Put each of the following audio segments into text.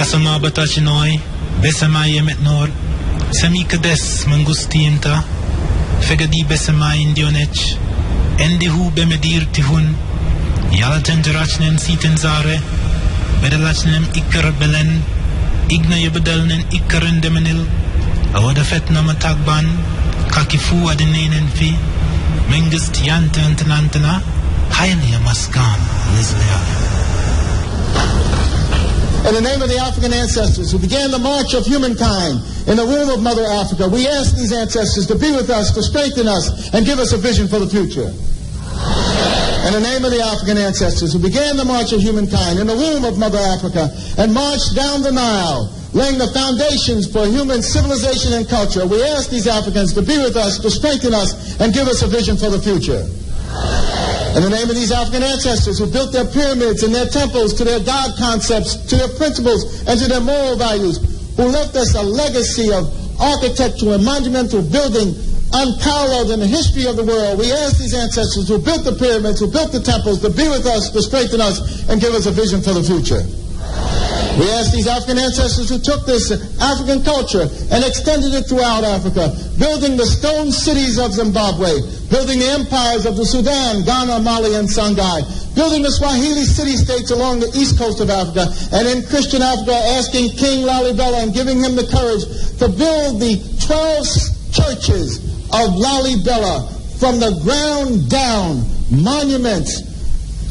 Kasama batachinoy, besama yemet nor, semi kades mangustinta, fegadi besama indionech, endihu bemedir tihun, yaljanjarachnen sitenzare, bedelachnen ikkar belen, igna yebedelnen ikkaren demenil, awadafet namatagban, kakifu adenenen fi, mengist yanta antanantana, hayani maskan, Lizlia. In the name of the African ancestors who began the march of humankind in the womb of Mother Africa, we ask these ancestors to be with us, to strengthen us, and give us a vision for the future. In the name of the African ancestors who began the march of humankind in the womb of Mother Africa and marched down the Nile, laying the foundations for human civilization and culture, we ask these Africans to be with us, to strengthen us, and give us a vision for the future. In the name of these African ancestors who built their pyramids and their temples to their God concepts, to their principles, and to their moral values, who left us a legacy of architectural and monumental building unparalleled in the history of the world, we ask these ancestors who built the pyramids, who built the temples, to be with us, to strengthen us, and give us a vision for the future. We ask these African ancestors who took this African culture and extended it throughout Africa, building the stone cities of Zimbabwe, building the empires of the Sudan, Ghana, Mali, and Songhai, building the Swahili city-states along the east coast of Africa, and in Christian Africa asking King Lalibela and giving him the courage to build the 12 churches of Lalibela from the ground down, monuments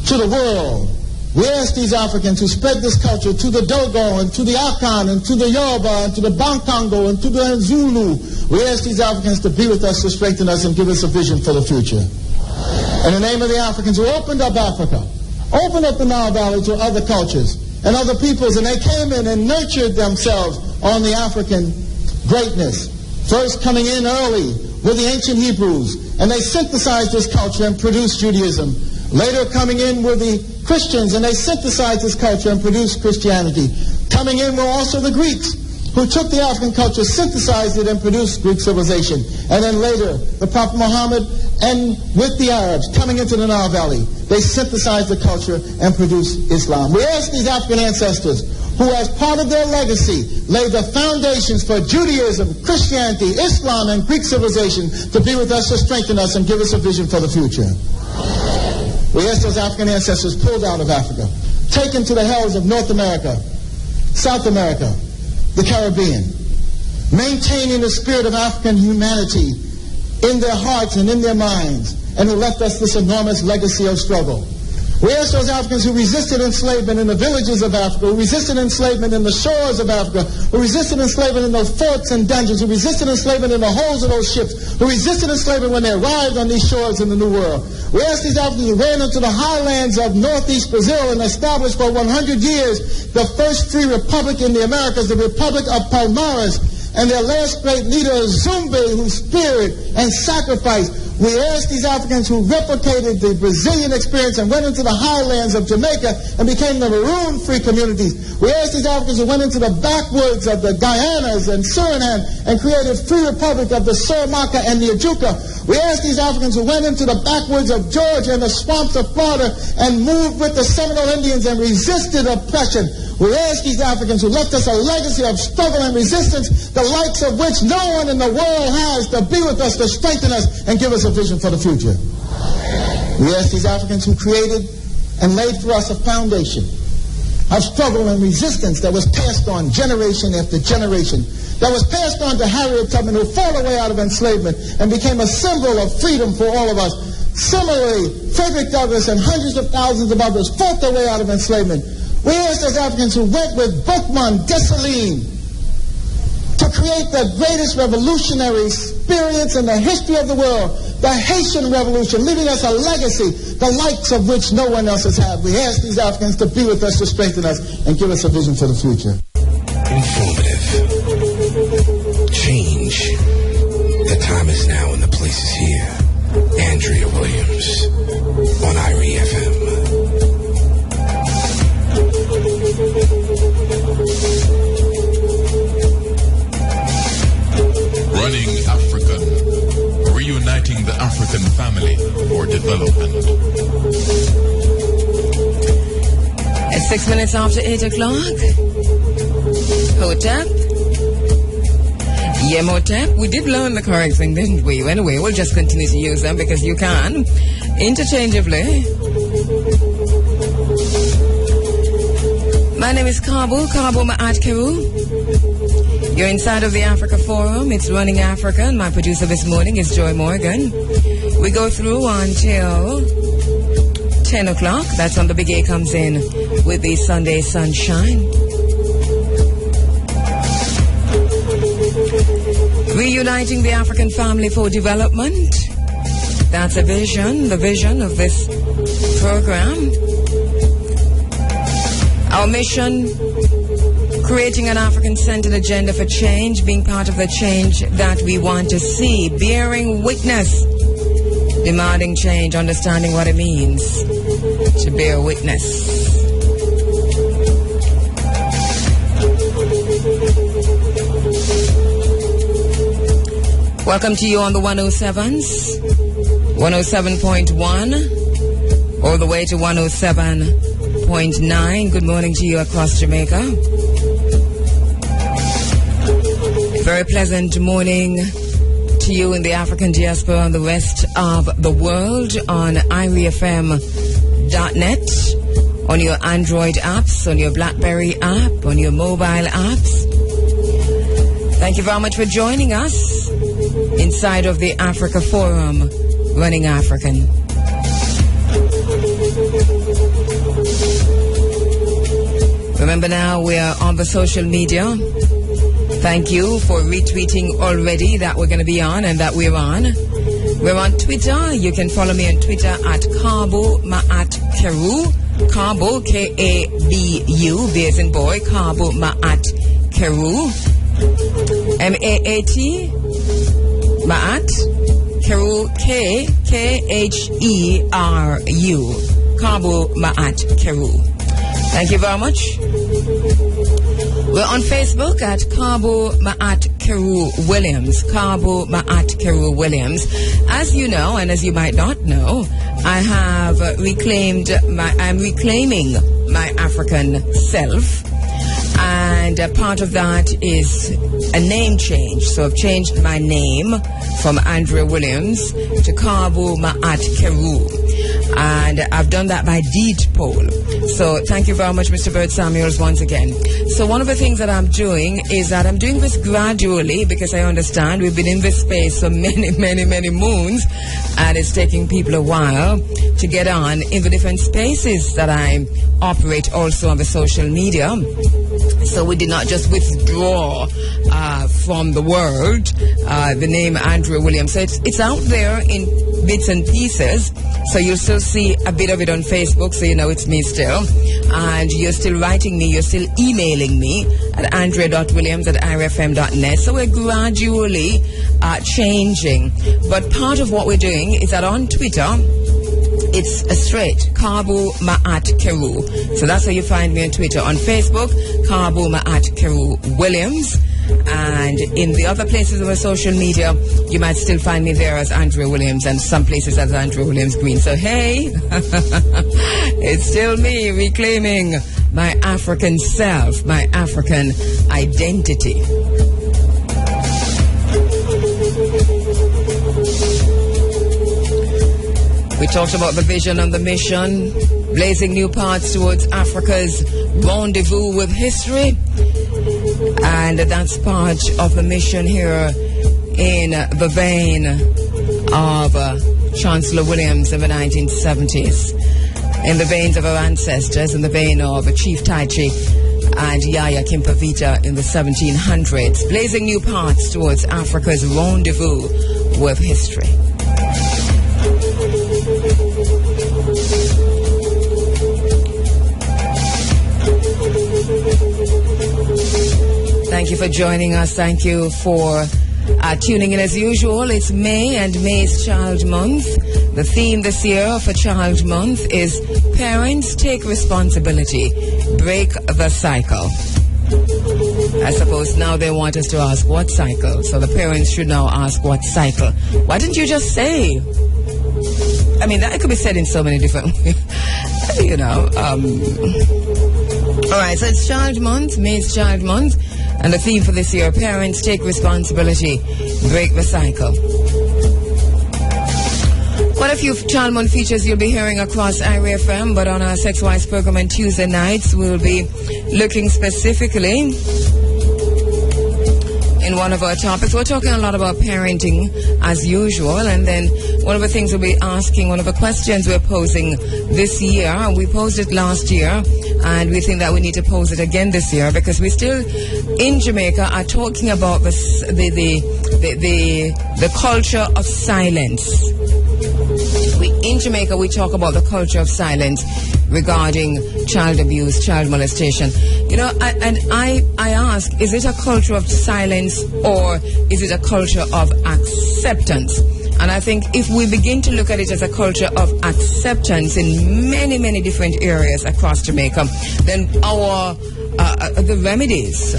to the world. We ask these Africans who spread this culture to the Dogo and to the Akan and to the Yoruba and to the Bankongo and to the Zulu. We ask these Africans to be with us, to strengthen us, and give us a vision for the future. In the name of the Africans who opened up Africa, opened up the Nile Valley to other cultures and other peoples, and they came in and nurtured themselves on the African greatness. First coming in early with the ancient Hebrews, and they synthesized this culture and produced Judaism. Later coming in were the Christians, and they synthesized this culture and produced Christianity. Coming in were also the Greeks, who took the African culture, synthesized it, and produced Greek civilization. And then later, the Prophet Muhammad, and with the Arabs coming into the Nile Valley, they synthesized the culture and produced Islam. We ask these African ancestors, who as part of their legacy laid the foundations for Judaism, Christianity, Islam, and Greek civilization, to be with us, to strengthen us, and give us a vision for the future. We ask those African ancestors pulled out of Africa, taken to the hells of North America, South America, the Caribbean, maintaining the spirit of African humanity in their hearts and in their minds, and who left us this enormous legacy of struggle. We ask those Africans who resisted enslavement in the villages of Africa, who resisted enslavement in the shores of Africa, who resisted enslavement in those forts and dungeons, who resisted enslavement in the holds of those ships, who resisted enslavement when they arrived on these shores in the New World. We ask these Africans who ran into the highlands of northeast Brazil and established for 100 years the first free republic in the Americas, the Republic of Palmares, and their last great leader, Zumbi, whose spirit and sacrifice. We asked these Africans who replicated the Brazilian experience and went into the highlands of Jamaica and became the maroon-free communities. We asked these Africans who went into the backwoods of the Guyanas and Suriname and created free republic of the Suramaka and the Ajuka. We asked these Africans who went into the backwoods of Georgia and the swamps of Florida and moved with the Seminole Indians and resisted oppression. We ask these Africans who left us a legacy of struggle and resistance, the likes of which no one in the world has, to be with us, to strengthen us, and give us a vision for the future. We ask these Africans who created and laid for us a foundation of struggle and resistance that was passed on generation after generation, that was passed on to Harriet Tubman, who fought her way out of enslavement and became a symbol of freedom for all of us. Similarly, Frederick Douglass and hundreds of thousands of others fought their way out of enslavement. We asked those Africans who went with Boukman, Dessalines, to create the greatest revolutionary experience in the history of the world, the Haitian Revolution, leaving us a legacy, the likes of which no one else has had. We ask these Africans to be with us, to strengthen us, and give us a vision for the future. Informative. Change. The time is now and the place is here. Andrea Williams on IRE FM. Running African, reuniting the African family for development. At 6 minutes after 8 o'clock, Yemotep. Yemotep. We did learn the correct thing, didn't we? Anyway, we'll just continue to use them because you can. Interchangeably. My name is Kabu Ma'at Keru. You're inside of the Africa Forum. It's Running Africa, and my producer this morning is Joy Morgan. We go through until 10 o'clock. That's when the Big A comes in with the Sunday Sunshine. Reuniting the African family for development. That's a vision, the vision of this program. Our mission, creating an African-centered agenda for change, being part of the change that we want to see, bearing witness, demanding change, understanding what it means to bear witness. Welcome to you on the 107s, 107.1, all the way to 107.9. Good morning to you across Jamaica. Very pleasant morning to you in the African diaspora and the rest of the world on IRIFM.net, on your Android apps, on your BlackBerry app, on your mobile apps. Thank you very much for joining us inside of the Africa Forum, Running African. Remember now, we are on the social media. Thank you for retweeting already that we're going to be on and that we're on. We're on Twitter. You can follow me on Twitter at Kabu Ma'at Keru. Kabu, K-A-B-U, B as in boy, Kabu Ma'at Keru. M-A-A-T, Ma'at Keru, K-K-H-E-R-U. Kabu Ma'at Keru. Thank you very much. We're on Facebook at Kabu Ma'at Keru Williams. Kabu Ma'at Keru Williams. As you know, and as you might not know, I have I'm reclaiming my African self. And part of that is a name change. So I've changed my name from Andrea Williams to Kabu Ma'at Keru. And I've done that by deed poll. So thank you very much, Mr. Bert Samuels, once again. So one of the things that I'm doing is that I'm doing this gradually because I understand we've been in this space for many, many, many moons, and it's taking people a while to get on in the different spaces that I operate also on the social media. So we did not just withdraw from the world the name Andrew Williams. So it's out there in bits and pieces. So you'll still see a bit of it on Facebook, so you know it's me still. And you're still writing me, you're still emailing me at andrea.williams@irfm.net. So we're gradually changing. But part of what we're doing is that on Twitter, it's a straight Kabu Ma'at Keru. So that's how you find me on Twitter. On Facebook, Kabu Ma'at Keru Williams. And in the other places of our social media, you might still find me there as Andrea Williams, and some places as Andrea Williams Green. So hey, it's still me reclaiming my African self, my African identity. We talked about the vision and the mission, blazing new paths towards Africa's rendezvous with history. And that's part of the mission here in the vein of Chancellor Williams in the 1970s, in the veins of our ancestors, in the vein of Chief Taichi and Yaya Kimpavita in the 1700s, blazing new paths towards Africa's rendezvous with history. Thank you for joining us. Thank you for tuning in as usual. It's May and May's Child Month. The theme this year for Child Month is Parents Take Responsibility, Break the Cycle. I suppose now they want us to ask what cycle. So the parents should now ask what cycle. Why didn't you just say? I mean, that could be said in so many different ways. You know. All right, so it's Child Month, May's Child Month. And the theme for this year, parents take responsibility, break the cycle. Quite a few Chalmon features you'll be hearing across IRA FM, but on our Sex Wise program on Tuesday nights, we'll be looking specifically in one of our topics. We're talking a lot about parenting as usual, and then one of the things we'll be asking, one of the questions we're posing this year, we posed it last year, and we think that we need to pose it again this year because we still in Jamaica are talking about the culture of silence. In Jamaica, we talk about the culture of silence regarding child abuse, child molestation. You know, I ask, is it a culture of silence or is it a culture of acceptance? And I think if we begin to look at it as a culture of acceptance in many, many different areas across Jamaica, then our the remedies,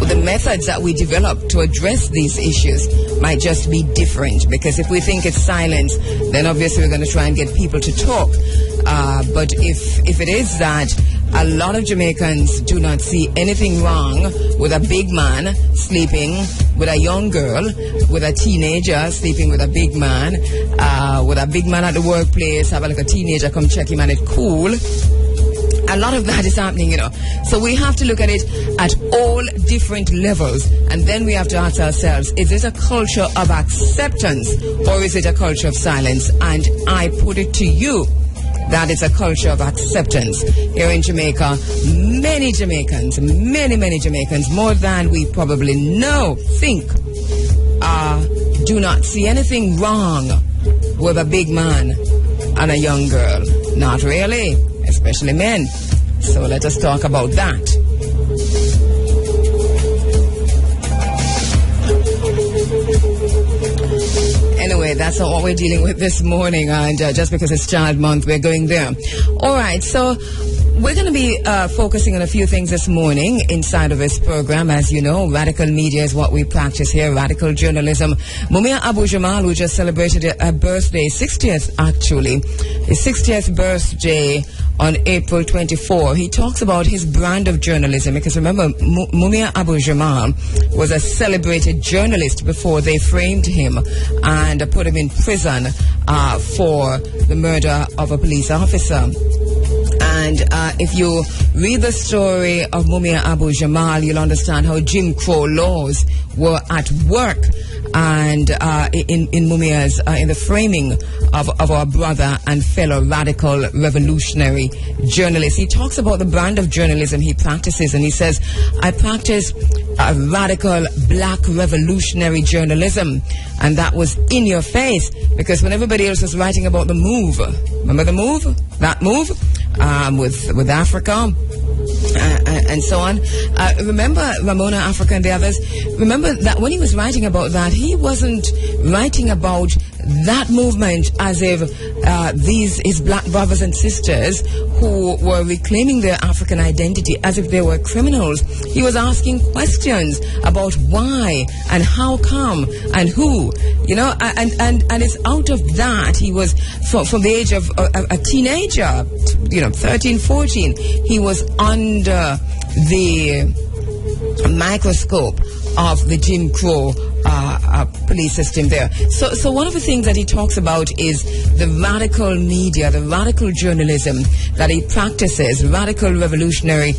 the methods that we develop to address these issues might just be different, because if we think it's silence, then obviously we're going to try and get people to talk. But if it is that a lot of Jamaicans do not see anything wrong with a big man sleeping with a young girl, with a teenager sleeping with a big man at the workplace, have like a teenager come check him and it's cool. A lot of that is happening, you know. So we have to look at it at all different levels, and then we have to ask ourselves, is it a culture of acceptance or is it a culture of silence? And I put it to you that it's a culture of acceptance. Here in Jamaica, many Jamaicans, many Jamaicans, more than we probably think, do not see anything wrong with a big man and a young girl. Not really. Especially men. So let us talk about that. Anyway, that's not what we're dealing with this morning, and just because it's Child Month, we're going there. All right, so we're going to be focusing on a few things this morning inside of this program. As you know, radical media is what we practice here, radical journalism. Mumia Abu Jamal, who just celebrated a birthday, 60th actually, his 60th birthday on April 24. He talks about his brand of journalism, because remember, Mumia Abu Jamal was a celebrated journalist before they framed him and put him in prison for the murder of a police officer. And if you read the story of Mumia Abu Jamal, you'll understand how Jim Crow laws were at work, and in Mumia's in the framing of our brother and fellow radical revolutionary journalist. He talks about the brand of journalism he practices, and he says, I practice a radical black revolutionary journalism. And that was in your face, because when everybody else was writing about the move, remember the move? That move with Africa and so on. Remember Ramona Africa and the others? Remember that when he was writing about that, he wasn't writing about that movement as if his black brothers and sisters who were reclaiming their African identity as if they were criminals. He was asking questions about why and how come and who, you know, and it's out of that he was from the age of a teenager, you know, 13, 14, he was under the microscope of the Jim Crow police system there. So one of the things that he talks about is the radical media, the radical journalism that he practices, radical revolutionary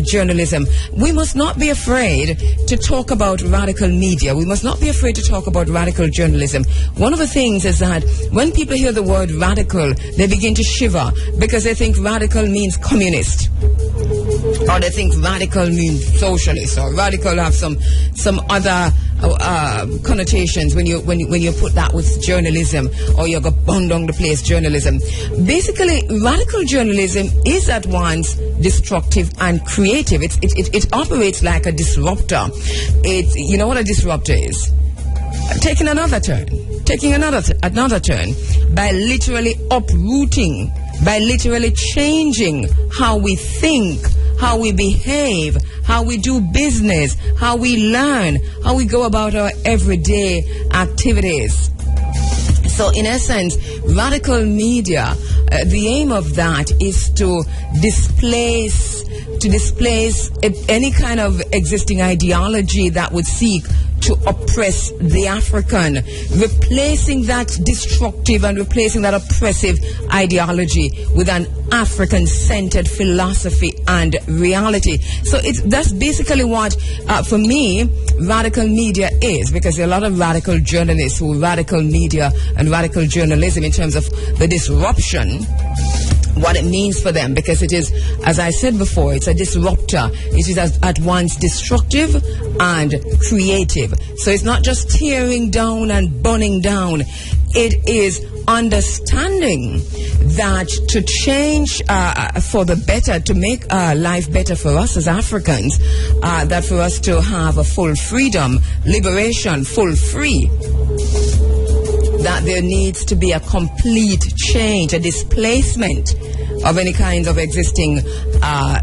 journalism. We must not be afraid to talk about radical media. We must not be afraid to talk about radical journalism. One of the things is that when people hear the word radical, they begin to shiver because they think radical means communist, or they think radical means socialist, or radical have some other connotations when you put that with journalism, or you go bung down the place journalism. Basically, radical journalism is at once destructive and creative. It operates like a disruptor. You know what a disruptor is? Taking another turn by literally uprooting, by literally changing how we think, how we behave, how we do business, how we learn, how we go about our everyday activities. So in essence, radical media, the aim of that is to displace to displace any kind of existing ideology that would seek to oppress the African, replacing that destructive and replacing that oppressive ideology with an African-centered philosophy and reality. So that's basically what, for me, radical media is, because there are a lot of radical journalists who radical media and radical journalism in terms of the disruption, what it means for them, because it is, as I said before, it's a disruptor. It is at once destructive and creative. So it's not just tearing down and burning down. It is understanding that to change for the better, to make life better for us as Africans, that for us to have a full freedom, liberation, full free, that there needs to be a complete change, a displacement of any kinds of existing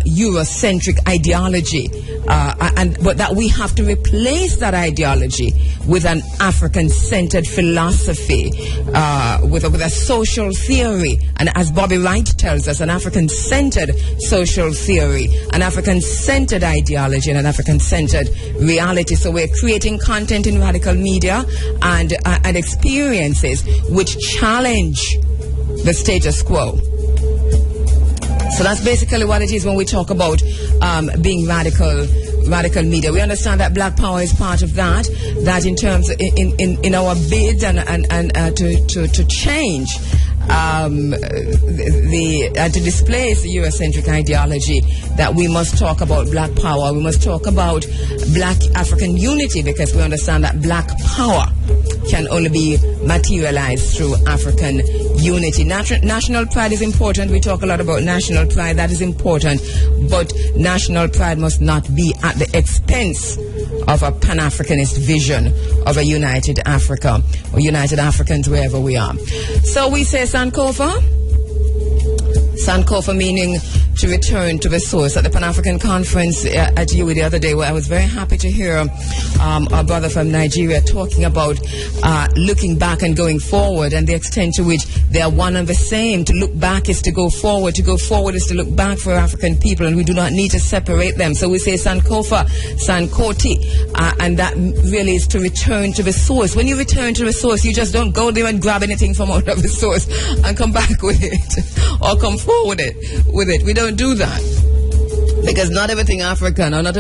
Eurocentric ideology, but that we have to replace that ideology with an African-centered philosophy, with a social theory, and as Bobby Wright tells us, an African-centered social theory, an African-centered ideology, and an African-centered reality. So we're creating content in radical media and experiences which challenge the status quo. So that's basically what it is when we talk about being radical media. We understand that Black Power is part of that in terms of, in our bid and to change to displace the Eurocentric ideology, that we must talk about Black Power. We must talk about Black African unity, because we understand that Black Power can only be materialized through African unity. National pride is important. We talk a lot about national pride. That is important. But national pride must not be at the expense of a Pan-Africanist vision of a united Africa, or united Africans wherever we are. So we say Sankofa. Sankofa meaning to return to the source. At the Pan-African Conference at UWI the other day, where I was very happy to hear our brother from Nigeria talking about looking back and going forward, and the extent to which they are one and the same. To look back is to go forward. To go forward is to look back for African people, and we do not need to separate them. So we say Sankofa, Sankoti, and that really is to return to the source. When you return to the source, you just don't go there and grab anything from out of the source and come back with it, or come forward with it. We don't do that, because not everything African, or not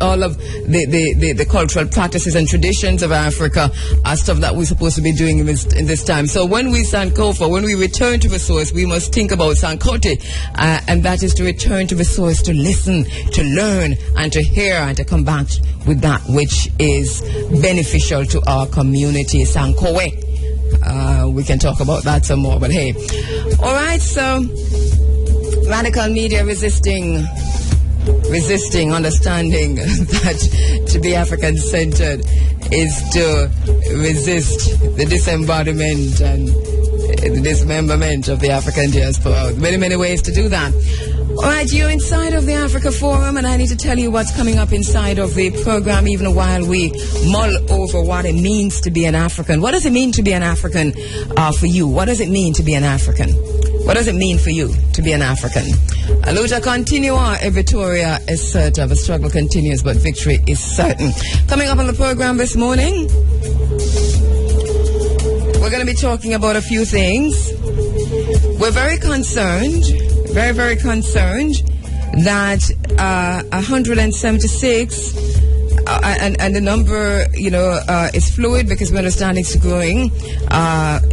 all of the cultural practices and traditions of Africa are stuff that we're supposed to be doing in this time. So when we Sankofa, when we return to the source, we must think about Sankote, and that is to return to the source, to listen, to learn, and to hear, and to come back with that which is beneficial to our community. Sankowe. We can talk about that some more, but hey. All right, so radical media resisting, understanding that to be African-centered is to resist the disembodiment and the dismemberment of the African diaspora. Many, many ways to do that. All right, you're inside of the Africa Forum, and I need to tell you what's coming up inside of the program, even while we mull over what it means to be an African. What does it mean to be an African for you? What does it mean to be an African? What does it mean for you to be an African? A luta continua e vittoria è certa. The struggle continues, but victory is certain. Coming up on the program this morning, we're going to be talking about a few things. We're very concerned, very concerned that 176, and the number, is fluid, because we understand it's growing.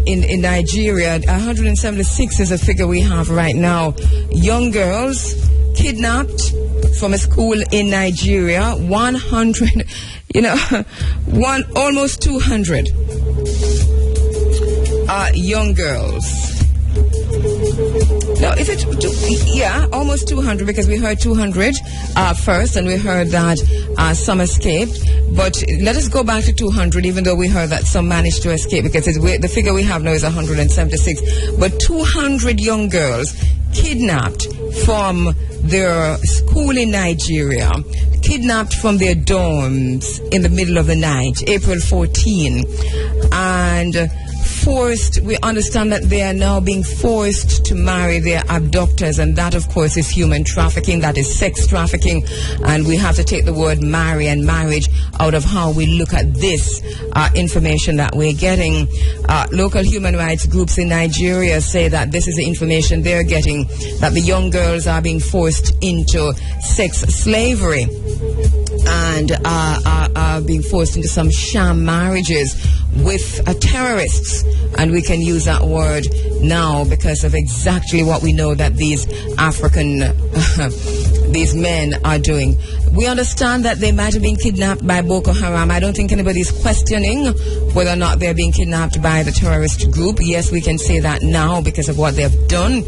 In Nigeria, 176 is a figure we have right now. Young girls kidnapped from a school in Nigeria. 100, almost 200 young girls. No, is it? Yeah, almost 200, because we heard 200 first, and we heard that some escaped. But let us go back to 200, even though we heard that some managed to escape, because the figure we have now is 176. But 200 young girls kidnapped from their school in Nigeria, kidnapped from their dorms in the middle of the night, April 14, and forced, we understand that they are now being forced to marry their abductors, and that of course is human trafficking, that is sex trafficking, and we have to take the word marry and marriage out of how we look at this information that we're getting. Local human rights groups in Nigeria say that this is the information they're getting, that the young girls are being forced into sex slavery and are being forced into some sham marriages with terrorists, and we can use that word now because of exactly what we know that these African these men are doing. We understand that they might have been kidnapped by Boko Haram. I don't think anybody's questioning whether or not they're being kidnapped by the terrorist group. Yes, we can say that now because of what they've done,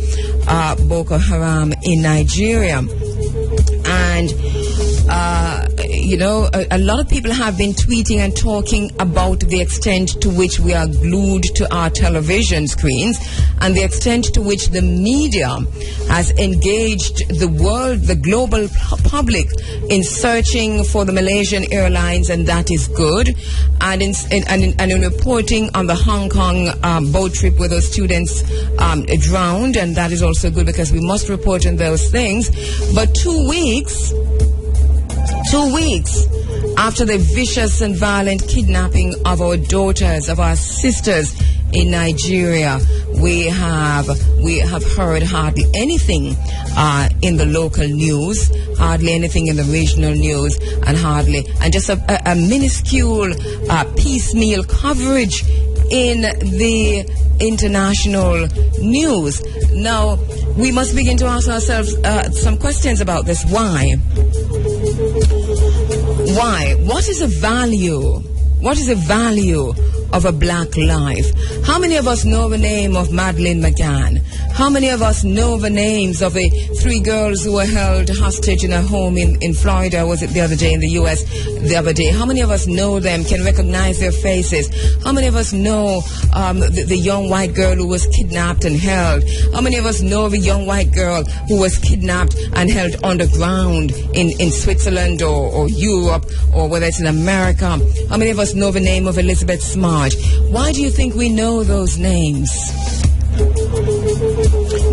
Boko Haram in Nigeria. And a lot of people have been tweeting and talking about the extent to which we are glued to our television screens and the extent to which the media has engaged the world, the global public, in searching for the Malaysian Airlines, and that is good. And in reporting on the Hong Kong boat trip where those students drowned, and that is also good because we must report on those things. But 2 weeks after the vicious and violent kidnapping of our daughters, of our sisters in Nigeria, we have heard hardly anything in the local news, hardly anything in the regional news, and just a minuscule piecemeal coverage in the international news. Now, we must begin to ask ourselves some questions about this. Why? What is the value? What is the value of a black life? How many of us know the name of Madeleine McGann? How many of us know the names of the 3 girls who were held hostage in a home in Florida, was it the other day, in the U.S. the other day? How many of us know them, can recognize their faces? How many of us know the young white girl who was kidnapped and held? How many of us know the young white girl who was kidnapped and held underground in Switzerland or Europe, or whether it's in America? How many of us know the name of Elizabeth Smart? Why do you think we know those names?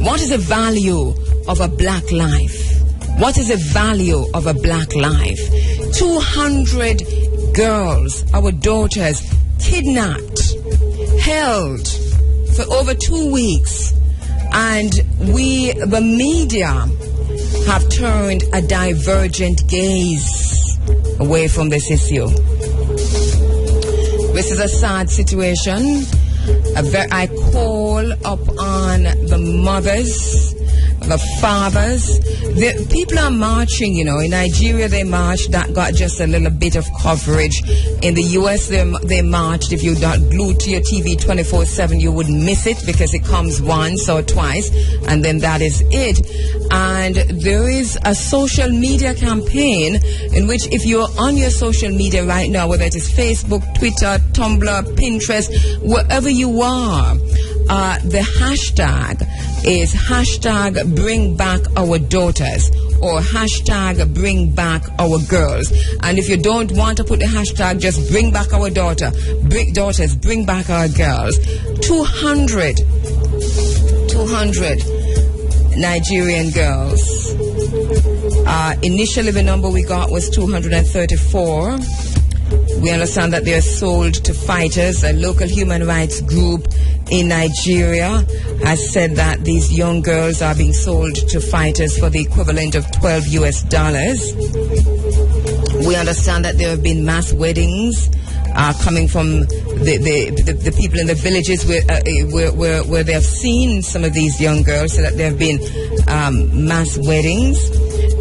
What is the value of a black life? What is the value of a black life? 200 girls, our daughters, kidnapped, held for over 2 weeks, and we, the media, have turned a divergent gaze away from this issue. This is a sad situation. I call upon the mothers, the fathers. The people are marching, in Nigeria they marched, that got just a little bit of coverage. In the US they marched. If you're not glued to your TV 24/7, you would miss it because it comes once or twice and then that is it. And there is a social media campaign in which, if you're on your social media right now, whether it is Facebook, Twitter, Tumblr, Pinterest, wherever you are, the hashtag is hashtag bring back our daughters, or hashtag bring back our girls. And if you don't want to put the hashtag, just bring back our daughters, bring back our girls. 200 Nigerian girls. Initially the number we got was 234. We understand that they are sold to fighters. A local human rights group in Nigeria has said that these young girls are being sold to fighters for the equivalent of $12 US. We understand that there have been mass weddings coming from the people in the villages where they have seen some of these young girls, so that there have been mass weddings.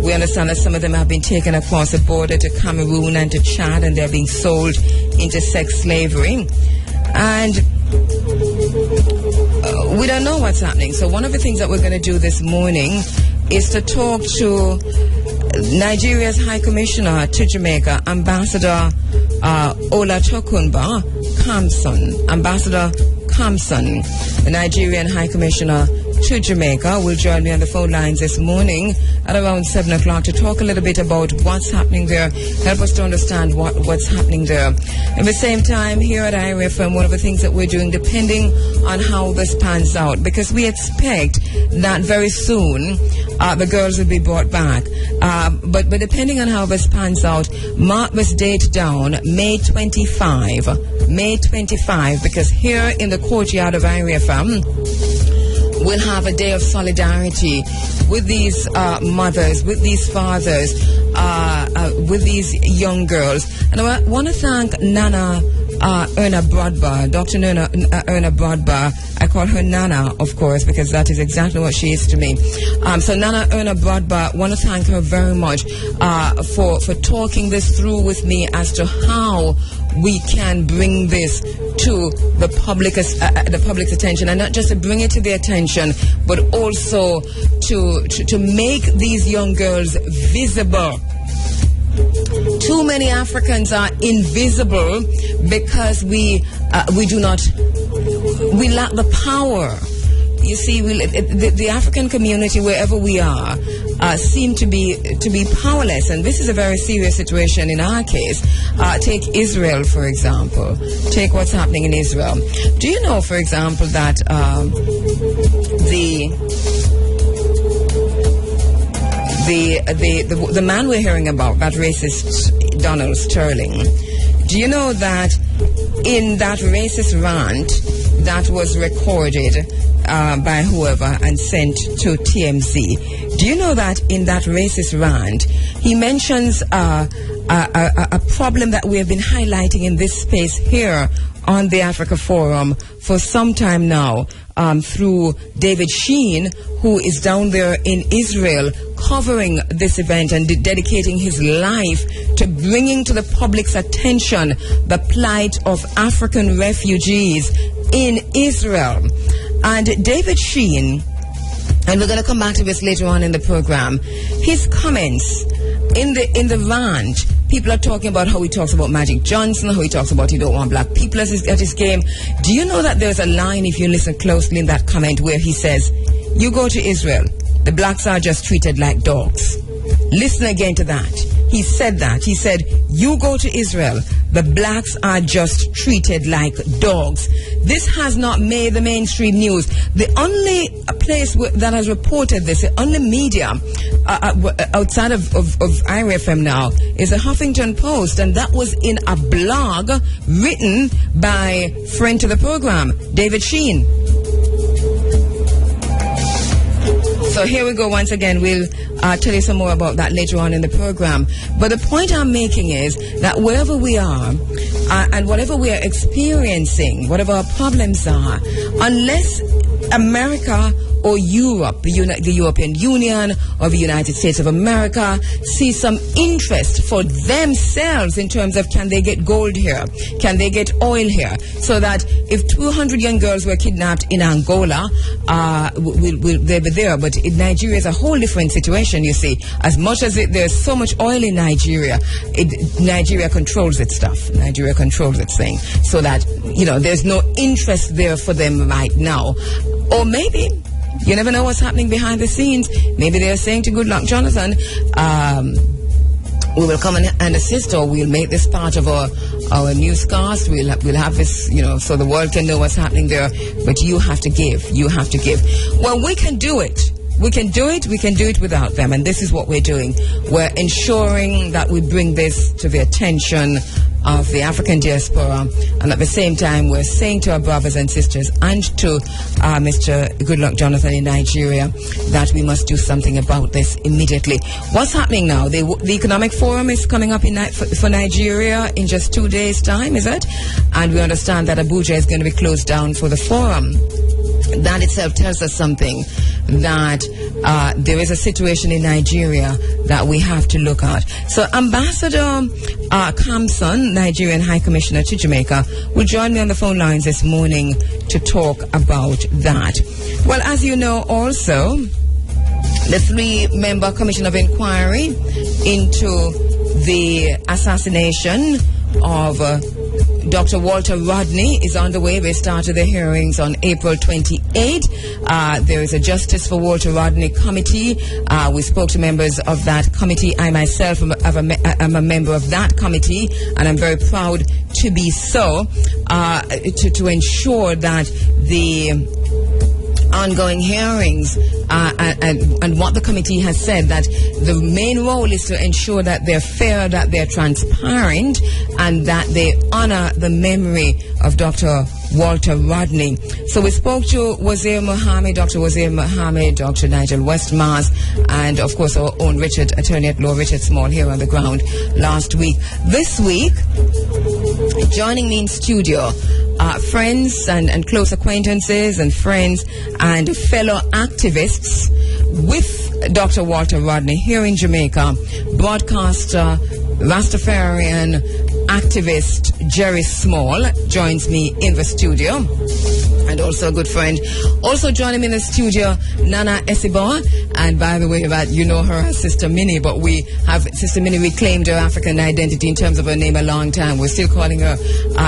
We understand that some of them have been taken across the border to Cameroon and to Chad, and they're being sold into sex slavery. And we don't know what's happening. So one of the things that we're going to do this morning is to talk to Nigeria's High Commissioner to Jamaica, Ambassador Olatokunbo Kamson. Ambassador Kamson, the Nigerian High Commissioner to Jamaica will join me on the phone lines this morning at around 7 o'clock to talk a little bit about what's happening there, help us to understand what's happening there. At the same time, here at IRFM, one of the things that we're doing, depending on how this pans out, because we expect that very soon the girls will be brought back. But depending on how this pans out, mark this date down, May 25, because here in the courtyard of IRFM, we'll have a day of solidarity with these mothers, with these fathers, with these young girls. And I want to thank Nana Erna Brodbar, Dr. Erna Brodbar. I call her Nana, of course, because that is exactly what she is to me. So Nana Erna Brodbar, I want to thank her very much for talking this through with me as to how we can bring this to the public's attention, and not just to bring it to their attention, but also to make these young girls visible. Too many Africans are invisible because we lack the power. You see, the African community, wherever we are, seem to be powerless, and this is a very serious situation in our case. Take Israel, for example. Take what's happening in Israel. Do you know, for example, that the man we're hearing about, that racist Donald Sterling, do you know that in that racist rant that was recorded by whoever and sent to TMZ, do you know that in that racist rant he mentions a problem that we have been highlighting in this space here on the Africa Forum for some time now, through David Sheen, who is down there in Israel covering this event and dedicating his life to bringing to the public's attention the plight of African refugees in Israel. And David Sheen, and we're going to come back to this later on in the program, his comments in the rant, people are talking about how he talks about Magic Johnson, how he talks about he don't want black people at his game. Do you know that there's a line, if you listen closely, in that comment where he says, you go to Israel, the blacks are just treated like dogs. Listen again to that. He said that. He said, you go to Israel, the blacks are just treated like dogs. This has not made the mainstream news. The only place that has reported this, the only media outside of IRFM now, is the Huffington Post, and that was in a blog written by friend to the program, David Sheen. So here we go once again. We'll tell you some more about that later on in the program. But the point I'm making is that wherever we are and whatever we are experiencing, whatever our problems are, unless America or Europe, the European Union or the United States of America see some interest for themselves in terms of, can they get gold here? Can they get oil here? So that if 200 young girls were kidnapped in Angola, they'll be there. But in Nigeria is a whole different situation, you see. As much as there's so much oil in Nigeria, Nigeria controls its stuff. Nigeria controls its thing. So that, there's no interest there for them right now. Or maybe, you never know what's happening behind the scenes. Maybe they're saying to Goodluck Jonathan, we will come and assist, or we'll make this part of our newscast. We'll have this, so the world can know what's happening there. But you have to give. You have to give. Well, we can do it. We can do it. We can do it without them. And this is what we're doing. We're ensuring that we bring this to the attention of the African diaspora, and at the same time we're saying to our brothers and sisters and to Mr. Goodluck Jonathan in Nigeria that we must do something about this immediately. What's happening now? The Economic Forum is coming up for Nigeria in just 2 days' time, is it? And we understand that Abuja is going to be closed down for the forum. That itself tells us something, that there is a situation in Nigeria that we have to look at. So Ambassador Kamson, Nigerian High Commissioner to Jamaica, will join me on the phone lines this morning to talk about that. Well, as you know also, the 3-member Commission of Inquiry into the assassination of Dr. Walter Rodney is on the way. We started the hearings on April 28. There is a Justice for Walter Rodney committee. We spoke to members of that committee. I myself am a member of that committee, and I'm very proud to be so, to ensure that the ongoing hearings and what the committee has said, that the main role is to ensure that they're fair, that they're transparent, and that they honor the memory of Dr. Walter Rodney. So we spoke to Wazir Mohammed, Dr. Wazir Mohammed, Dr. Nigel Westmars, and of course our own Attorney at Law Richard Small here on the ground last week. This week, joining me in studio, friends and close acquaintances and friends and fellow activists with Dr. Walter Rodney here in Jamaica, broadcaster, Rastafarian activist Jerry Small joins me in the studio, and also a good friend. Also joining me in the studio, Nana Esiba, and by the way, that you know her as Sister Minnie, but we have Sister Minnie reclaimed her African identity in terms of her name a long time. We're still calling her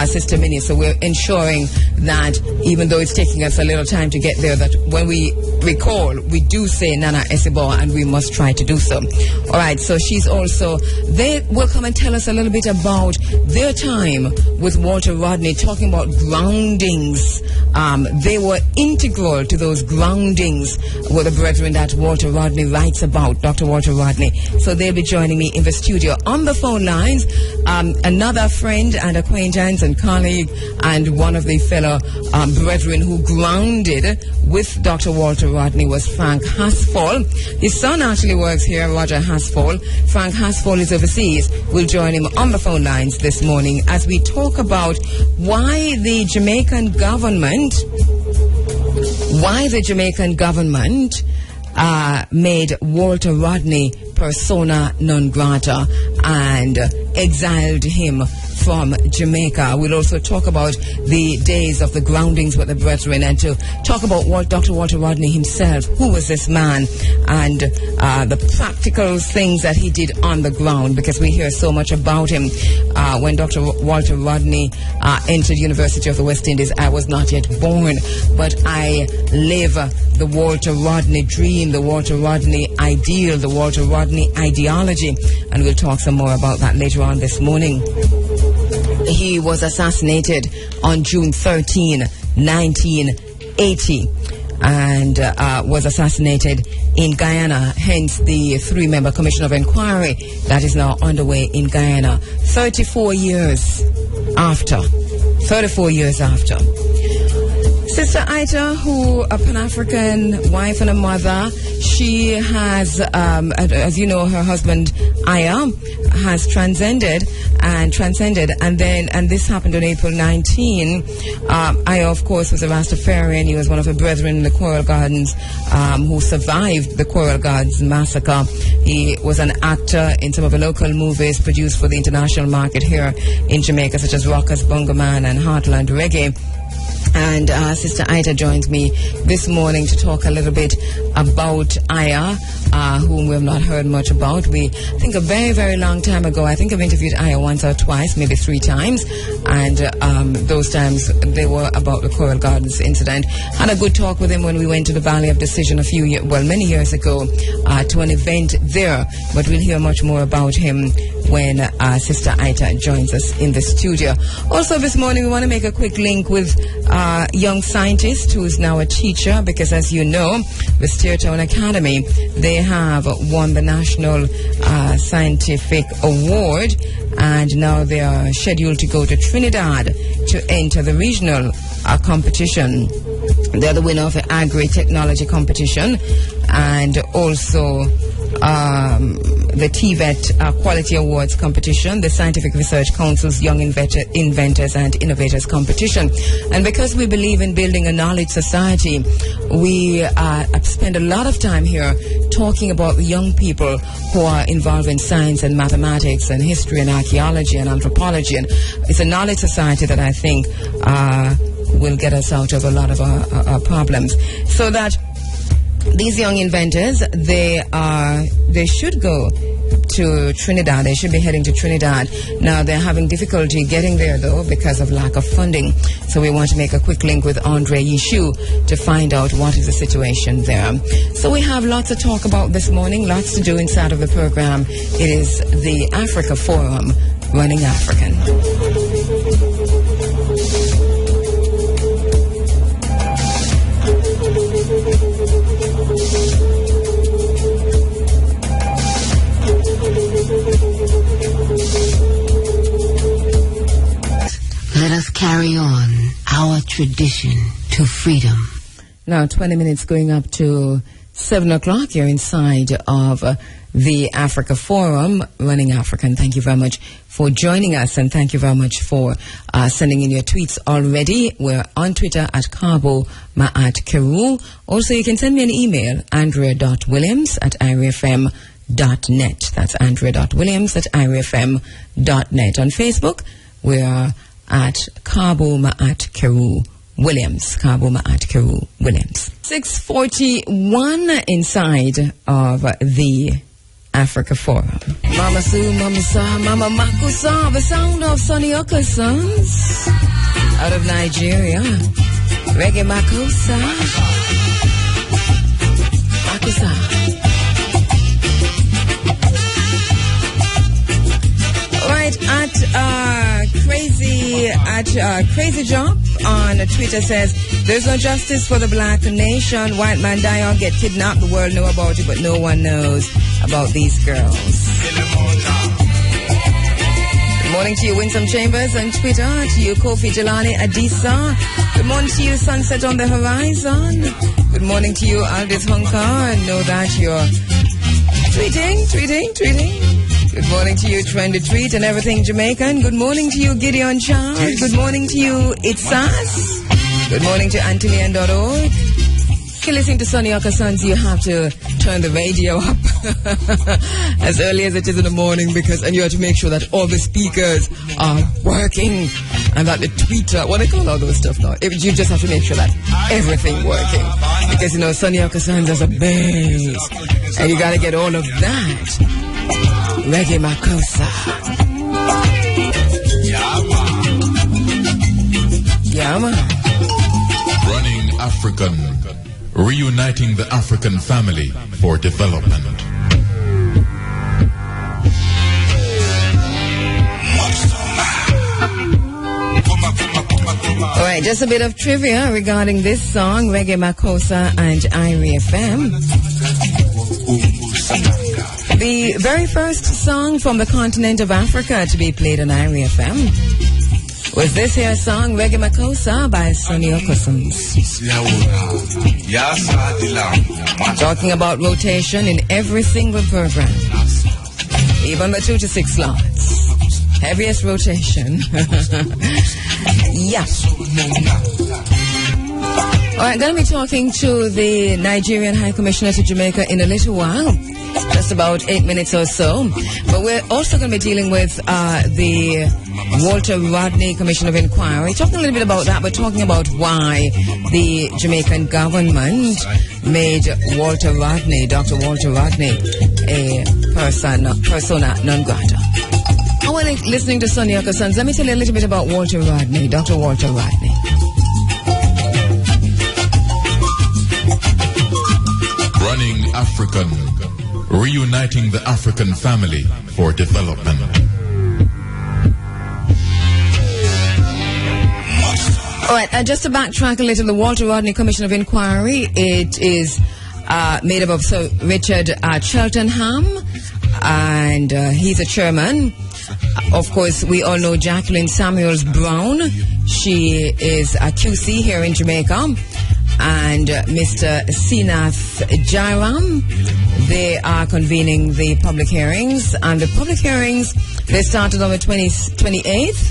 Sister Minnie, so we're ensuring that even though it's taking us a little time to get there, that when we recall, we do say Nana Esiba, and we must try to do so. All right, so she's also, they will come and tell us a little bit about their time with Walter Rodney, talking about groundings. They were integral to those groundings with the brethren that Walter Rodney writes about, Dr. Walter Rodney. So they'll be joining me in the studio. On the phone lines, another friend and acquaintance and colleague and one of the fellow brethren who grounded with Dr. Walter Rodney was Frank Haspel. His son actually works here, Roger Haspel. Frank Haspel is overseas. We'll join him on the phone lines this morning as we talk about why the Jamaican government made Walter Rodney persona non grata and exiled him from Jamaica. We'll also talk about the days of the groundings with the brethren, and to talk about Dr. Walter Rodney himself. Who was this man, and the practical things that he did on the ground, because we hear so much about him. When Dr. Walter Rodney entered University of the West Indies, I was not yet born, but I live the Walter Rodney dream, the Walter Rodney ideal, the Walter Rodney ideology, and we'll talk some more about that later on this morning. He was assassinated on June 13, 1980, and was assassinated in Guyana, hence the 3-member Commission of Inquiry that is now underway in Guyana, 34 years after. Sister Ita, who a Pan-African wife and a mother, she has, as you know, her husband Aya has transcended, and this happened on April 19. Aya, of course, was a Rastafarian. He was one of the brethren in the Coral Gardens who survived the Coral Gardens massacre. He was an actor in some of the local movies produced for the international market here in Jamaica, such as Rockers, Bongo Man, and Heartland Reggae. And Sister Ida joins me this morning to talk a little bit about Aya, whom we have not heard much about. I think a very, very long time ago, I think I've interviewed Aya once or twice, maybe 3 times, and those times they were about the Coral Gardens incident. Had a good talk with him when we went to the Valley of Decision many years ago to an event there, but we'll hear much more about him when Sister Ita joins us in the studio. Also this morning we want to make a quick link with young scientist who is now a teacher, because as you know, the Steertown Academy, they have won the National Scientific Award, and now they are scheduled to go to Trinidad to enter the regional competition. They're the winner of the Agri-Technology competition, and also the TVET Quality Awards competition, the Scientific Research Council's Young Inventors and Innovators competition. And because we believe in building a knowledge society, we spend a lot of time here talking about the young people who are involved in science and mathematics and history and archaeology and anthropology. And it's a knowledge society that I think will get us out of a lot of our problems. So that these young inventors, they should go to Trinidad. They should be heading to Trinidad. Now, they're having difficulty getting there, though, because of lack of funding. So we want to make a quick link with Andre Yishu to find out what is the situation there. So we have lots to talk about this morning, lots to do inside of the program. It is the Africa Forum, Running African. Let us carry on our tradition to freedom. Now, 20 minutes going up to 7 o'clock. You're inside of the Africa Forum, Running African. Thank you very much for joining us, and thank you very much for sending in your tweets already. We're on Twitter at Cabo Ma'at Keru. Also, you can send me an email, andrea.williams@irefm.net. That's andrea.williams@irefm.net. On Facebook, we are at Cabo Ma'at Keru Williams. Cabo Ma'at Keru Williams. 6:41 inside of the Africa Forum. Mama Sue, Mama Sa, Mama Makusa, the sound of Sonny Oka sons out of Nigeria. Reggae Makusa. Makusa. Right, Crazy Jump on Twitter says, there's no justice for the black nation. White man die or get kidnapped. The world know about it, but no one knows about these girls. Good morning to you, Winsome Chambers on Twitter. To you, Kofi Jelani Adisa. Good morning to you, Sunset on the Horizon. Good morning to you, Aldis Hunker. I know that you're tweeting. Good morning to you, Trendy Tweet and everything Jamaican. Good morning to you, Gideon Charles. Good morning to you, Itzas. Good morning to Antilian.org. If you're listening to Sonny Oka Sons, you have to turn the radio up as early as it is in the morning, and you have to make sure that all the speakers are working and that the tweeter, what they call all those stuff now, you just have to make sure that everything working, because Sonny Oka Sons has a bass and you got to get all of that. Reggae Makosa. Yama. Running African. Reuniting the African family for development. All right, just a bit of trivia regarding this song, Reggae Makosa and Irie FM. The very first song from the continent of Africa to be played on Irie FM was this here song, Reggae Makosa by Sonny Oka Sons. Talking about rotation in every single program, even the 2 to 6 slots. Heaviest rotation. Yeah. All right, going to be talking to the Nigerian High Commissioner to Jamaica in a little while. Just about 8 minutes or so. But we're also going to be dealing with the Walter Rodney Commission of Inquiry. Talking a little bit about that, but talking about why the Jamaican government made Walter Rodney, Dr. Walter Rodney, a persona non grata. While listening to Sonny Oka Sons, let me tell you a little bit about Walter Rodney, Dr. Walter Rodney. Running African. Reuniting the African family for development. All right, just to backtrack a little, the Walter Rodney Commission of Inquiry, it is made up of Sir Richard Cheltenham, and he's a chairman. Of course, we all know Jacqueline Samuels Brown. She is a QC here in Jamaica. And Mr. Sinath Jairam. They are convening the public hearings. And the public hearings, they started on the 28th,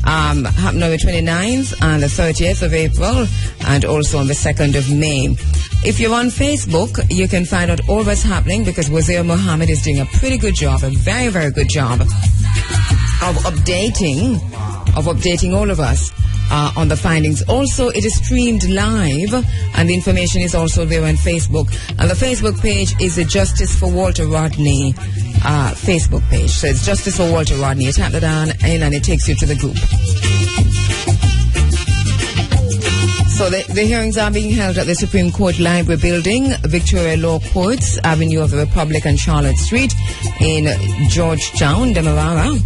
happened on the 29th and the 30th of April, and also on the 2nd of May. If you're on Facebook, you can find out all what's happening, because Wazir Mohammed is doing a pretty good job, a very, very good job of updating all of us on the findings. Also, it is streamed live, and the information is also there on Facebook. And the Facebook page is the Justice for Walter Rodney Facebook page. So it's Justice for Walter Rodney. You tap that down and it takes you to the group. So the hearings are being held at the Supreme Court Library Building, Victoria Law Courts, Avenue of the Republic and Charlotte Street in Georgetown, Demerara.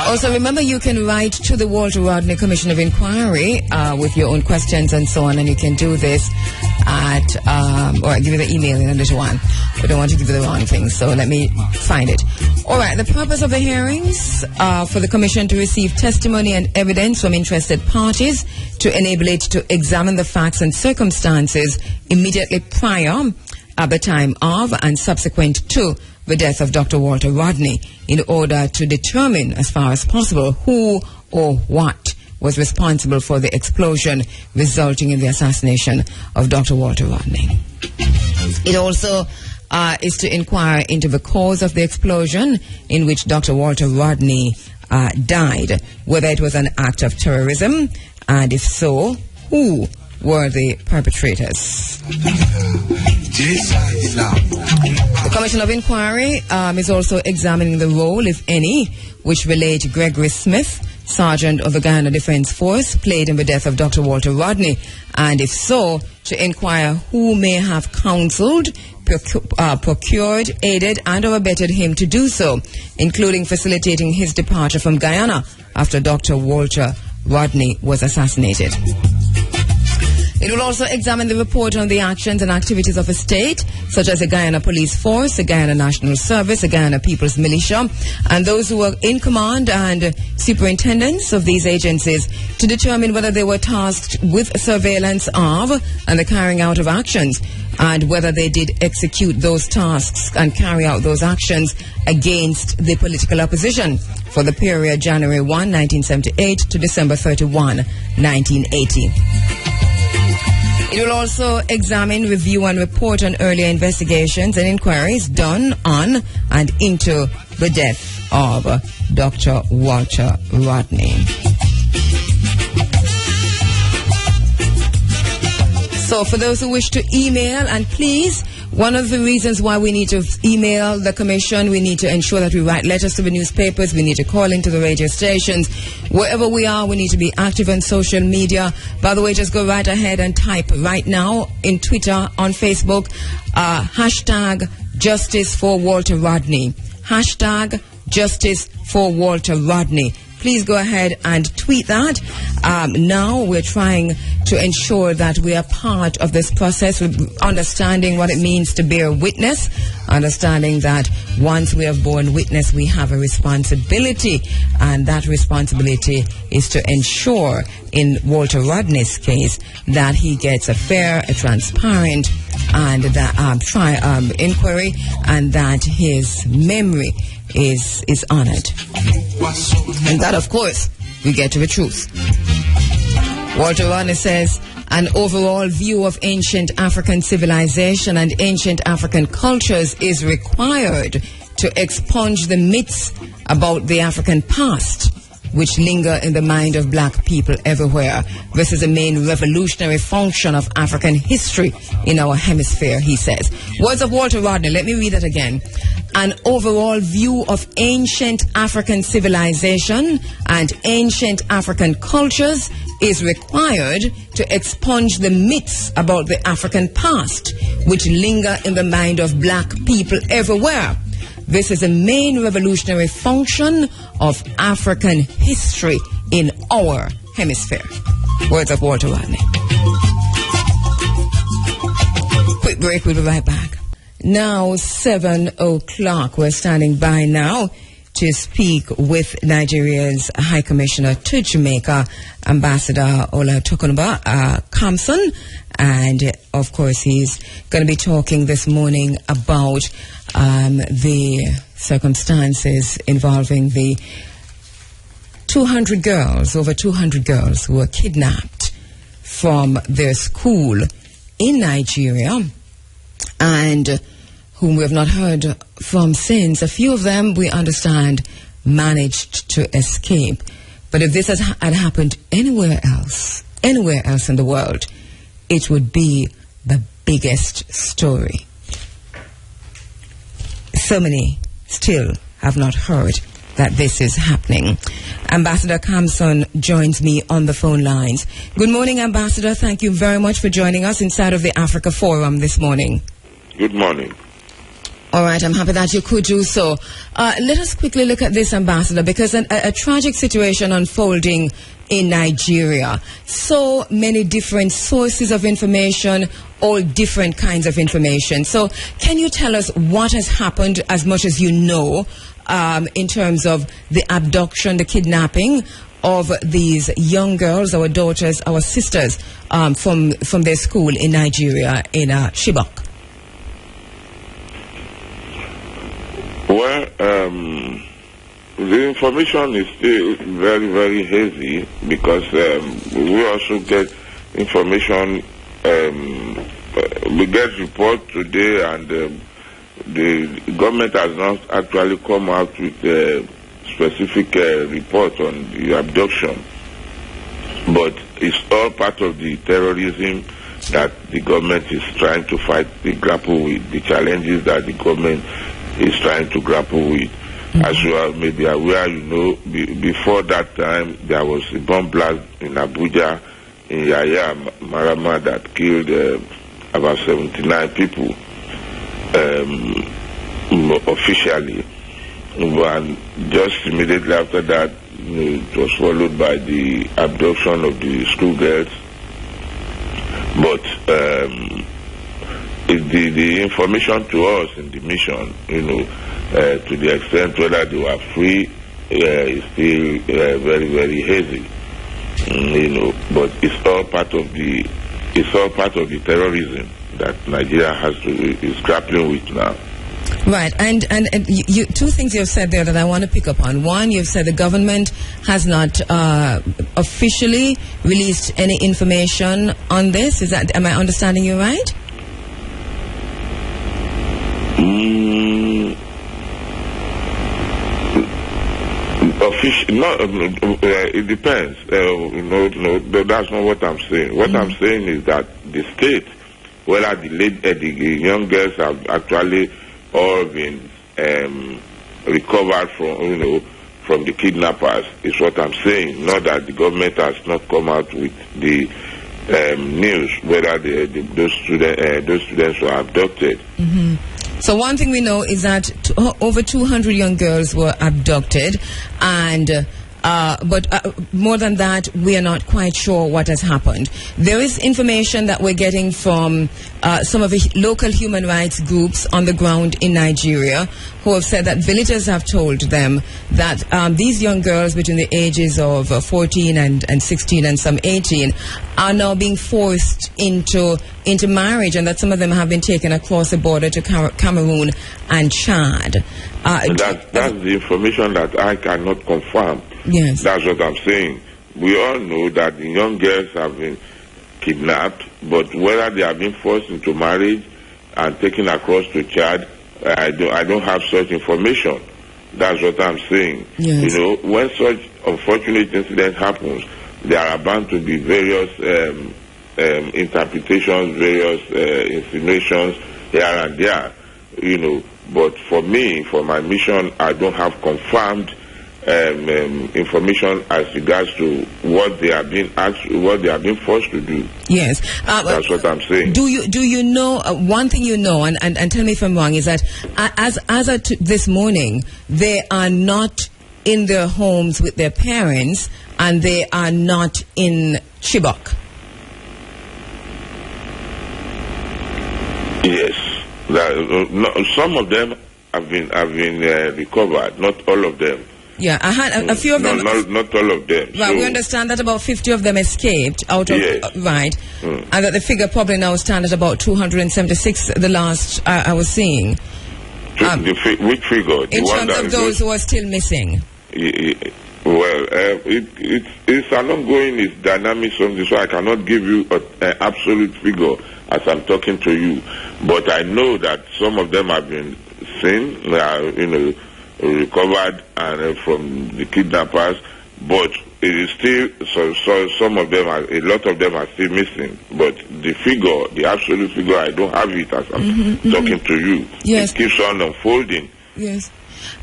Also, remember, you can write to the Walter Rodney Commission of Inquiry with your own questions and so on, and you can do this at, or I'll give you the email in a little while. We don't want to give you the wrong thing, so let me find it. All right, the purpose of the hearings for the Commission to receive testimony and evidence from interested parties to enable it to examine the facts and circumstances immediately prior, at the time of, and subsequent to the death of Dr. Walter Rodney, in order to determine, as far as possible, who or what was responsible for the explosion resulting in the assassination of Dr. Walter Rodney. It also is to inquire into the cause of the explosion in which Dr. Walter Rodney died, whether it was an act of terrorism, and if so, who were the perpetrators. The Commission of Inquiry is also examining the role, if any, which relate Gregory Smith, Sergeant of the Guyana Defence Force, played in the death of Dr. Walter Rodney, and if so, to inquire who may have counselled, procured, aided and or abetted him to do so, including facilitating his departure from Guyana after Dr. Walter Rodney was assassinated. It will also examine the report on the actions and activities of a state, such as the Guyana Police Force, the Guyana National Service, the Guyana People's Militia, and those who were in command and superintendents of these agencies, to determine whether they were tasked with surveillance of and the carrying out of actions, and whether they did execute those tasks and carry out those actions against the political opposition for the period January 1, 1978 to December 31, 1980. It will also examine, review and report on earlier investigations and inquiries done on and into the death of Dr. Walter Rodney. So for those who wish to email, and please, one of the reasons why we need to email the Commission, we need to ensure that we write letters to the newspapers, we need to call into the radio stations. Wherever we are, we need to be active on social media. By the way, just go right ahead and type right now in Twitter, on Facebook, hashtag Justice for Walter Rodney. Hashtag Justice for Walter Rodney. Please go ahead and tweet that. Now we're trying to ensure that we are part of this process, understanding what it means to bear witness, understanding that once we have borne witness, we have a responsibility, and that responsibility is to ensure, in Walter Rodney's case, that he gets a fair, a transparent, and that inquiry, and that his memory is honored. And that, of course, we get to the truth. Walter Rodney says, an overall view of ancient African civilization and ancient African cultures is required to expunge the myths about the African past, which linger in the mind of black people everywhere. This is a main revolutionary function of African history in our hemisphere, he says. Words of Walter Rodney, let me read that again. An overall view of ancient African civilization and ancient African cultures is required to expunge the myths about the African past, which linger in the mind of black people everywhere. This is a main revolutionary function of African history in our hemisphere. Words of Walter Rodney. Quick break, we'll be right back. Now 7 o'clock. We're standing by now to speak with Nigeria's High Commissioner to Jamaica, Ambassador Olatokunbo Kamson. And, of course, he's going to be talking this morning about the circumstances involving the 200 girls, over 200 girls who were kidnapped from their school in Nigeria and whom we have not heard from since. A few of them, we understand, managed to escape. But if this had happened anywhere else in the world, it would be the biggest story. so many still have not heard that this is happening. Ambassador Kamson joins me on the phone lines. Good morning, Ambassador. Thank you very much for joining us inside of the Africa Forum this morning. Good morning. All right, I'm happy that you could do so. Let us quickly look at this, Ambassador, because a tragic situation unfolding in Nigeria. So many different sources of information, all different kinds of information. So can you tell us what has happened, as much as you know, in terms of the abduction, the kidnapping of these young girls, our daughters, our sisters, from their school in Nigeria, in Chibok? Well, the information is still very, very hazy, because we also get information, we get report today, and the government has not actually come out with a specific report on the abduction, but it's all part of the terrorism that the government is trying to fight, grapple with, the challenges that the government is trying to grapple with. As you are maybe aware, you know, before that time there was a bomb blast in Abuja, in Yaya Marama, that killed about 79 people officially. And just immediately after that, it was followed by the abduction of the schoolgirls. But the information to us in the mission, to the extent whether they were free, is still very, very hazy. But it's all part of the terrorism that Nigeria is grappling with now. Right, and you, two things you've said there that I want to pick up on. One, you've said the government has not officially released any information on this. Am I understanding you right? It depends. No, that's not what I'm saying. What I'm saying is that the state, whether the young girls have actually all been recovered from the kidnappers, is what I'm saying. Not that the government has not come out with the news whether those students were abducted. Mm-hmm. So one thing we know is that over 200 young girls were abducted, and but more than that, we are not quite sure what has happened. There is information that we're getting from some of the local human rights groups on the ground in Nigeria, who have said that villagers have told them that these young girls between the ages of 14 and 16 and some 18 are now being forced into marriage, and that some of them have been taken across the border to Cameroon and Chad. That's the information that I cannot confirm. Yes. That's what I'm saying. We all know that the young girls have been kidnapped, but whether they have been forced into marriage and taken across to Chad, I don't have such information. That's what I'm saying. Yes. When such unfortunate incident happens, there are bound to be various interpretations, various insinuations here and there. But for me, for my mission, I don't have confirmed information as regards to what they are being asked, what they are being forced to do. Yes, that's what I'm saying. Do you know one thing you know, and tell me if I'm wrong, is that as of this morning, they are not in their homes with their parents, and they are not in Chibok. Yes, some of them have been recovered, not all of them. Yeah, I had a few of them. Not all of them. Right, so we understand that about 50 of them escaped out of right, and that the figure probably now stands at about 276. The last I was seeing. Which figure? In terms of those who are still missing. Well, it's an ongoing, it's dynamic, so I cannot give you an absolute figure as I'm talking to you. But I know that some of them have been seen, recovered and from the kidnappers, but it is still so some of them a lot of them are still missing. But the absolute figure, I don't have it as I'm talking to you. Yes. It keeps on unfolding. Yes.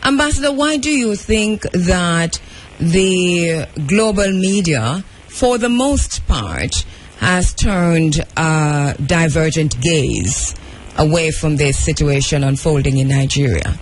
Ambassador, why do you think that the global media, for the most part, has turned a divergent gaze away from this situation unfolding in Nigeria?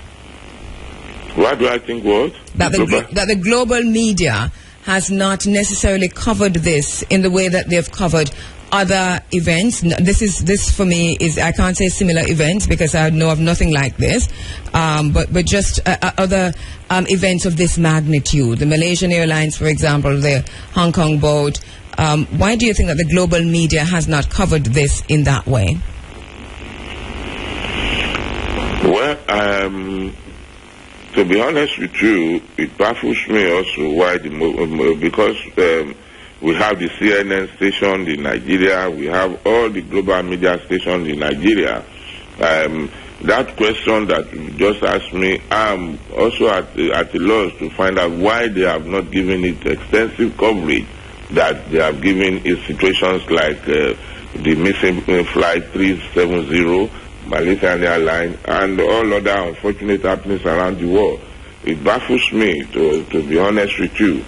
Why do I think what? That the global media has not necessarily covered this in the way that they've covered other events. This for me is, I can't say similar events because I know of nothing like this, but just other events of this magnitude. The Malaysian Airlines, for example, the Hong Kong boat. Why do you think that the global media has not covered this in that way? Well, to be honest with you, it baffles me also why because we have the CNN station in Nigeria, we have all the global media stations in Nigeria. That question that you just asked me, I'm also at a loss to find out why they have not given it extensive coverage that they have given in situations like the missing flight 370, Malaysian Airlines, and all other unfortunate happenings around the world. It baffles me, to be honest with you.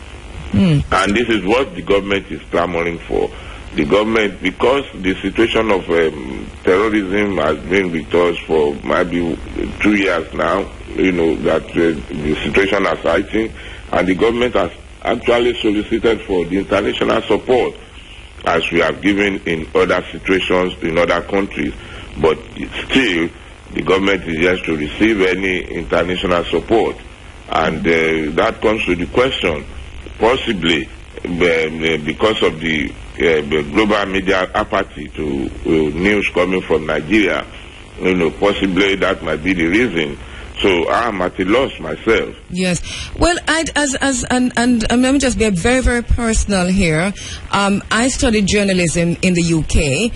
And this is what the government is clamoring for. The government, because the situation of terrorism has been with us for maybe 2 years now, that the situation is heightened, and the government has actually solicited for the international support as we have given in other situations in other countries. But still, the government is yet to receive any international support. And that comes to the question, possibly because of the global media apathy to news coming from Nigeria, possibly that might be the reason. So I'm at a loss myself. Yes. Well, and let me just be very, very personal here. I studied journalism in the UK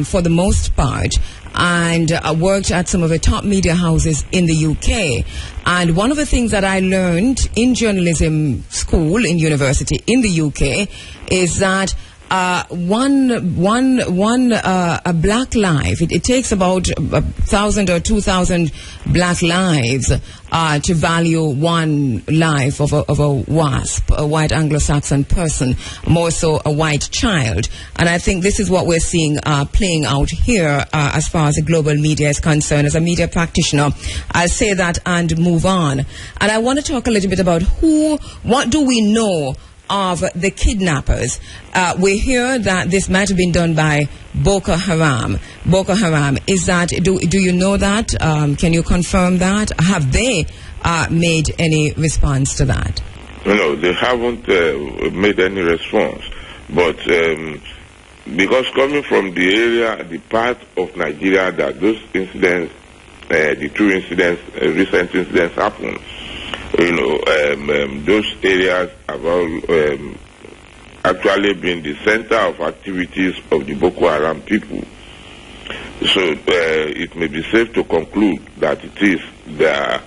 for the most part, and worked at some of the top media houses in the UK. And one of the things that I learned in journalism school, in university in the UK, is that a black life, it takes about 1,000 or 2,000 black lives to value one life of a WASP, a white Anglo-Saxon person, more so a white child. And I think this is what we're seeing playing out here as far as the global media is concerned. As a media practitioner, I'll say that and move on. And I want to talk a little bit about what do we know of the kidnappers. We hear that this might have been done by Boko Haram. Boko Haram, is that, do you know that? Can you confirm that? Have they made any response to that? No, they haven't made any response. But because coming from the area, the part of Nigeria that those incidents, the two incidents, recent incidents happened, those areas have all actually been the center of activities of the Boko Haram people. So it may be safe to conclude that it is their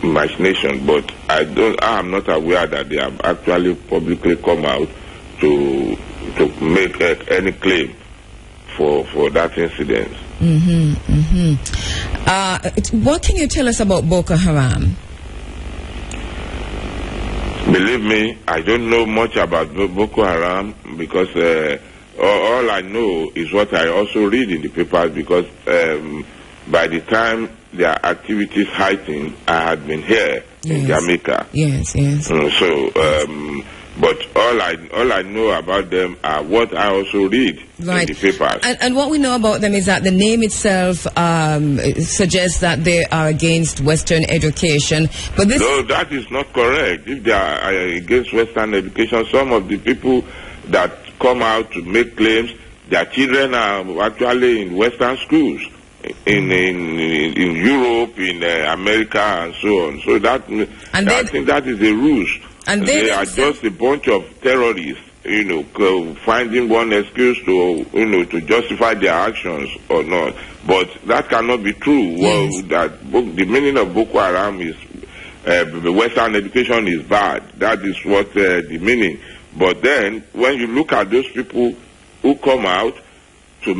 machination, but I am not aware that they have actually publicly come out to make any claim for that incident. What can you tell us about Boko Haram? Believe me, I don't know much about Boko Haram because all I know is what I also read in the papers, because by the time their activities heightened, I had been here in Jamaica. Yes. But all I know about them are what I also read in the papers. And what we know about them is that the name itself suggests that they are against Western education. But no, that is not correct. If they are against Western education, some of the people that come out to make claims, their children are actually in Western schools, in Europe, in America, and so on. So I think that is a ruse. And they are just a bunch of terrorists, finding one excuse to justify their actions or not. But that cannot be true. Yes. Well, the meaning of Boko Haram is Western education is bad. That is what the meaning. But then, when you look at those people who come out to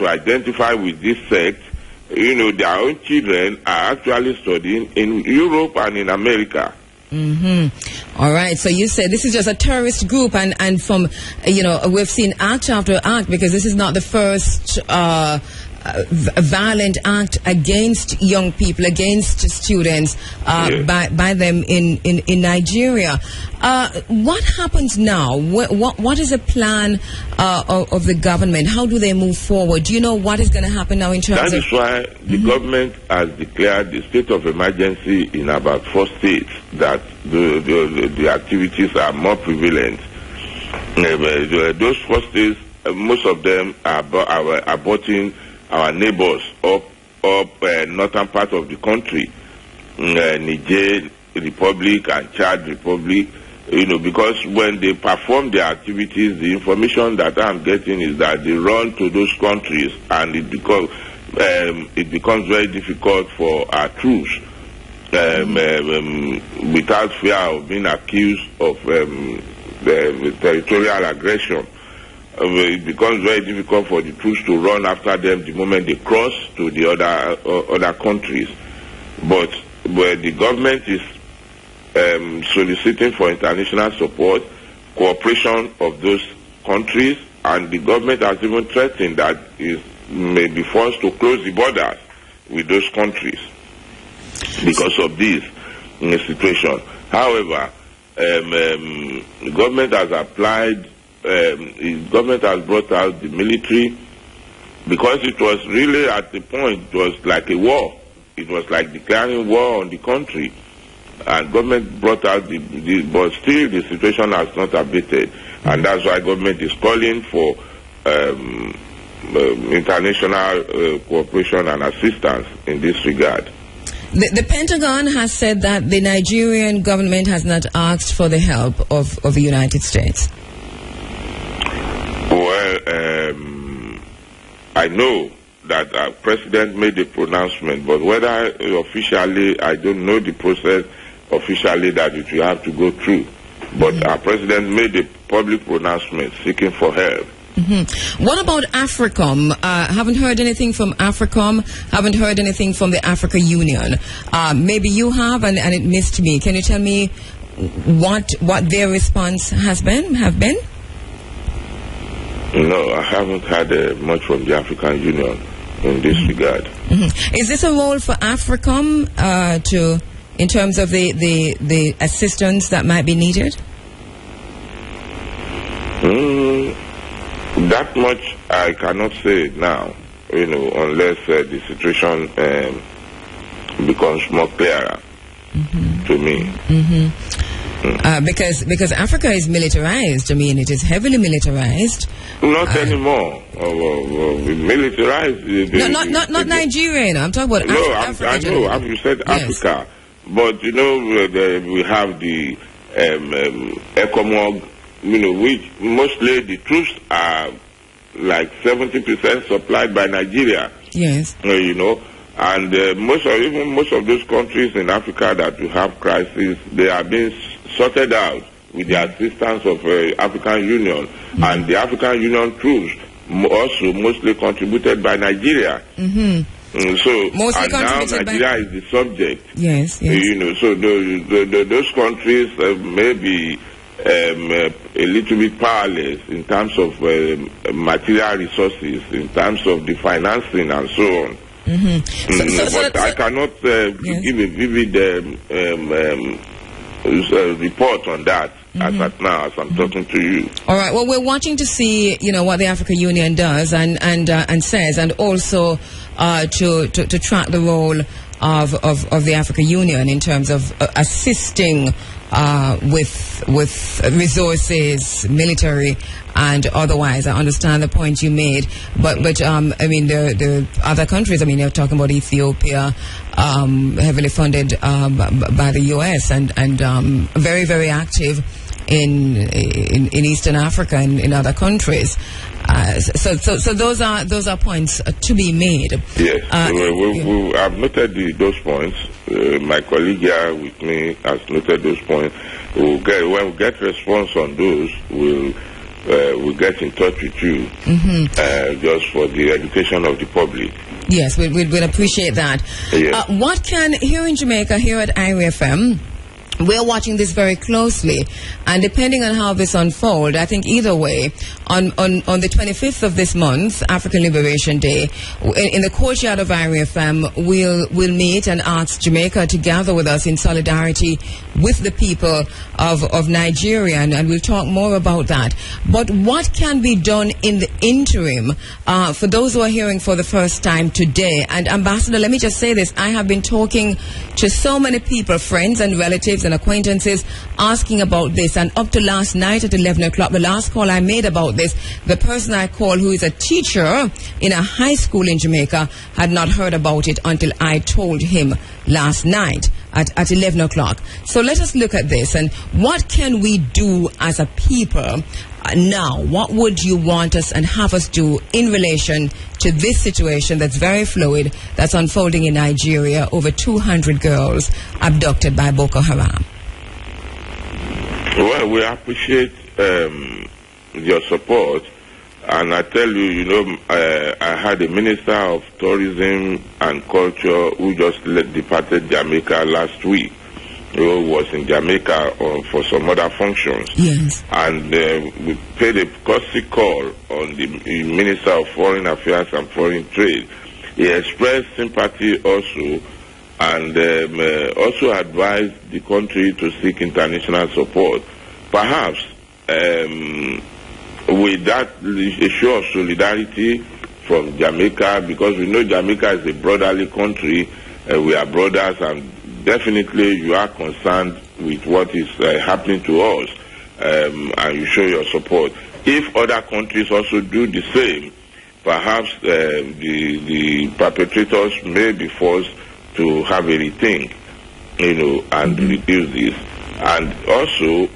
identify with this sect, their own children are actually studying in Europe and in America. All right, so you said this is just a terrorist group, and from, we've seen act after act, because this is not the first violent act against young people, against students by them in Nigeria. What happens now? What is the plan of the government? How do they move forward? Do you know what is going to happen now in terms of... That is why the government has declared the state of emergency in about 4 states, that the activities are more prevalent. Those 4 states, most of them are aborting our neighbors up northern part of the country, Niger Republic and Chad Republic, because when they perform their activities, the information that I'm getting is that they run to those countries, and it becomes very difficult for our troops, without fear of being accused of territorial aggression. It becomes very difficult for the troops to run after them the moment they cross to the other countries. But the government is soliciting for international support, cooperation of those countries, and the government has even threatened that it may be forced to close the borders with those countries because of this situation. However, the government has applied. The government has brought out the military, because it was really at the point, it was like a war. It was like declaring war on the country. And government brought out but still the situation has not abated. And that's why government is calling for international cooperation and assistance in this regard. The Pentagon has said that the Nigerian government has not asked for the help of the United States. Well, I know that our president made a pronouncement, but whether officially, I don't know the process officially that it will have to go through. But our president made a public pronouncement seeking for help. What about AFRICOM? Haven't heard anything from AFRICOM. Haven't heard anything from the Africa Union. Maybe you have, and it missed me. Can you tell me what their response have been? No, I haven't had much from the African Union in this regard. Is this a role for AFRICOM in terms of the assistance that might be needed? That much I cannot say now, unless the situation becomes more clearer to me. Because Africa is militarized. I mean, it is heavily militarized. Not anymore. Militarized. Not Nigeria. I'm talking about Africa. I know. You said Africa, but we have the ECOMOG. Which mostly the troops are like 70% supplied by Nigeria. Yes. And most of those countries in Africa that will have crisis, they are being sorted out with the assistance of African Union, and the African Union troops also mostly contributed by Nigeria. So and now Nigeria is the subject. Yes. So those countries may be a little bit powerless in terms of material resources, in terms of the financing and so on. But I cannot give a vivid report on that as at now, as I'm talking to you. All right. Well, we're watching to see, what the African Union does and says, and also to track the role of the African Union in terms of assisting with resources, military and otherwise. I understand the point you made, but I mean the other countries. I mean, you're talking about Ethiopia, heavily funded by the U.S. and very, very active in Eastern Africa and in other countries. So those are points to be made. Yes, I've noted those points. My colleague here with me has noted those points. When we get response on those, we'll get in touch with you just for the education of the public. Yes, we'd appreciate that. Yes. What can, here in Jamaica, here at IRFM, we're watching this very closely, and depending on how this unfolds, I think either way, on the 25th of this month, African Liberation Day, in the courtyard of IRFM, we'll meet and ask Jamaica to gather with us in solidarity with the people of Nigeria, and we'll talk more about that. But what can be done in the interim for those who are hearing for the first time today? And Ambassador, let me just say this, I have been talking to so many people, friends and relatives and acquaintances, asking about this, and up to last night at 11 o'clock, the last call I made about this, the person I called, who is a teacher in a high school in Jamaica, had not heard about it until I told him last night at 11 o'clock. So let us look at this, and what can we do as a people now? What would you want us and have us do in relation to this situation that's very fluid, that's unfolding in Nigeria? Over 200 girls abducted by Boko Haram. Well, we appreciate your support, and I tell you, I had a Minister of Tourism and Culture who just departed Jamaica last week, who was in Jamaica for some other functions. Yes. And we paid a courtesy call on the Minister of Foreign Affairs and Foreign Trade. He expressed sympathy also, and also advised the country to seek international support. Perhaps with that, a show of solidarity from Jamaica, because we know Jamaica is a brotherly country, we are brothers, and definitely you are concerned with what is happening to us, and you show your support. If other countries also do the same, perhaps the perpetrators may be forced to have a rethink, and reduce this. And also,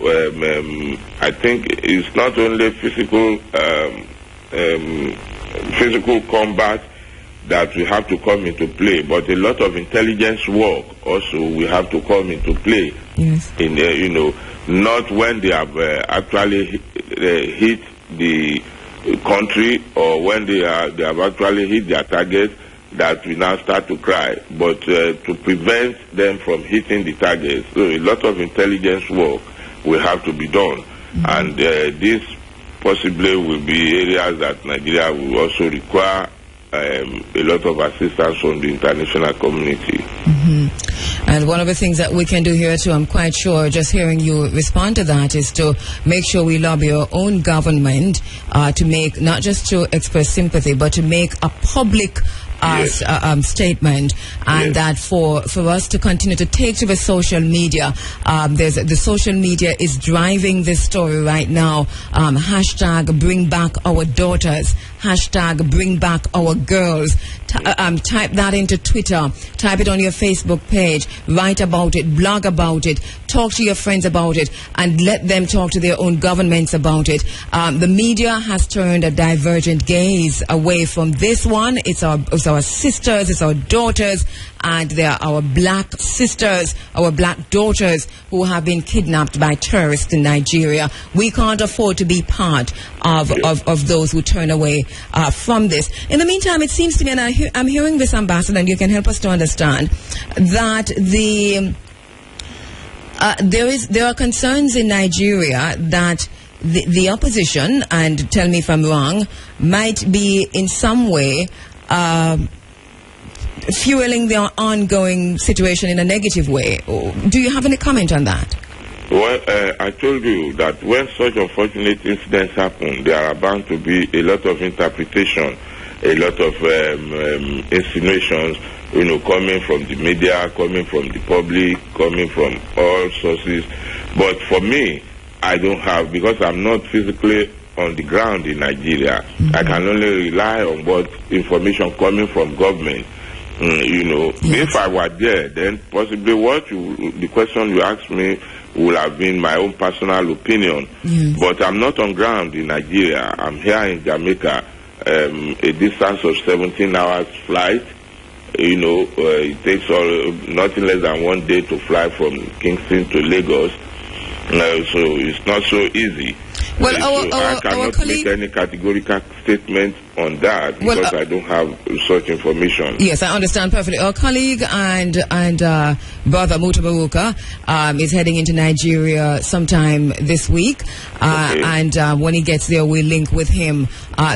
I think it's not only physical combat that we have to come into play, but a lot of intelligence work also we have to come into play. Yes. In not when they have actually hit the country, or when they have actually hit their target, that we now start to cry, but to prevent them from hitting the targets. So a lot of intelligence work will have to be done, and this possibly will be areas that Nigeria will also require a lot of assistance from the international community. And one of the things that we can do here too, I'm quite sure, just hearing you respond to that, is to make sure we lobby our own government to make, not just to express sympathy, but to make a public statement, and that for us to continue to take to the social media. The social media is driving this story right now. Hashtag bring back our daughters. Hashtag bring back our girls. Type that into Twitter. Type it on your Facebook page. Write about it. Blog about it. Talk to your friends about it, and let them talk to their own governments about it. The media has turned a divergent gaze away from this one. It's our sisters, it's our daughters, and they are our black sisters, our black daughters who have been kidnapped by terrorists in Nigeria. We can't afford to be part of those who turn away from this. In the meantime, it seems to me, and I'm hearing this, Ambassador, and you can help us to understand, that there are concerns in Nigeria that the opposition, and tell me if I'm wrong, might be in some way fueling the ongoing situation in a negative way. Do you have any comment on that? Well, I told you that when such unfortunate incidents happen, there are bound to be a lot of interpretation, a lot of insinuations, coming from the media, coming from the public, coming from all sources. But for me, I don't have, because I'm not physically on the ground in Nigeria. I can only rely on what information coming from government. If I were there, then possibly the question you asked me would have been my own personal opinion. But I'm not on ground in Nigeria. I'm here in Jamaica, a distance of 17 hours flight. It takes nothing less than 1 day to fly from Kingston to Lagos. So it's not so easy. Well, I cannot make any categorical statement on that because I don't have such information. Yes, I understand perfectly. Our colleague and brother Mutabaruka is heading into Nigeria sometime this week. And when he gets there, we'll link with him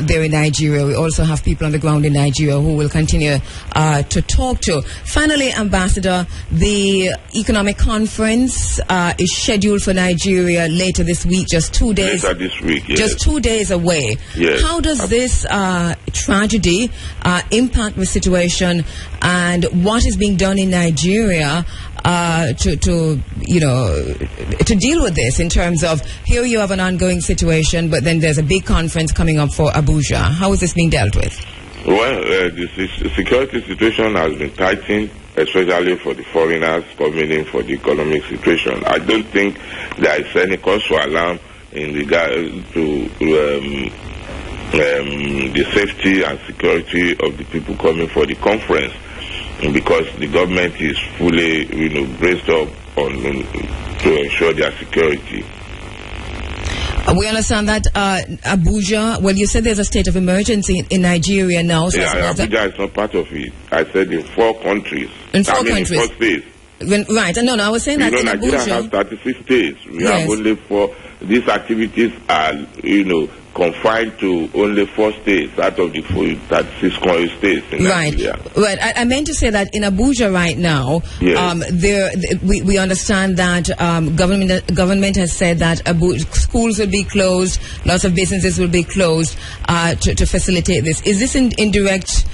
there in Nigeria. We also have people on the ground in Nigeria who will continue to talk to. Finally, Ambassador, the economic conference is scheduled for Nigeria later this week, just 2 days. Later this week, yes. Just 2 days away. Yes. How does this tragedy impact the situation, and what is being done in Nigeria to deal with this in terms of, here you have an ongoing situation, but then there's a big conference coming up for Abuja. How is this being dealt with? Well, the security situation has been tightened, especially for the foreigners coming in for the economic situation. I don't think there is any cause for alarm in regard to the safety and security of the people coming for the conference, because the government is fully, braced up to ensure their security. We understand that Abuja, well, you said there's a state of emergency in Nigeria now. So Abuja is not part of it. I said in 4 countries. In 4 countries? In 4 states. Right. No, I was saying that in Nigeria Abuja has 36 states. We have only 4. These activities are, confined to only 4 states out of the 36 states in Nigeria. Right. I meant to say that in Abuja right now, we understand that government has said that schools will be closed, lots of businesses will be closed to facilitate this. Is this in direct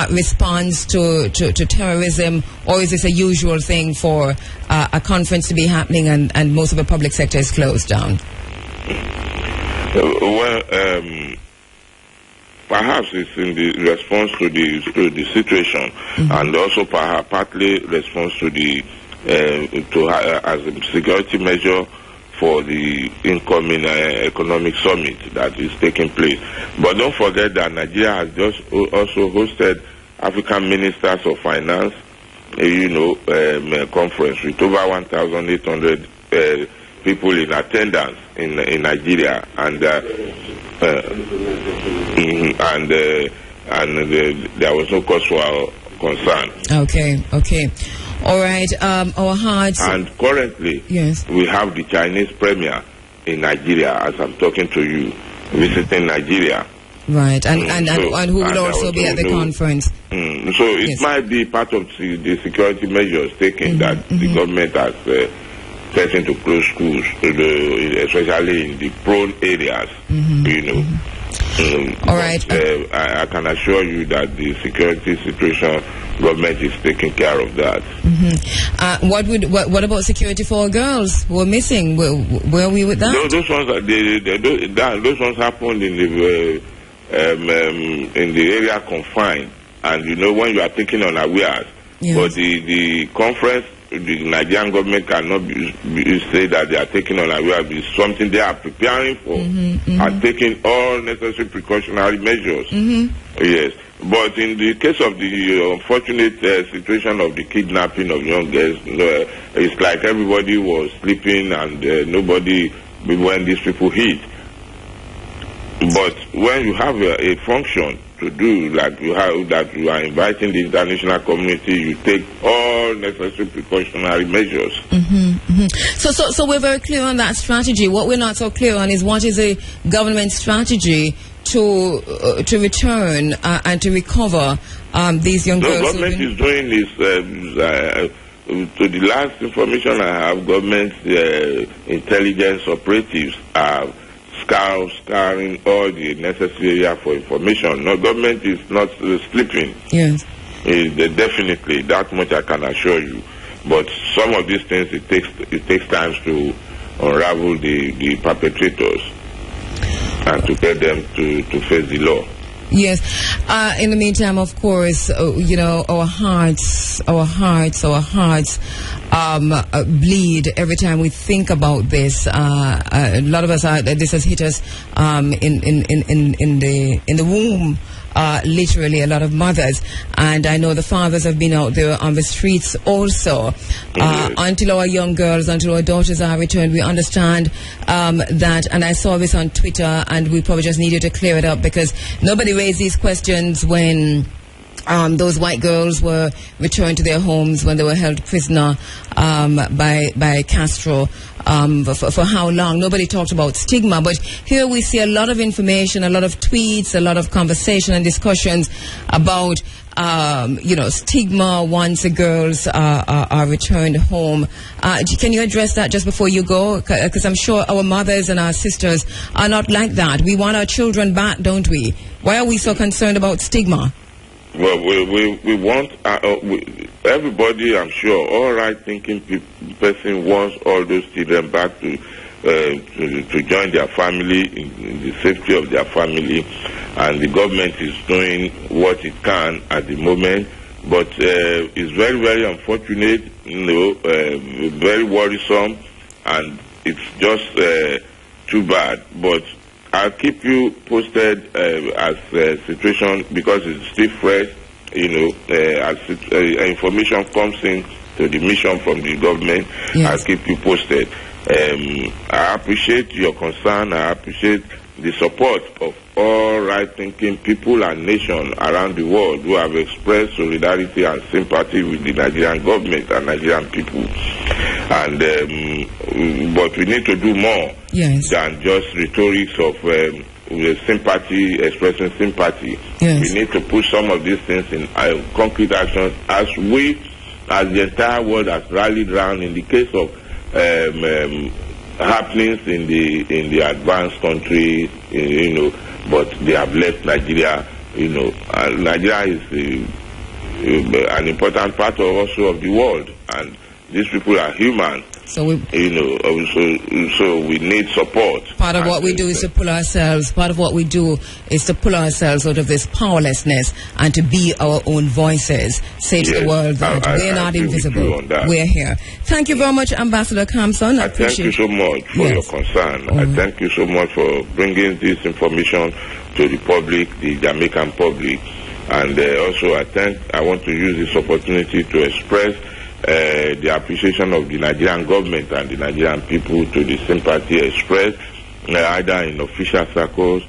response to terrorism, or is this a usual thing for a conference to be happening and most of the public sector is closed down? Well, perhaps it's in the response to the situation, and also partly response to the as a security measure for the incoming economic summit that is taking place. But don't forget that Nigeria has just also hosted African Ministers of Finance, conference with over 1,800 people in attendance in Nigeria, and there was no cause for concern. Okay. All right. Our hearts. And currently, we have the Chinese premier in Nigeria, as I'm talking to you, visiting Nigeria. Right, and who will also be at the conference. So it might be part of the security measures taken that the government has threatened to close schools, especially in the prone areas. All right. I can assure you that the security situation, government is taking care of that. What about security for girls who are missing? Where are we with that? Those ones those ones happened in the area confined, and when you are taking unawares. But the conference, the Nigerian government cannot say that they are taking unawares. It's something they are preparing for, and taking all necessary precautionary measures. Yes. But in the case of the unfortunate situation of the kidnapping of young girls, it's like everybody was sleeping and nobody, when these people hit. But when you have a function to do, like you have, that you are inviting the international community, you take all necessary precautionary measures. So we're very clear on that strategy. What we're not so clear on is what is a government strategy to return and to recover these young girls. The government is doing this. To the last information I have, government intelligence operatives are scouring all the necessary area for information. No, government is not sleeping. Yes. Definitely, that much I can assure you. But some of these things, it takes time to unravel the perpetrators and to get them to face the law. Yes. In the meantime, of course, our hearts bleed every time we think about this. A lot of us this has hit us in the womb literally a lot of mothers. And I know the fathers have been out there on the streets also. Until our young girls, until our daughters are returned, we understand that, and I saw this on Twitter, and we probably just needed to clear it up because nobody raised these questions when those white girls were returned to their homes, when they were held prisoner by Castro. For how long? Nobody talked about stigma, but here we see a lot of information, a lot of tweets, a lot of conversation and discussions about stigma once the girls are returned home. Can you address that just before you go? Because I'm sure our mothers and our sisters are not like that. We want our children back, don't we? Why are we so concerned about stigma? Well, we want everybody, I'm sure, all right-thinking person wants all those children back to join their family in the safety of their family, and the government is doing what it can at the moment. But it's very, very unfortunate, very worrisome, and it's just too bad. But I'll keep you posted as situation, because it's still fresh, as information comes in to the mission from the government. Yes. I'll keep you posted. I appreciate your concern. I appreciate the support of all right-thinking people and nations around the world who have expressed solidarity and sympathy with the Nigerian government and Nigerian people. And but we need to do more than just rhetorics of sympathy, expressing sympathy. Yes. We need to put some of these things in concrete actions, as the entire world has rallied around in the case of happenings in the advanced countries, but they have left Nigeria, and Nigeria is an important part also of the world, and these people are human. So we need support. Part of what we do is to pull ourselves. Part of what we do is to pull ourselves out of this powerlessness and to be our own voices. Say to the world that we're not invisible. We're here. Thank you very much, Ambassador Campson. I appreciate. Thank you so much for your concern. I thank you so much for bringing this information to the public, the Jamaican public, and also I want to use this opportunity to express the appreciation of the Nigerian government and the Nigerian people to the sympathy expressed, either in official circles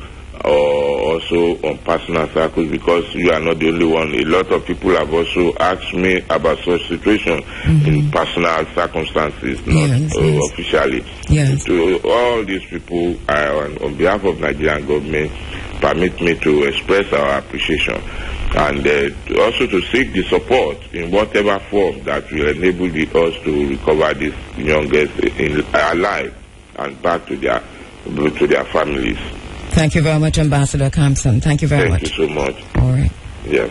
or also on personal circles, because you are not the only one. A lot of people have also asked me about such situations in personal circumstances, not officially. Yes. To all these people, on behalf of Nigerian government, permit me to express our appreciation, and also to seek the support in whatever form that will enable us to recover these youngest alive and back to their families. Thank you very much, Ambassador Campson. Thank you very much. Thank you so much. All right. Yeah.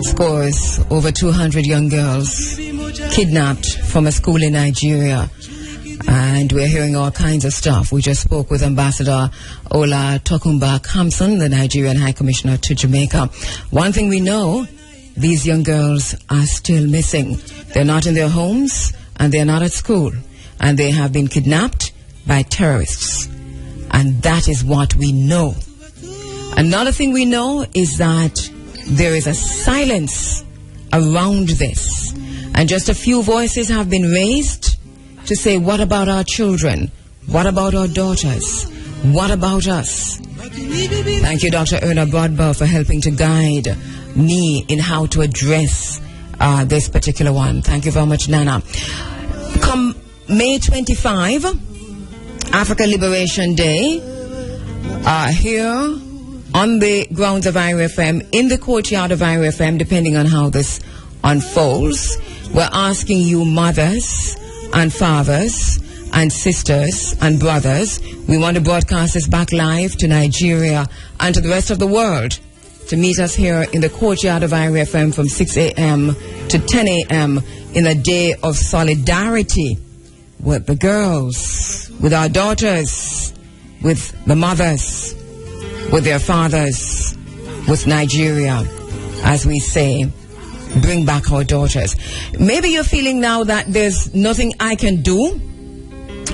Scores, over 200 young girls kidnapped from a school in Nigeria. And we're hearing all kinds of stuff. We just spoke with Ambassador Ola Tokunba Campson, the Nigerian High Commissioner to Jamaica. One thing we know, these young girls are still missing. They're not in their homes, and they're not at school. And they have been kidnapped by terrorists. And that is what we know. Another thing we know is that there is a silence around this. And just a few voices have been raised to say, what about our children? What about our daughters? What about us? Thank you, Dr. Erna Broadbell, for helping to guide me in how to address this particular one. Thank you very much, Nana. Come May 25, Africa Liberation Day, here on the grounds of IRFM, in the courtyard of IRFM, depending on how this unfolds, we're asking you mothers and fathers and sisters and brothers, we want to broadcast this back live to Nigeria and to the rest of the world, to meet us here in the courtyard of IRFM from 6 a.m. to 10 a.m. in a day of solidarity with the girls, with our daughters, with the mothers, with their fathers, with Nigeria, as we say, bring back our daughters. Maybe you're feeling now that there's nothing I can do.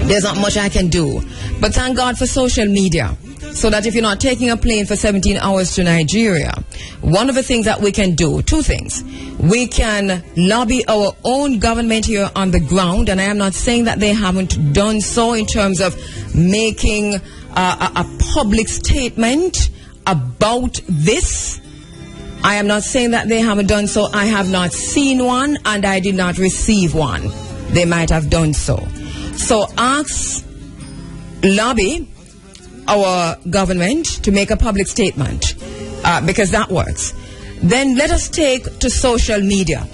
There's not much I can do. But thank God for social media. so that if you're not taking a plane for 17 hours to Nigeria, one of the things that we can do, two things. We can lobby our own government here on the ground, and I am not saying that they haven't done so in terms of making a public statement about this. I am not saying that they haven't done so. I have not seen one, and I did not receive one. They might have done so. So lobby our government to make a public statement, because that works. Then let us take to social media,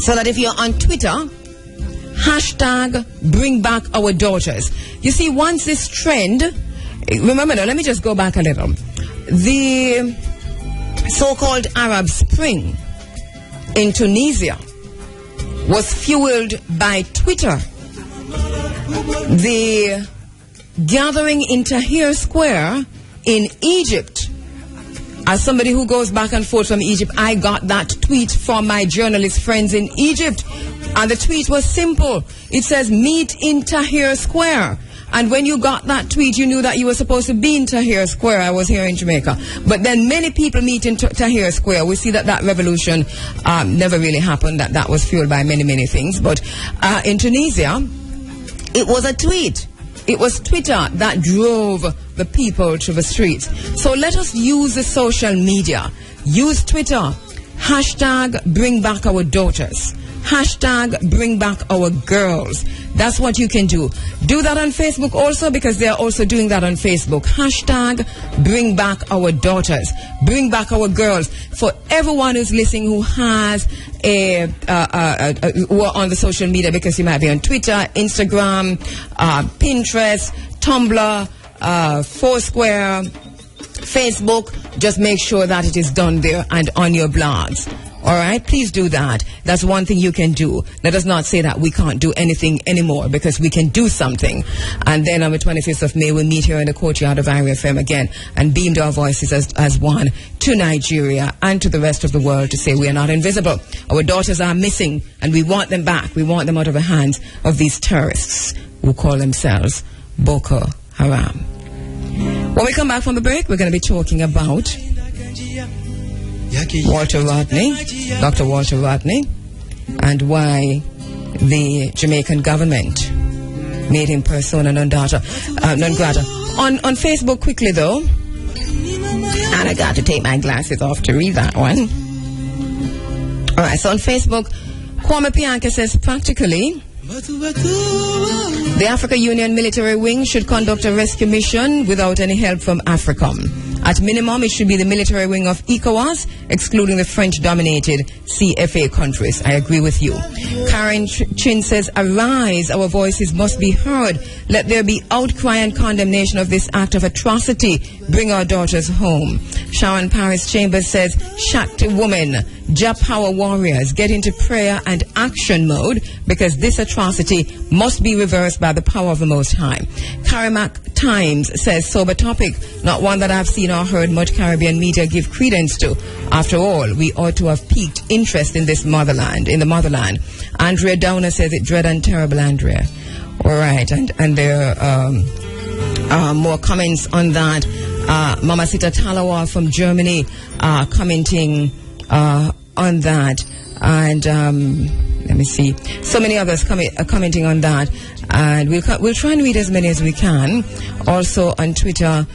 so that if you're on Twitter, hashtag bring back our daughters. You see, once this trend, remember now, let me just go back a little. The so-called Arab Spring in Tunisia was fueled by Twitter. The gathering in Tahrir Square in Egypt, as somebody who goes back and forth from Egypt, I got that tweet from my journalist friends in Egypt, and the tweet was simple. It says, meet in Tahrir Square. And when you got that tweet, you knew that you were supposed to be in Tahrir Square. I was here in Jamaica. But then many people meet in Tahrir Square. We see that revolution never really happened. That was fueled by many, many things. But in Tunisia, it was a tweet. It was Twitter that drove the people to the streets. So let us use the social media. Use Twitter. Hashtag bring back our daughters. Hashtag bring back our girls. That's what you can do. Do that on Facebook also, because they are also doing that on Facebook. Hashtag bring back our daughters. Bring back our girls. For everyone who's listening who has who are on the social media, because you might be on Twitter, Instagram, Pinterest, Tumblr, Foursquare, Facebook, just make sure that it is done there and on your blogs. All right, please do that. That's one thing you can do. Let us not say that we can't do anything anymore, because we can do something. And then on the 25th of May, we'll meet here in the courtyard of Area FM again and beam our voices as one to Nigeria and to the rest of the world to say we are not invisible. Our daughters are missing, and we want them back. We want them out of the hands of these terrorists who call themselves Boko Haram. When we come back from the break, we're going to be talking about Walter Rodney, Dr. Walter Rodney, and why the Jamaican government made him persona non grata. On Facebook, quickly though, and I got to take my glasses off to read that one. All right, so on Facebook, Kwame Pianka says, practically, the Africa Union military wing should conduct a rescue mission without any help from AFRICOM. At minimum, it should be the military wing of ECOWAS, excluding the French-dominated CFA countries. I agree with you. Karen Chin says, arise, our voices must be heard. Let there be outcry and condemnation of this act of atrocity. Bring our daughters home. Sharon Paris Chambers says, Shakti woman, Jap power warriors, get into prayer and action mode, because this atrocity must be reversed by the power of the Most High. Karimak Times says, sober topic, not one that I've seen or heard much Caribbean media give credence to. After all, we ought to have piqued interest in this motherland, in the motherland. Andrea Downer says it dread and terrible, Andrea. All right, and there are more comments on that. Mama Sita Talawa from Germany commenting on that. And let me see. So many others commenting on that. And we'll try and read as many as we can. Also on Twitter,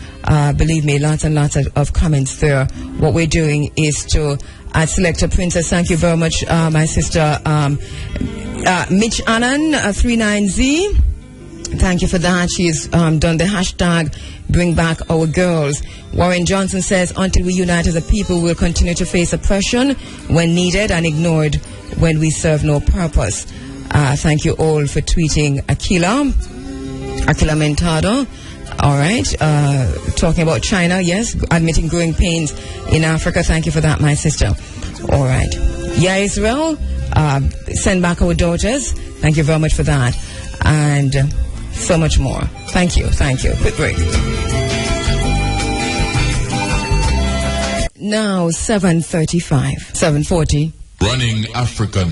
believe me, lots and lots of comments there. What we're doing is to add Selector Princess. Thank you very much, my sister Mitch Annan, 39Z. Thank you for that. She's done the hashtag bring back our girls. Warren Johnson says, until we unite as a people, we'll continue to face oppression when needed and ignored when we serve no purpose. Thank you all for tweeting Aquila Mentado. All right. Talking about China, yes, admitting growing pains in Africa. Thank you for that, my sister. All right. Yeah, Israel, send back our daughters. Thank you very much for that. And so much more. Thank you. Quick break. Now 7:40. Running African,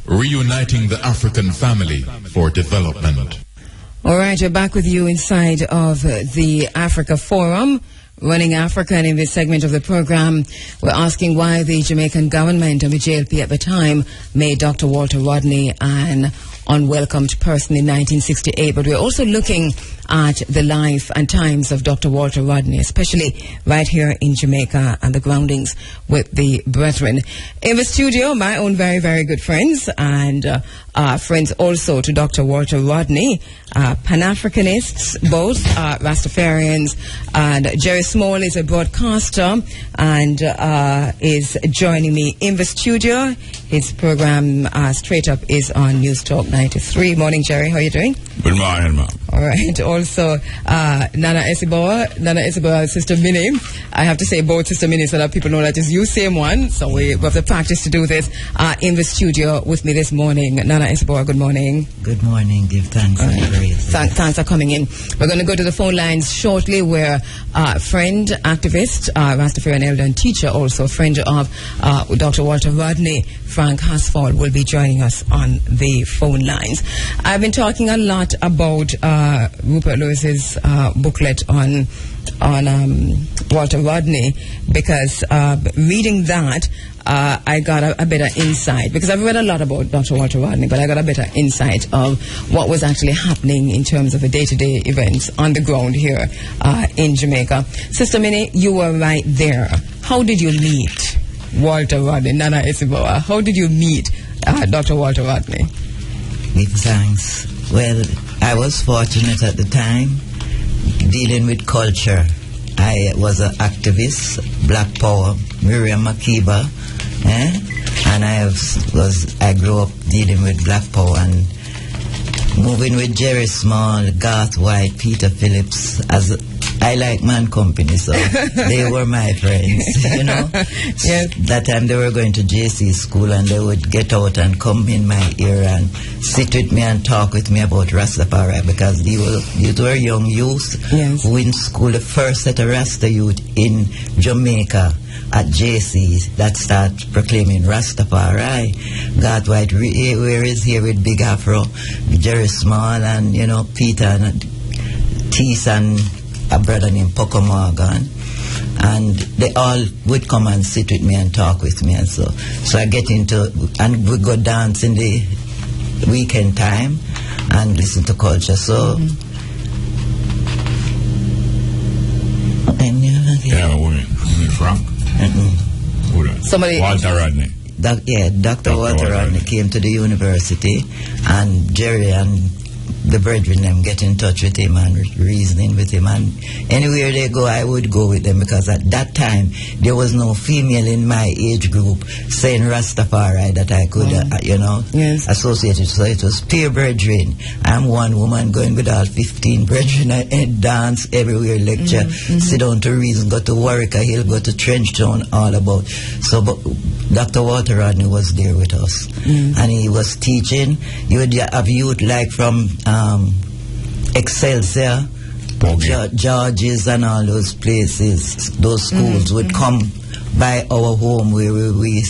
reuniting the African family for development. All right, we're back with you inside of the Africa Forum, Running Africa, and in this segment of the program, we're asking why the Jamaican government and the JLP at the time made Dr. Walter Rodney an unwelcomed person in 1968, but we're also looking at the life and times of Dr. Walter Rodney, especially right here in Jamaica and the groundings with the brethren. In the studio, my own very, very good friends and friends also to Dr. Walter Rodney, Pan-Africanists, both Rastafarians, and Jerry Small is a broadcaster and is joining me in the studio. His program, Straight Up, is on News Talk 93. Morning, Jerry. How are you doing? Good morning, ma'am. All right. Also, Nana Esiboa, Sister Minnie. I have to say both Sister Minnie so that people know that it's you, same one. So we have the practice to do this in the studio with me this morning. Nana Esiboa, good morning. Good morning. Give thanks and praise. Thanks for coming in. We're going to go to the phone lines shortly where friend, activist, Rastafarian elder and teacher, also friend of Dr. Walter Rodney, Frank Hasfall, will be joining us on the phone lines. I've been talking a lot about Rupert Lewis's booklet on Walter Rodney because reading that, I got a better insight, because I've read a lot about Dr. Walter Rodney, but I got a better insight of what was actually happening in terms of the day-to-day events on the ground here in Jamaica. Sister Minnie, you were right there. How did you meet Walter Rodney? Nana Esiboa, how did you meet Dr. Walter Rodney? Give thanks. Well, I was fortunate at the time dealing with culture. I was an activist, Black Power, Miriam Makeba, and I grew up dealing with Black Power and moving with Jerry Small, Garth White, Peter Phillips. As I like Man Company, so they were my friends, you know. Yes. That time they were going to JC school and they would get out and come in my ear and sit with me and talk with me about Rastafari, because these were young youths who in school, the first set of Rasta youth in Jamaica at JC that start proclaiming Rastafari. God White, where is here with Big Afro, Jerry Small and, you know, Peter and Tees and a brother named Poco Morgan, and they all would come and sit with me and talk with me, and so I get into, and we go dance in the weekend time and listen to culture. So Frank. Somebody. Walter Rodney. Dr. Walter Rodney came to the university, and Jerry and the brethren them get in touch with him and reasoning with him, and anywhere they go I would go with them, because at that time there was no female in my age group saying Rastafari that I could associate it. So it was peer brethren. I'm one woman going with all 15 brethren and dance everywhere, lecture, sit down to reason, go to Warwick Hill, go to Trenchtown, all about. So but Dr. Walter Rodney was there with us, and he was teaching. You would have youth like from Excelsior, Georges and all those places, those schools would come by our home where we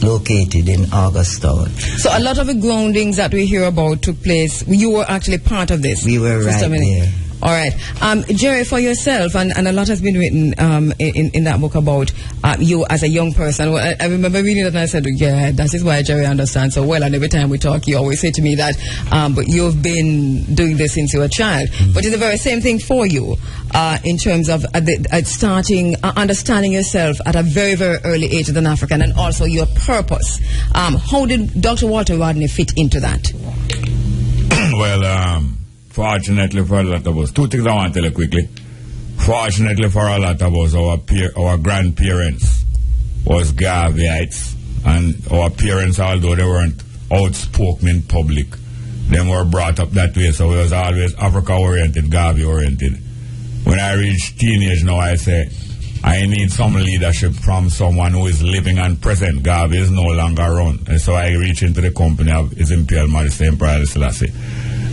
located in Augustown. So a lot of the groundings that we hear about took place. You were actually part of this. We were right there. All right. Jerry, for yourself, and a lot has been written in that book about you as a young person. I remember reading that and I said, yeah, that is why Jerry understands so well. And every time we talk, you always say to me that, but you've been doing this since you were a child. But it's the very same thing for you in terms of understanding yourself at a very, very early age as an African, and also your purpose. How did Dr. Walter Rodney fit into that? Well, fortunately for a lot of us, two things I want to tell you quickly. Fortunately for a lot of us, our grandparents was Garveyites, and our parents, although they weren't outspoken in public, they were brought up that way, so we was always Africa-oriented, Garvey-oriented. When I reach teenage now, I say, I need some leadership from someone who is living and present. Garvey is no longer around. And so I reach into the company of His Imperial Majesty Emperor Haile Selassie.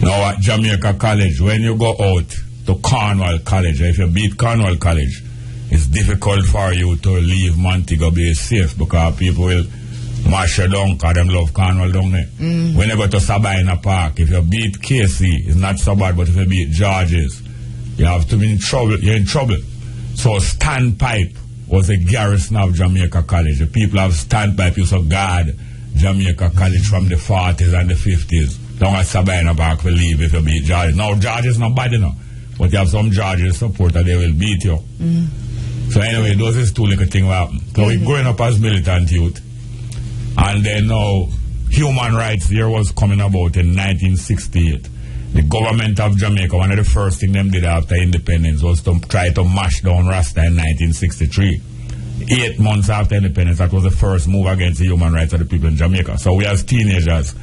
Now at Jamaica College, when you go out to Cornwall College, if you beat Cornwall College, it's difficult for you to leave Montego Bay safe, because people will mash you down, because them love Cornwall down there. When you go to Sabina Park, if you beat KC, it's not so bad, but if you beat Georges, you have to be in trouble. You're in trouble. So standpipe was a garrison of Jamaica College. The people of standpipe used to guard Jamaica College from the 40s and the 50s. Down at Sabina Park will leave if you beat Georges. Now Georges not bad enough, but you have some Georges supporters, they will beat you. So anyway, those is two little things happen. So we're growing up as militant youth. And then now human rights here was coming about in 1968. The government of Jamaica, one of the first things them did after independence was to try to mash down Rasta in 1963. 8 months after independence, that was the first move against the human rights of the people in Jamaica. So we as teenagers,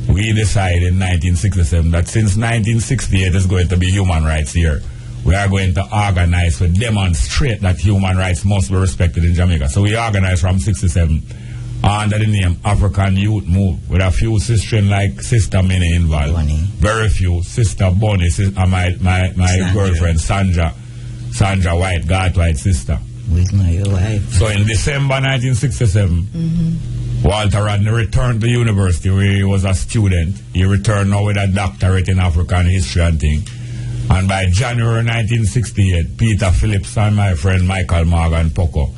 we decided in 1967 that since 1968 is going to be human rights here, we are going to organize to demonstrate that human rights must be respected in Jamaica. So we organized from 67 under the name African Youth Move, with a few sisters like Sister Minnie involved. Bonnie. Very few. Sister Bonnie, my girlfriend Sandra White, God White sister. With my wife. So in December 1967, Walter Rodney returned to university where he was a student. He returned now with a doctorate in African history and thing. And by January 1968, Peter Phillips and my friend Michael Morgan Poco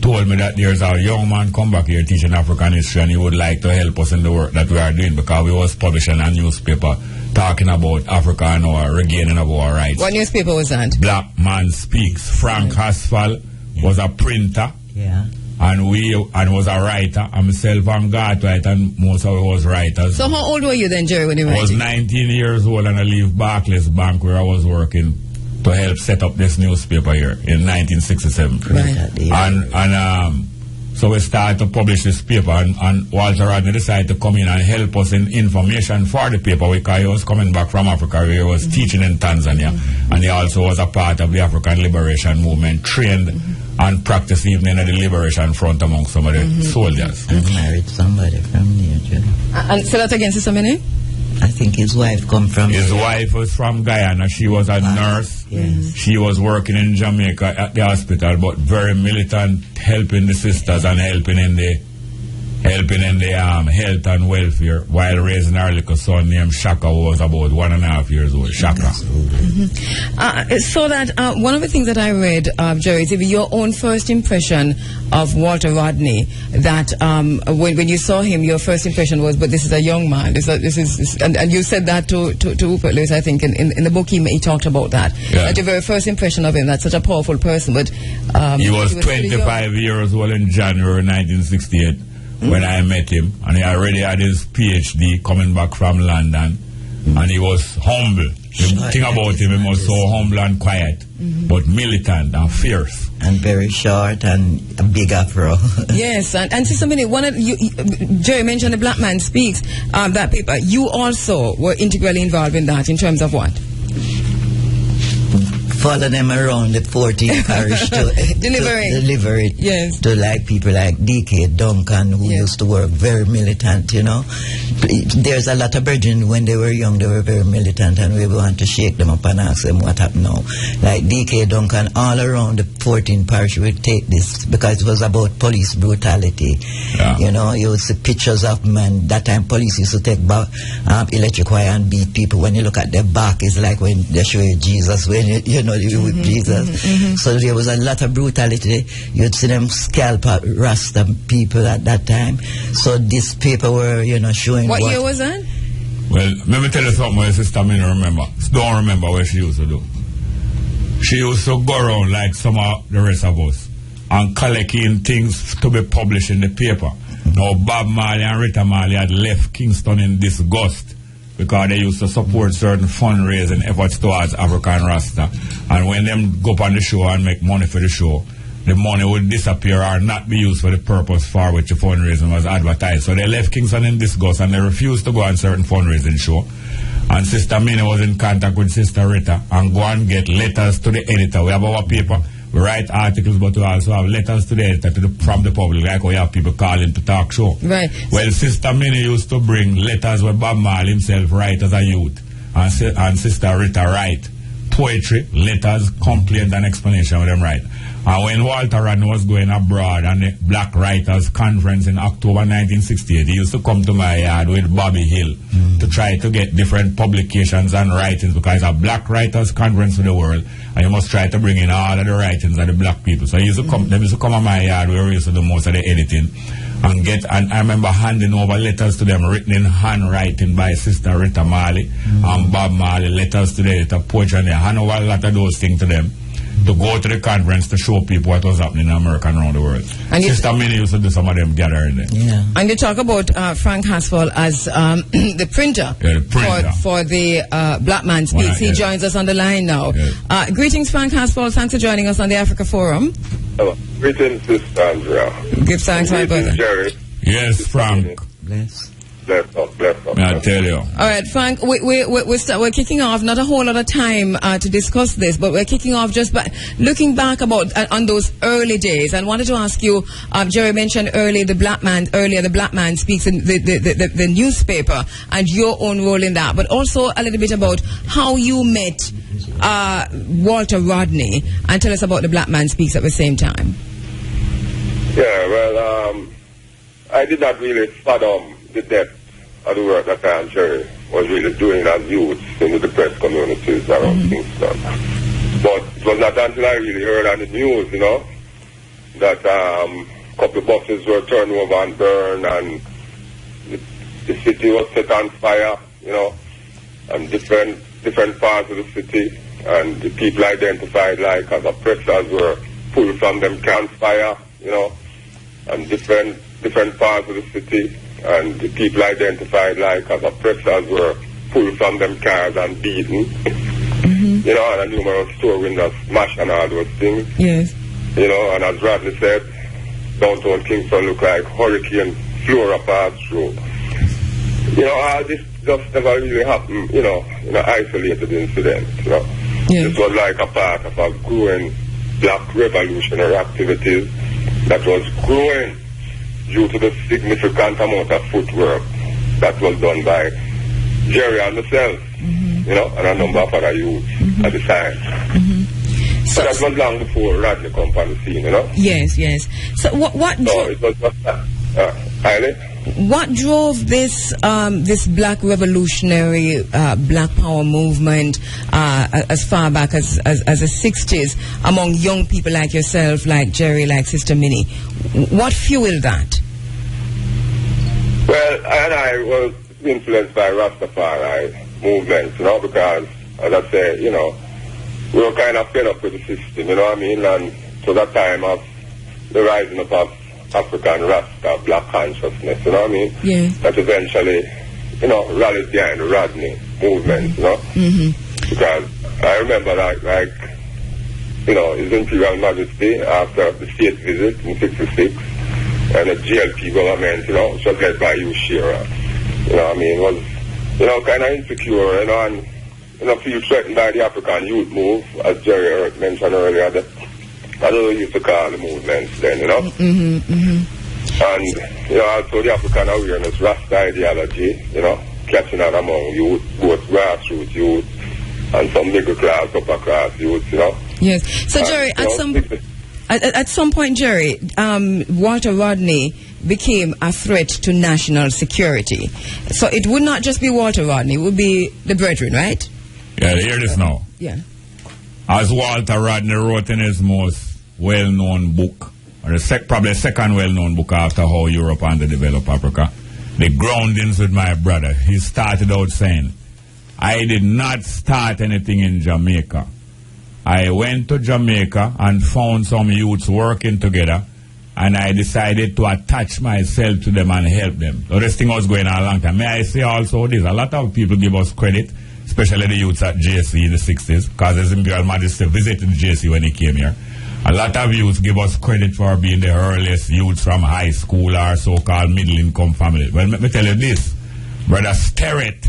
told me that there's a young man come back here teaching African history and he would like to help us in the work that we are doing, because we was publishing a newspaper talking about Africa and our regaining of our rights. What newspaper was that? Black Man Speaks. Frank Hasfall was a printer. Yeah. And was a writer. And myself and God White and most of it was writers. So how old were you then, Jerry, when you were I was 19 years old and I leave Barclays Bank where I was working to help set up this newspaper here in 1967. Right. So we started to publish this paper, and Walter Rodney decided to come in and help us in information for the paper, because he was coming back from Africa where he was teaching in Tanzania, and he also was a part of the African Liberation Movement, trained and practiced even in the Liberation Front among some of the soldiers. And married somebody from New Jersey. And say that again, Sister Minnie? I think his wife come from... His wife was from Guyana. She was a nurse. Yes. She was working in Jamaica at the hospital, but very militant, helping the sisters and helping in the health and welfare, while raising our little son named Shaka, who was about 1.5 years old. Shaka. So that one of the things that I read, Jerry, is your own first impression of Walter Rodney, that when you saw him, your first impression was, but this is a young man. And you said that to Rupert Lewis, I think, in the book he talked about that. Yeah. That your very first impression of him, that's such a powerful person. But he was 25 years old in January 1968. When I met him, and he already had his PhD coming back from London, and he was humble. The thing about him, he was so humble and quiet, but militant and fierce. And very short and a big afro. Yes, and Sister Minnie, Jerry mentioned the Black Man Speaks, that paper. You also were integrally involved in that, in terms of what? Follow them around the 14th parish to deliver it yes. to like people like D.K. Duncan, who used to work very militant, you know. There's a lot of brethren, when they were young, they were very militant, and we want to shake them up and ask them what happened now. Like D.K. Duncan, all around the 14th parish would take this, because it was about police brutality. Yeah. You know, you would see pictures of men. That time police used to take electric wire and beat people. When you look at their back, it's like when they show you Jesus, when you know, with Jesus. So there was a lot of brutality. You'd see them scalp Rasta people at that time. So this paper were, you know, showing what year was that? Well, let me tell you something my sister Minnie don't remember what she used to do. She used to go around like some of the rest of us and collecting things to be published in the paper. Now Bob Marley and Rita Marley had left Kingston in disgust, because they used to support certain fundraising efforts towards African Rasta. And when them go up on the show and make money for the show, the money would disappear or not be used for the purpose for which the fundraising was advertised. So they left Kingston in disgust and they refused to go on certain fundraising show. And Sister Minnie was in contact with Sister Rita and go and get letters to the editor. We have our paper. We write articles, but we also have letters to the editor from the public, like we have people calling to talk show. Right. Well, Sister Minnie used to bring letters where Bob Marley himself write as a youth, and Sister Rita write poetry, letters, complaint, and explanation with them write. And when Walter Rodney was going abroad on the Black Writers Conference in October 1968, he used to come to my yard with Bobby Hill to try to get different publications and writings, because it's a Black Writers Conference for the world, and you must try to bring in all of the writings of the black people. So he used to come, they used to come on my yard where we used to do most of the editing, and I remember handing over letters to them written in handwriting by Sister Rita Marley and Bob Marley, letters to the editor, poetry, and they hand over a lot of those things to them to go to the conference to show people what was happening in America and around the world. And Sister Minnie used to do some of them gathering there. Yeah. And you talk about Frank Haswell as the printer, for the Black Man Speaks. He joins us on the line now. Yes. Greetings, Frank Haswell. Thanks for joining us on the Africa Forum. Hello. Greetings, Sister Andrea. Give thanks, my brother. Jerry. Yes, Frank. Bless. Bless up. I tell you. All right, Frank, we're kicking off, not a whole lot of time to discuss this, but we're kicking off just by looking back about on those early days. And wanted to ask you, Jerry mentioned earlier the Black Man Speaks in the newspaper and your own role in that, but also a little bit about how you met Walter Rodney, and tell us about the Black Man Speaks at the same time. Yeah, well, I did not really fathom the depth of the work that I and Jerry was really doing as youths in the depressed communities around Kingston. But it was not until I really heard on the news, that a couple of buses were turned over and burned, and the city was set on fire, and different parts of the city, and the people identified like as oppressors were pulled from them campfire, and different parts of the city, and the people identified like as oppressors were pulled from them cars and beaten. And a numerous store windows smashed and all those things. Yes. And as Rodney said, downtown Kingston looked like Hurricane Flora passed through. All this just never really happened, in an isolated incident, Yes. This was like a part of a growing black revolutionary activities that was growing due to the significant amount of footwork that was done by Jerry and myself, and a number of other youths at the time. So that was long before Rodney come on the scene, Yes. So what it was just what drove this this black revolutionary black power movement as far back as the 60s among young people like yourself, like Jerry, like Sister Minnie? What fueled that? Well, I was influenced by Rastafari movements, because, as I say, we were kind of fed up with the system, and so that time of the rising up of African Rasta, black consciousness, Yeah. that eventually, rallied behind the Rodney movement, because I remember like His Imperial Majesty, after the state visit in 66, and the GLP government, which was led by Hugh Shearer, was, kind of insecure, and, feel threatened by the African youth move, as Jerry mentioned earlier, that I don't know what you used to call the movements then, And, also the African awareness, Rasta ideology, catching on among youth, both grassroots youth and some middle class, upper class youth, Yes. So, Jerry, at some point, Jerry, Walter Rodney became a threat to national security. So it would not just be Walter Rodney, it would be the brethren, right? Yeah, hear this now. Yeah. As Walter Rodney wrote in his most well-known book, or probably the second well-known book after How Europe Underdeveloped Africa, The Groundings with My Brother, he started out saying, I did not start anything in Jamaica. I went to Jamaica and found some youths working together, and I decided to attach myself to them and help them. So this thing was going on a long time. May I say also this, a lot of people give us credit, especially the youths at JC in the 60s, because His Imperial Majesty visited JC when he came here. A lot of youths give us credit for being the earliest youths from high school or so-called middle-income family. Well, let me tell you this. Brother Sterrett,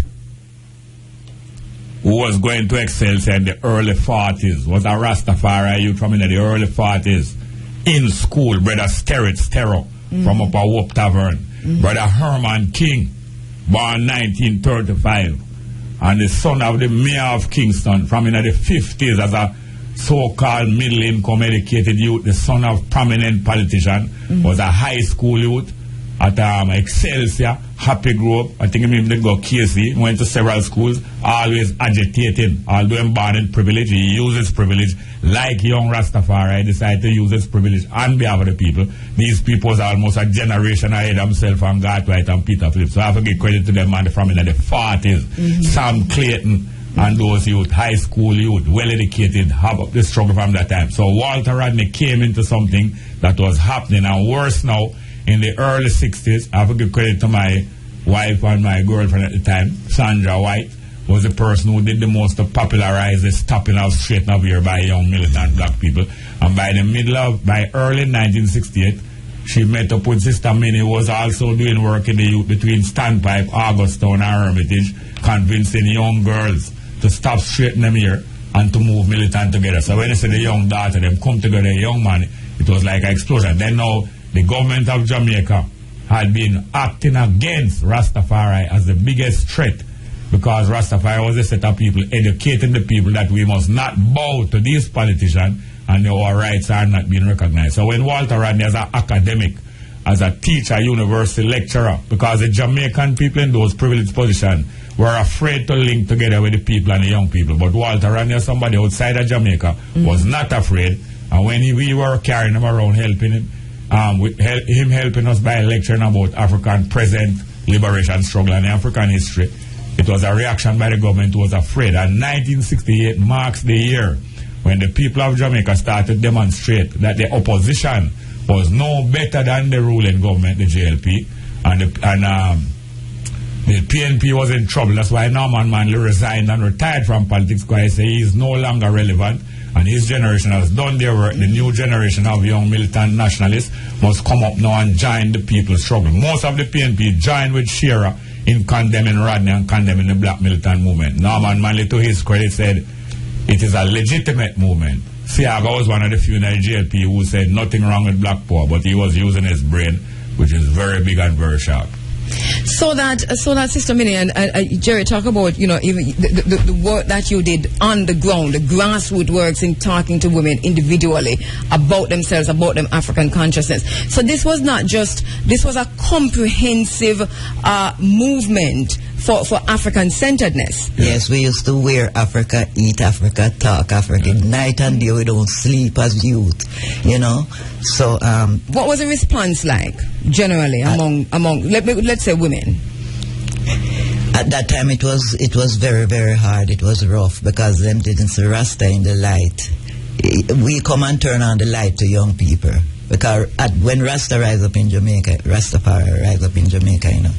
who was going to Excelsior in the early 40s, was a Rastafari youth from in the early 40s, in school. Brother Sterrett Sterro from Upper Hope Tavern. Brother Herman King, born 1935, and the son of the mayor of Kingston from in the 50s as a so-called middle-income educated youth, the son of prominent politician, was a high school youth at Excelsior, Happy Grove. I think he even got KC, went to several schools, always agitating. Although him born in privilege, he uses privilege. Like young Rastafari, decided to use his privilege on behalf of the people. These people was almost a generation ahead of himself and Gartwright and Peter Phillips. So I have to give credit to them man from in the 40s. Sam Clayton and those youth, high school youth, well educated, have up the struggle from that time. So Walter Rodney came into something that was happening, and worse now, in the early 60s, I have to give credit to my wife and my girlfriend at the time, Sandra White, was the person who did the most to popularize the stopping of straight of here by young militant black people. And by early 1968, she met up with Sister Minnie, who was also doing work in the youth between Standpipe, Augustown and Hermitage, convincing young girls to stop straight them here and to move militant together. So when you say the young daughter, them come together, young man, it was like an explosion. Then now, the government of Jamaica had been acting against Rastafari as the biggest threat, because Rastafari was a set of people educating the people that we must not bow to these politicians and our rights are not being recognized. So when Walter Rodney, as an academic, as a teacher, university lecturer, because the Jamaican people in those privileged positions were afraid to link together with the people and the young people. But Walter Rodney, as somebody outside of Jamaica, was not afraid. And when we were carrying him around, helping him, him helping us by lecturing about African present liberation struggle and African history, it was a reaction by the government who was afraid. And 1968 marks the year when the people of Jamaica started to demonstrate that the opposition was no better than the ruling government, the JLP, and the PNP was in trouble. That's why Norman Manley resigned and retired from politics, because he is no longer relevant. And his generation has done their work. The new generation of young militant nationalists must come up now and join the people's struggle. Most of the PNP joined with Shearer in condemning Rodney and condemning the black militant movement. Norman Manley, to his credit, said it is a legitimate movement. Siaga was one of the few in the JLP who said nothing wrong with black power, but he was using his brain, which is very big and very sharp. So that Sister Minnie and Jerry talk about, you know, even the work that you did on the ground, the grassroots works in talking to women individually about themselves, about them African consciousness. So this was not just, this was a comprehensive movement for African centeredness. Yes, we used to wear Africa, eat Africa, talk Africa. Night and day we don't sleep as youth, you know. So what was the response like generally among let's say women? At that time it was very, very hard. It was rough because them didn't see Rasta in the light. We come and turn on the light to young people. Because when Rasta rise up in Jamaica, Rastafari rise up in Jamaica, you know,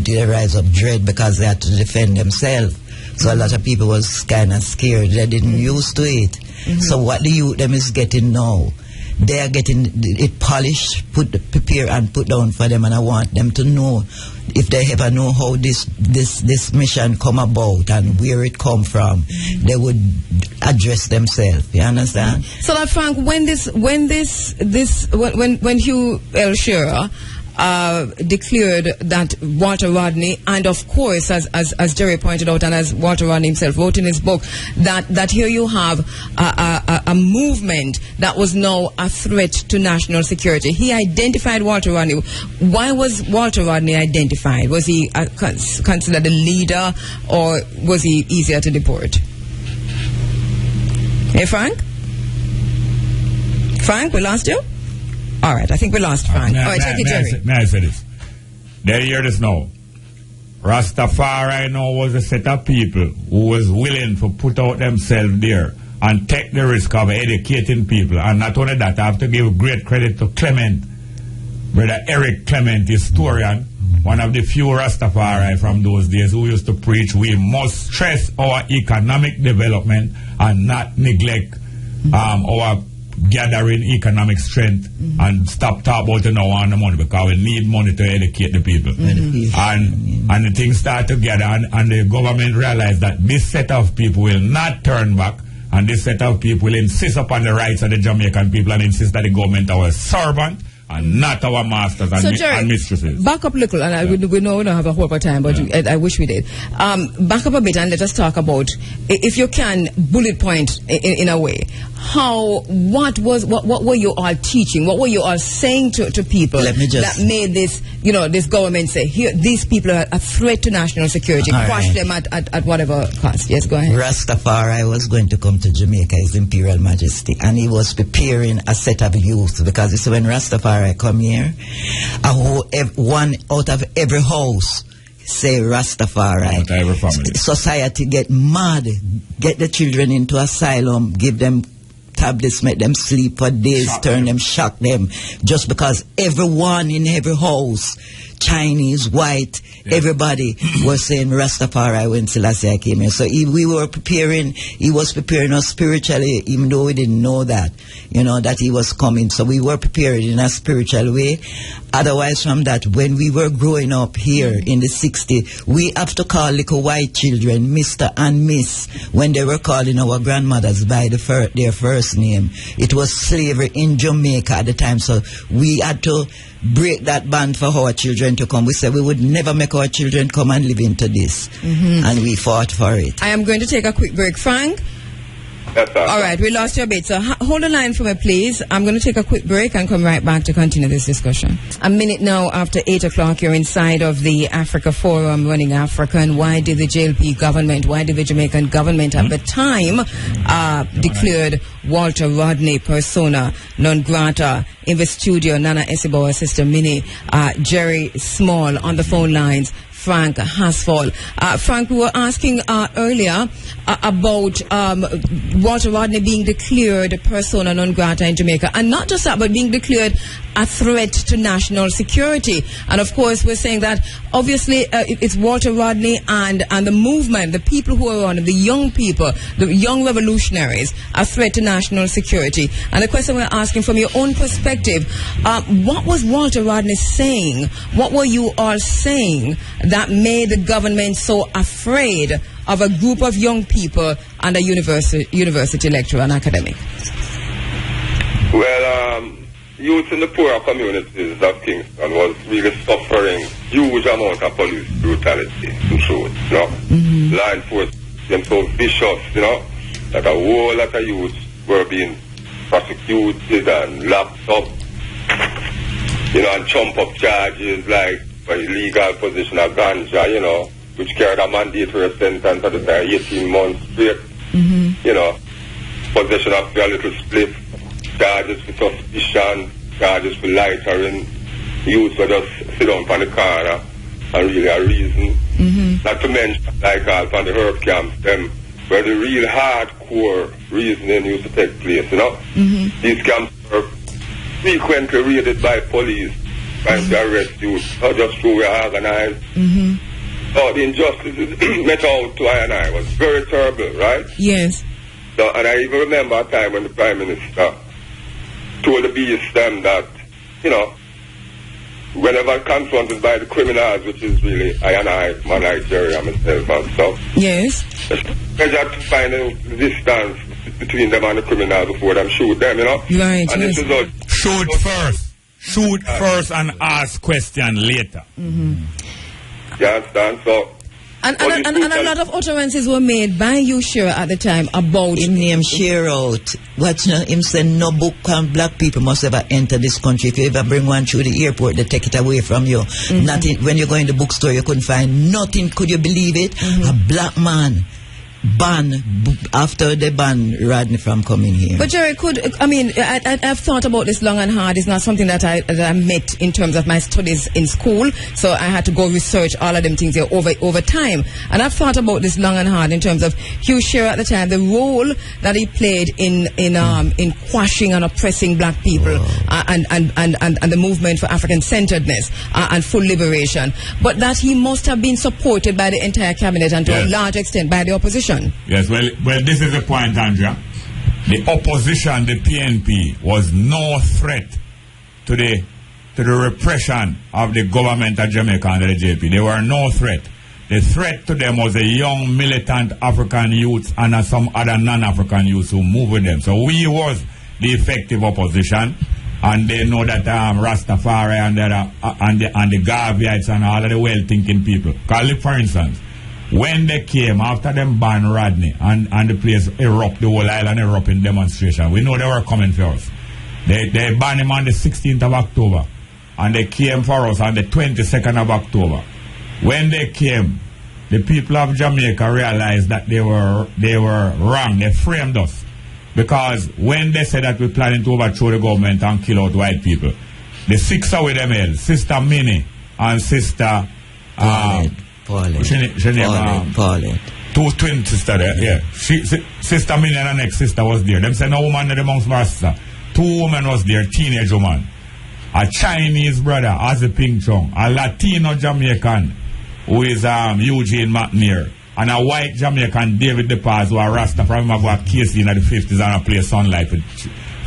they rise up dread because they had to defend themselves. So a lot of people was kind of scared. They didn't used to it. So what the youth them is getting now, they are getting it polished, prepare and put down for them, and I want them to know, if they ever know how this mission come about and where it come from, they would address themselves. You understand? So that Frank, when Hugh L. Shearer declared that Walter Rodney, and of course, as Jerry pointed out, and as Walter Rodney himself wrote in his book, that here you have a movement that was now a threat to national security. He identified Walter Rodney. Why was Walter Rodney identified? Was he considered a leader, or was he easier to deport? Hey, Frank? Frank, we lost you? All right, I think we lost Frank. All right, take it, Jerry. May I say this? They hear this now. Rastafari now was a set of people who was willing to put out themselves there and take the risk of educating people. And not only that, I have to give great credit to Clement, Brother Eric Clement, historian, one of the few Rastafari from those days who used to preach, we must stress our economic development and not neglect our gathering economic strength and stop talking about it now on the money, because we need money to educate the people. And the things start to gather, and the government realized that this set of people will not turn back, and this set of people will insist upon the rights of the Jamaican people and insist that the government our servant and not our masters and, Jerry, and mistresses. Back up a little, and we know we don't have a whole lot of time, but I wish we did. Back up a bit and let us talk about, if you can, bullet point in a way. What were you all teaching? What were you all saying to people that made this, this government say, here, these people are a threat to national security, crush them at whatever cost? Yes, go ahead. Rastafari was going to come to Jamaica, His Imperial Majesty, and he was preparing a set of youth, because it's when Rastafari come here, one out of every house say Rastafari. Every family. Society get mad, get the children into asylum, give them tablets, make them sleep for days, shock them, just because everyone in every house, Chinese, white, everybody was saying Rastafari when Selassie came here. So we were preparing, he was preparing us spiritually, even though we didn't know that, that he was coming. So we were prepared in a spiritual way. Otherwise from that, when we were growing up here in the 60s, we have to call little white children Mr. and Miss when they were calling our grandmothers by their first name. It was slavery in Jamaica at the time, so we had to break that band for our children to come. We said we would never make our children come and live into this, and we fought for it. I am going to take a quick break. Frank? Yes, sir. All right, we lost your bit, so hold the line for me, please. I'm going to take a quick break and come right back to continue this discussion. A minute now after 8 o'clock, you're inside of the Africa Forum, Running Africa. And why did the JLP government, why did the Jamaican government at the time declared Walter Rodney persona non grata? In the studio, Nana Esibo, Sister Minnie, Jerry Small on the phone lines, Frank Hasfall. Frank, we were asking earlier about Walter Rodney being declared persona non grata in Jamaica. And not just that, but being declared a threat to national security. And of course, we're saying that obviously it's Walter Rodney and the movement, the people who are on it, the young people, the young revolutionaries, a threat to national security. And the question we're asking from your own perspective, what was Walter Rodney saying? What were you all saying that made the government so afraid of a group of young people and a university lecturer and academic? Well, youth in the poorer communities of Kingston was really suffering huge amount of police brutality, in truth, Law enforcement became so vicious, that a whole lot of youth were being prosecuted and locked up, and chump up charges like for illegal possession of ganja, which carried a mandatory sentence at the time, 18 months straight, possession of a little split, charges for suspicion, charges for lightering, youth for just sit down on the corner and really a reason. Not to mention, like on the herb camps, them where the real hardcore reasoning used to take place, These camps were frequently raided by police trying to arrest youth, not just through we are organized. So the injustices met out to I and I was very terrible, right? Yes. So, and I even remember a time when the Prime Minister told the beast them that, whenever confronted by the criminals, which is really I and I, my Nigeria, myself and stuff. Yes. Pleasure to find a distance between them and the criminals before them shoot them, Right. And this is all. Shoot first. Shoot first and ask question later. You understand? So. And a lot of utterances were made by you, Shira, at the time about him name Shira out. What's him said no book and black people must ever enter this country. If you ever bring one through the airport, they take it away from you. Nothing. When you go in the bookstore, you couldn't find nothing. Could you believe it? A black man ban after they ban Rodney from coming here. But Jerry, I've thought about this long and hard. It's not something that I met in terms of my studies in school, so I had to go research all of them things here over time. And I've thought about this long and hard in terms of Hugh Shearer at the time, the role that he played in quashing and oppressing black people and the movement for African-centeredness and full liberation. But that he must have been supported by the entire cabinet and to a large extent by the opposition. Yes, well, this is the point, Andrea. The opposition, the PNP, was no threat to the repression of the government of Jamaica under the JP. They were no threat. The threat to them was the young militant African youths and some other non-African youths who moved with them. So we was the effective opposition. and they know that Rastafari and the Garveyites and all of the well-thinking people. Because, for instance, when they came after them ban Rodney and the place erupt, the whole island erupt in demonstration, we know they were coming for us. They banned him on the 16th of October, and they came for us on the 22nd of October. When they came, the people of Jamaica realized that they were wrong. They framed us. Because when they said that we're planning to overthrow the government and kill out white people, the six of them held, Sister Minnie and Sister Pauline. Two twin sisters there, yeah. Sister Minnie and the next sister was there. Them said no woman amongst my sister. Two women was there, teenage woman. A Chinese brother, Ozzy Ping Chong, a Latino Jamaican who is Eugene McNair, and a white Jamaican, David DePaz, who are Rasta from KC in the 50s and play Sunlight for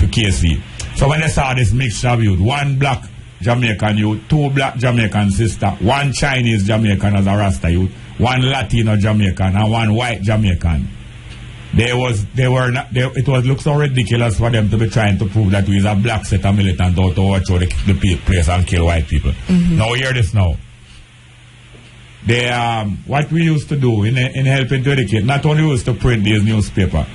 KC. So when they saw this mixture of youth, one black Jamaican youth, two black Jamaican sister, one Chinese Jamaican as a Rasta youth, one Latino Jamaican, and one white Jamaican. It looked so ridiculous for them to be trying to prove that we is a black set of militant out to overthrow the place and kill white people. Mm-hmm. Now hear this now. They what we used to do in helping to educate, not only we used to print these newspaper.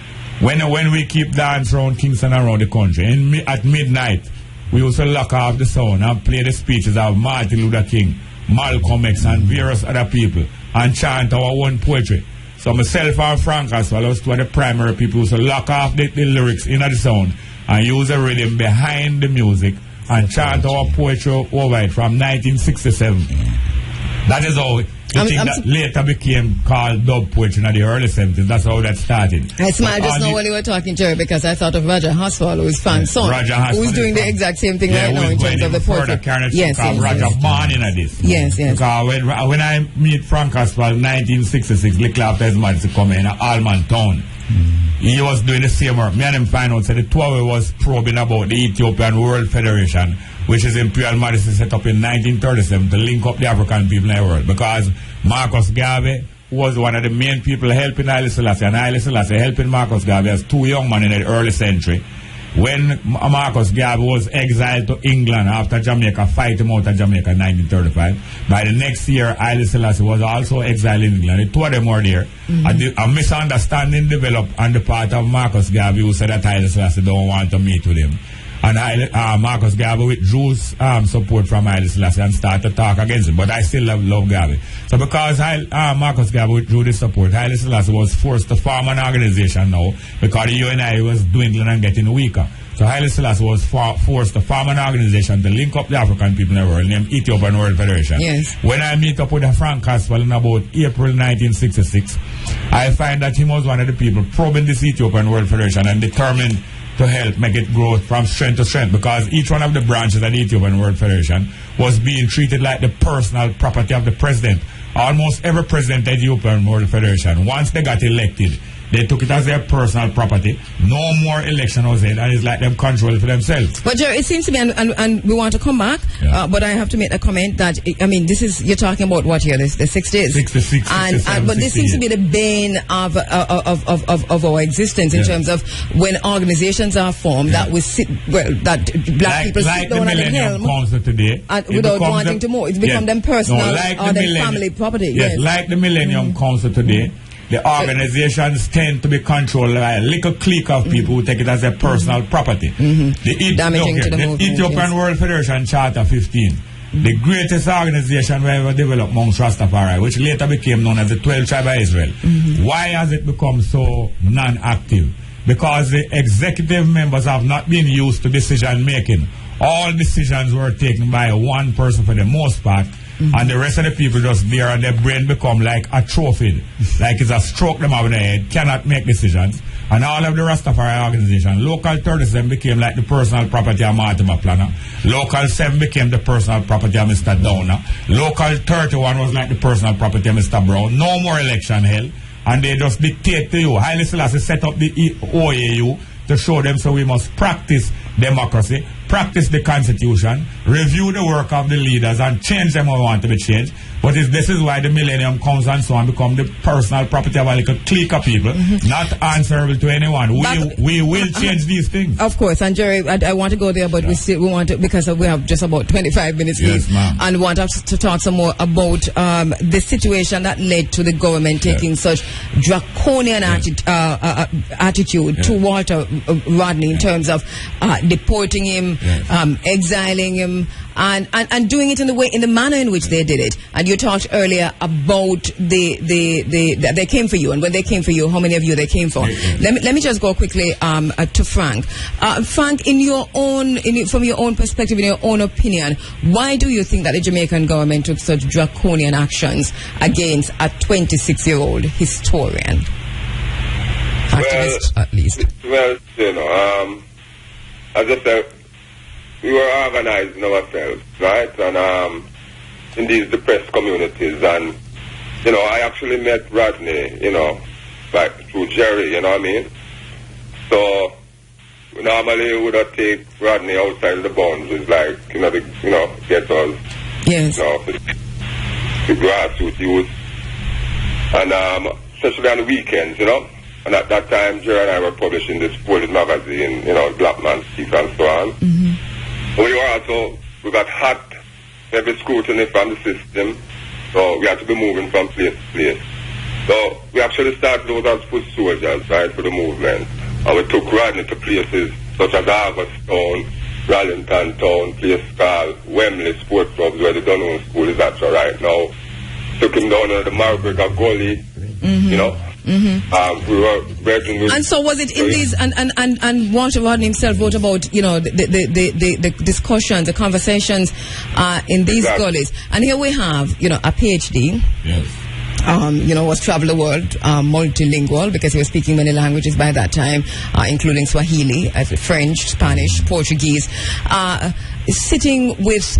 When we keep dance around Kingston and around the country, at midnight we used to lock off the sound and play the speeches of Martin Luther King, Malcolm X and various other people and chant our own poetry. So myself and Frank as well as two of the primary people used to lock off the lyrics in the sound and use the rhythm behind the music and chant our poetry over it from 1967. That is how the thing that later became called dub poetry in the early 70s. That's how that started. I smiled just now when you were talking, Jerry, because I thought of Roger Haswell, who's Frank's son, who's doing the exact same thing right now in terms of the poetry. Yes, Roger born in this. Yes. Because when I meet Frank Haswell in 1966, little after his mother to come in Allman Town, he was doing the same work. Me and him find out, so the two of us was probing about the Ethiopian World Federation, which is Imperial Majesty set up in 1937 to link up the African people in the world. Because Marcus Garvey was one of the main people helping Haile Selassie, and Haile Selassie helping Marcus Garvey as two young men in the early century. When Marcus Garvey was exiled to England after Jamaica fight him out of Jamaica in 1935, by the next year Haile Selassie was also exiled in England. The two of them were there. A misunderstanding developed on the part of Marcus Garvey, who said that Haile Selassie don't want to meet with him. And Marcus Garvey withdrew support from Haile Selassie and started to talk against him. But I still love Garvey. So because Marcus Garvey withdrew the support, Haile Selassie was forced to form an organization now because the UNI was dwindling and getting weaker. So Haile Selassie was forced to form an organization to link up the African people in the world named Ethiopian World Federation. Yes. When I meet up with Frank Caswell in about April 1966, I find that he was one of the people probing this Ethiopian World Federation and determined to help make it grow from strength to strength, because each one of the branches of the Ethiopian World Federation was being treated like the personal property of the president. Almost every president of the Ethiopian World Federation, once they got elected, they took it as their personal property. No more election was held, and it's like them control it for themselves. But Jerry, it seems to me, and we want to come back, but I have to make a comment that, I mean, this is, you're talking about what here, the 60s? 66, but this seems to be the bane of our existence in terms of when organizations are formed that we sit, that black people sit down at the helm without wanting to move. It's become them personal or them family property. Yes, like the Millennium Council today. The organizations tend to be controlled by a little clique of people who take it as their personal property. The Ethiopian World Federation Charter 15, the greatest organization we ever developed amongst Rastafari, which later became known as the 12 Tribe of Israel. Why has it become so non-active? Because the executive members have not been used to decision making. All decisions were taken by one person for the most part. And the rest of the people just there and their brain become like atrophied. Like it's a stroke them over the head, cannot make decisions. And all of the Rastafari organization, Local 37 became like the personal property of Martin McPlanner. Local 7 became the personal property of Mr. Downer. Local 31 was like the personal property of Mr. Brown. No more election held. And they just dictate to you. Haile Selassie set up the OAU to show them so we must practice democracy, practice the constitution, review the work of the leaders and change them how we want to be changed. But this is why the millennium comes and so on, become the personal property of a little clique of people, not answerable to anyone. We will change these things. Of course, and Jerry, I want to go there, but we want to, because we have just about 25 minutes left, and want us to talk some more about the situation that led to the government taking such draconian attitude to Walter Rodney in terms of deporting him, exiling him, and doing it in the manner in which they did it. And you talked earlier about they came for you, and when they came for you, how many of you they came for? Let me just go quickly to Frank. Frank, from your own perspective, in your own opinion, why do you think that the Jamaican government took such draconian actions against a 26-year-old historian? Activist, at least. Well, you know, as I said, we were organizing ourselves, right? And in these depressed communities, and you know, I actually met Rodney, you know, like through Jerry, you know what I mean? So normally we would have take Rodney outside the boundaries, like get us, yes, the grassroots youth, and especially on the weekends, you know. And at that time, Jerry and I were publishing this Police magazine, you know, Black Man's Speak and so on. We got hot, heavy scrutiny from the system, so we had to be moving from place to place. So we actually started out as foot soldiers, right, for the movement. And we took Rodney to places such as Augustown, Rallington Town, place called Wembley Sports Clubs, where the Dunham School is at right now. Took him down to the Marburger Gully, you know. We were working with. And so was it in these and Walter Rodney himself wrote about, you know, the discussions, the conversations in these gullies. And here we have, you know, a PhD. Yes. You know, was traveled the world, multilingual, because he was speaking many languages by that time, including Swahili, French, Spanish, Portuguese. Sitting with,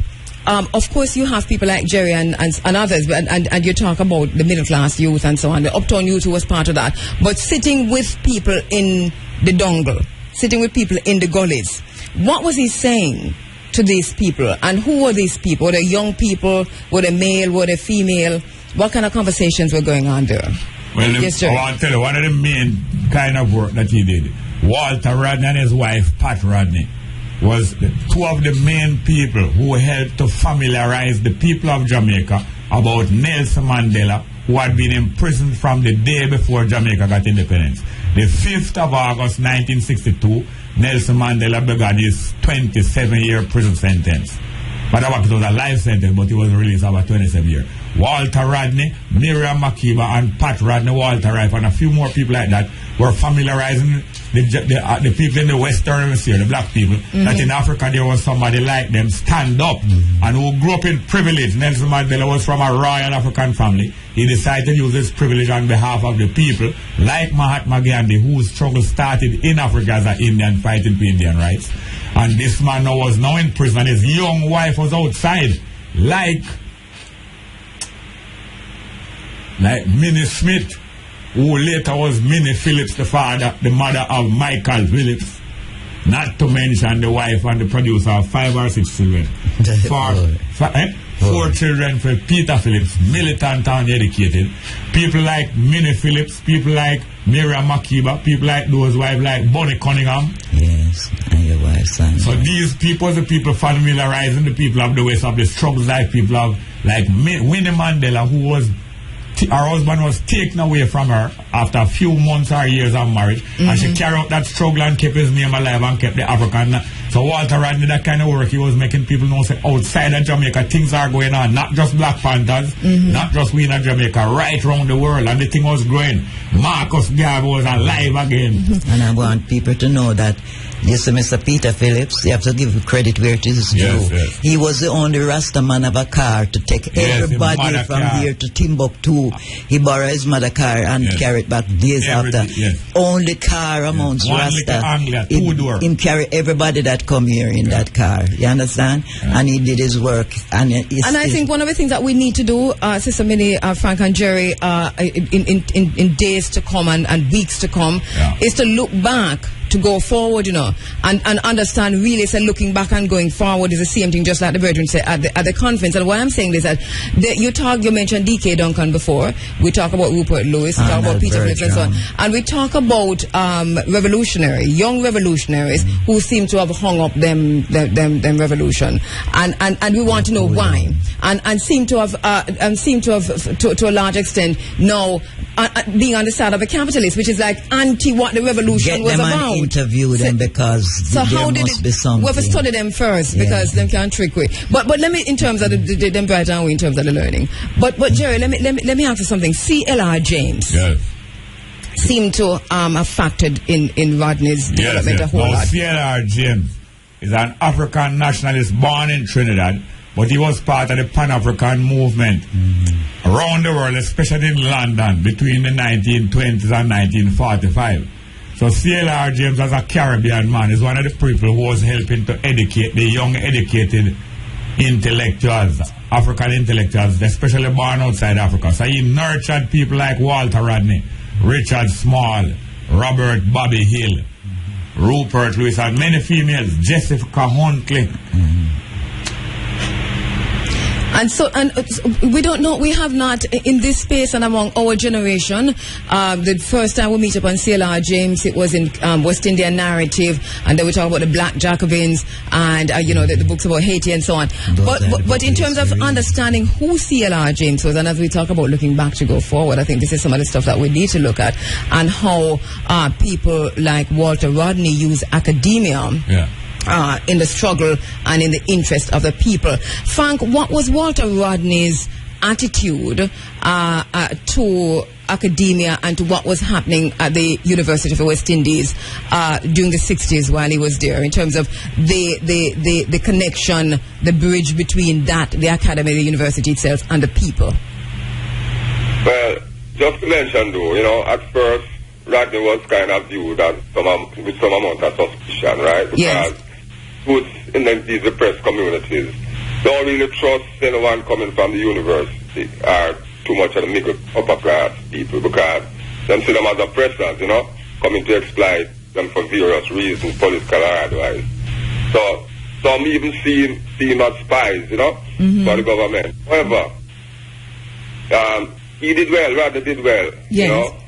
of course, you have people like Jerry and others, and you talk about the middle class youth and so on, the uptown youth who was part of that. But sitting with people in the dongle, sitting with people in the gullies, what was he saying to these people? And who were these people? Were they young people? Were they male? Were they female? What kind of conversations were going on there? Well, yes, I want to tell you, one of the main kind of work that he did, Walter Rodney and his wife, Pat Rodney, was two of the main people who helped to familiarize the people of Jamaica about Nelson Mandela, who had been imprisoned from the day before Jamaica got independence. The 5th of August 1962, Nelson Mandela began his 27-year prison sentence. But it was a life sentence, but he was released after 27 years. Walter Rodney, Miriam Makeba, and Pat Rodney, Walter Rife, and a few more people like that were familiarizing the people in the Western Hemisphere, the black people, that in Africa there was somebody like them stand up and who grew up in privilege. Nelson Mandela was from a royal African family. He decided to use his privilege on behalf of the people, like Mahatma Gandhi, whose struggle started in Africa as an Indian fighting for Indian rights. And this man was now in prison, and his young wife was outside, like Minnie Smith, who later was Minnie Phillips, the mother of Michael Phillips. Not to mention the wife and the producer of 5 or 6 children. 4 children for Peter Phillips, militant and educated. People like Minnie Phillips, people like Miriam Makeba, people like those wives like Bonnie Cunningham. Yes, and your wife, son. So these people, the people familiarizing the people of the West of the struggles like people of, like Winnie Mandela, who was, her husband was taken away from her after a few months or years of marriage, and she carried out that struggle and kept his name alive and kept the African. So Walter Rodney, that kind of work, he was making people know, say, outside of Jamaica, things are going on, not just Black Panthers, not just we in Jamaica, right around the world, and the thing was growing. Marcus Garvey was alive again. And I want people to know that, yes, Mr. Peter Phillips, you have to give credit where it is due. Yes. He was the only Rasta man of a car to take everybody from here to Timbuktu. He borrowed his mother car and carried it back days after. Only car amongst Rasta. Anglia, 2-door. Him carry everybody that come here in that car. You understand? And he did his work. And I think one of the things that we need to do, Sister Minnie, Frank and Jerry, in days to come and weeks to come, is to look back to go forward, you know, and understand really, say, looking back and going forward is the same thing, just like the brethren said at the conference. And what I'm saying is that you mentioned D.K. Duncan before. We talk about Rupert Lewis, we talk about Peter Phillips and so on. And we talk about young revolutionaries who seem to have hung up them revolution. And we want to know why. And seem to have to a large extent now being on the side of a capitalist, which is like anti what the revolution was about. And interview them because so how did must be something. We have to study them first because them can't trick we. But let me, in terms of them bright and we, in terms of the learning. But Jerry, let me ask you something. C.L.R. James. Yes. Seem to have factored in Rodney's development a whole lot. C.L.R. James is an African nationalist born in Trinidad, but he was part of the Pan-African movement around the world, especially in London, between the 1920s and 1945. So C.L.R. James, as a Caribbean man, is one of the people who was helping to educate the young, educated intellectuals, African intellectuals, especially born outside Africa. So he nurtured people like Walter Rodney, Richard Small, Robert Bobby Hill, Rupert Lewis, and many females, Jessica Huntley. And so, we don't know, we have not, in this space and among our generation, the first time we meet up on C.L.R. James, it was in West Indian narrative, and then we talk about the Black Jacobins, and, the books about Haiti and so on. But in terms of understanding who C.L.R. James was, and as we talk about looking back to go forward, I think this is some of the stuff that we need to look at, and how people like Walter Rodney use academia. Yeah. In the struggle and in the interest of the people. Frank, what was Walter Rodney's attitude to academia and to what was happening at the University of the West Indies during the 60s while he was there, in terms of the connection, the bridge between that, the academy, the university itself, and the people? Well, just to mention though, at first Rodney was kind of viewed as with some amount of suspicion, right? Because yes. Who's in these repressed communities don't really trust anyone coming from the university or too much of the middle upper class people, because them see them as oppressors, coming to exploit them for various reasons, political or otherwise. So some even see him as spies, for the government. However, he did well, Rodney did well, yes.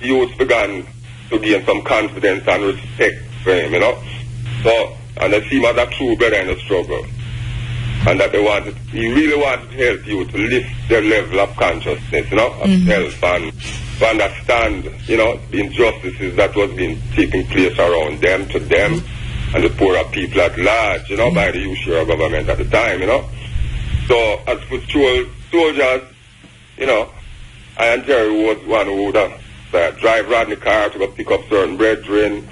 Youth began to gain some confidence and respect for him, So, and they see him as a true brother in the struggle. And that he really wanted to help you to lift their level of consciousness, of self, and to understand, the injustices that was being taking place around them, to them, and the poorer people at large, by the usual government at the time, So, as for soldiers, I and Jerry was one who would drive Rodney car to go pick up certain brethren,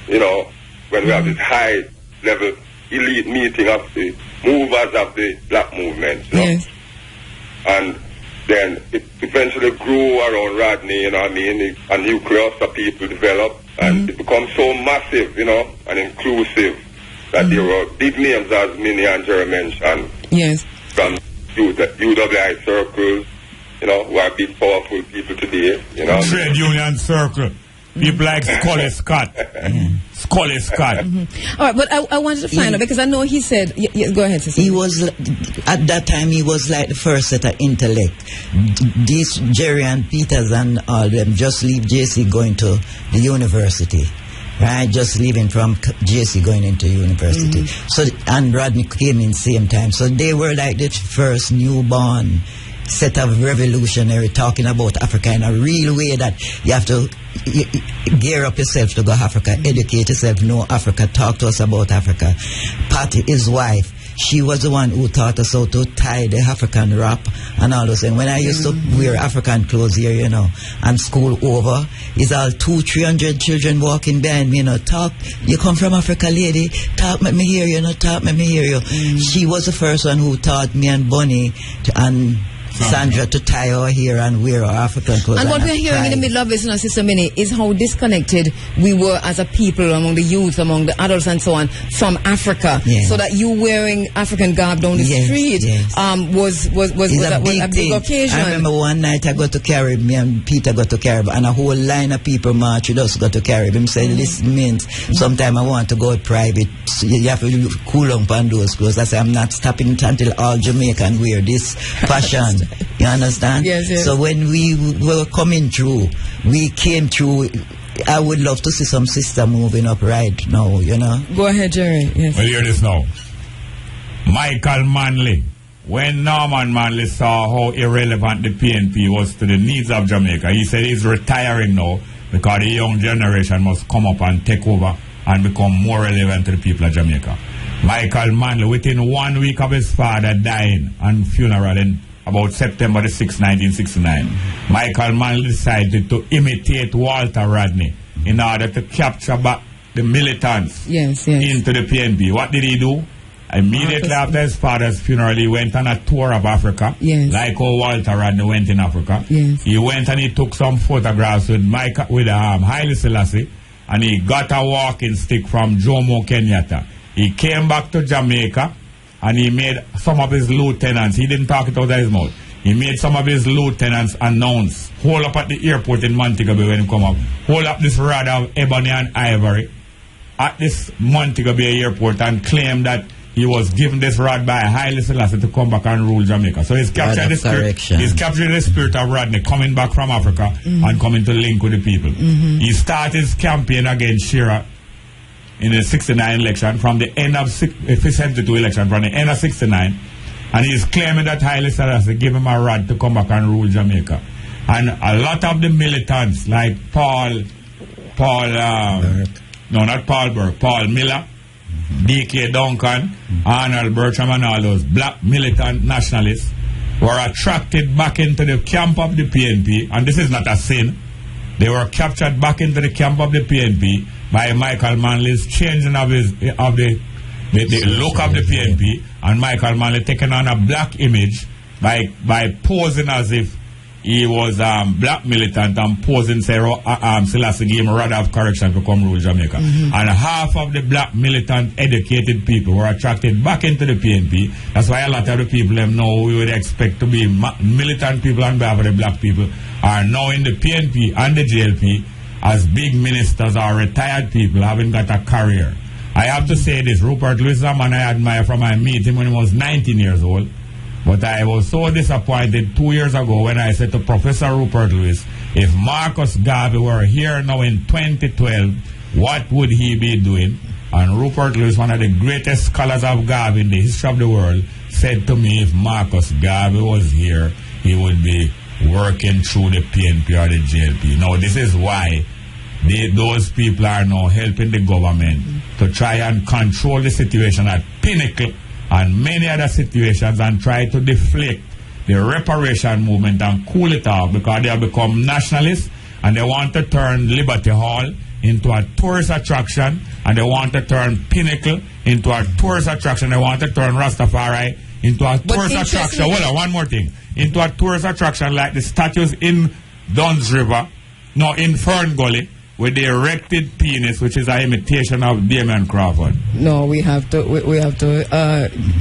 when we have this high level elite meeting of the movers of the black movement, Yes. And then it eventually grew around Rodney, a nucleus of people developed, and it becomes so massive, and inclusive, that there were big names, as Minnie and Jerry mentioned, yes. from UWI circles, who are big powerful people today, Trade union circle. People like Scully Scott. Scully Scott. All right, but I wanted to find out, because I know he said, go ahead, sister. He was, at that time, he was like the first set of intellect. These Jerry and Peters and all them just leave JC going to the university. Right, just leaving from JC going into university. So, and Rodney came in same time. So they were like the first newborn set of revolutionary talking about Africa in a real way, that you have to gear up yourself to go Africa, educate yourself, know Africa, talk to us about Africa. Patty, his wife, she was the one who taught us how to tie the African wrap and all those things. When I used to wear African clothes here, and school over, it's all 200-300 children walking behind me, talk, you come from Africa, lady, talk, let me hear you, talk, let me hear you. She was the first one who taught me and Bonnie and Sandra to tie our hair and wear our African clothes. And what we're hearing in the middle of this, Sister Minnie, is how disconnected we were as a people, among the youth, among the adults and so on, from Africa. Yes. So that you wearing African garb down the street was a big occasion. I remember one night I got to Carib, me and Peter got to Carib, and a whole line of people march with us got to Carib. Him said, listen, means sometime I want to go private. So you have to cool on those clothes. I said, I'm not stopping until all Jamaican wear this fashion. You understand? Yes. So when we were coming through, we came through. I would love to see some sister moving up right now, you know. Go ahead, Jerry. Yes. Well, hear this now. Michael Manley. When Norman Manley saw how irrelevant the PNP was to the needs of Jamaica, he said he's retiring now because the young generation must come up and take over and become more relevant to the people of Jamaica. Michael Manley, within 1 week of his father dying and funeral in about September the 6th, 1969, Michael Manley decided to imitate Walter Rodney in order to capture back the militants into the PNP. What did he do? Immediately after his father's funeral, he went on a tour of Africa, like how Walter Rodney went in Africa. He went and he took some photographs with Haile Selassie, and he got a walking stick from Jomo Kenyatta. He came back to Jamaica, and he made some of his lieutenants, he didn't talk it out of his mouth, he made some of his lieutenants announce, hold up at the airport in Montego Bay when he come up, hold up this rod of ebony and ivory at this Montego Bay airport and claim that he was given this rod by Haile Selassie to come back and rule Jamaica. So he's captured the spirit of Rodney coming back from Africa and coming to link with the people. He started his campaign against Shearer in the 69 election, from the end of 72 election, from the end of 69, and he's claiming that Haile Selassie gave him a rod to come back and rule Jamaica. And a lot of the militants like Paul Miller, D.K. Duncan, Arnold Bertram, and all those black militant nationalists were attracted back into the camp of the PNP, and this is not a sin. They were captured back into the camp of the PNP by Michael Manley's changing of the look of the PNP, and Michael Manley taking on a black image by posing as if he was black militant and posing Selassie gave him a rod of correction to come rule Jamaica. And half of the black militant educated people were attracted back into the PNP. That's why a lot of the people know we would expect to be militant people on behalf of the black people are now in the PNP and the JLP as big ministers or retired people having got a career. I have to say this, Rupert Lewis is a man I admire from I met him when he was 19 years old. But I was so disappointed 2 years ago when I said to Professor Rupert Lewis, if Marcus Garvey were here now in 2012, what would he be doing? And Rupert Lewis, one of the greatest scholars of Garvey in the history of the world, said to me, if Marcus Garvey was here, he would be working through the PNP or the JLP. Now, this is why those people are now helping the government to try and control the situation at Pinnacle and many other situations and try to deflect the reparation movement and cool it off, because they have become nationalists and they want to turn Liberty Hall into a tourist attraction, and they want to turn Pinnacle into a tourist attraction. They want to turn Rastafari into a tourist attraction. Hold on, one more thing. Into a tourist attraction like the statues in Dunn's River, no, in Fern Gully, with the erected penis, which is an imitation of Damien Crawford. No, we have to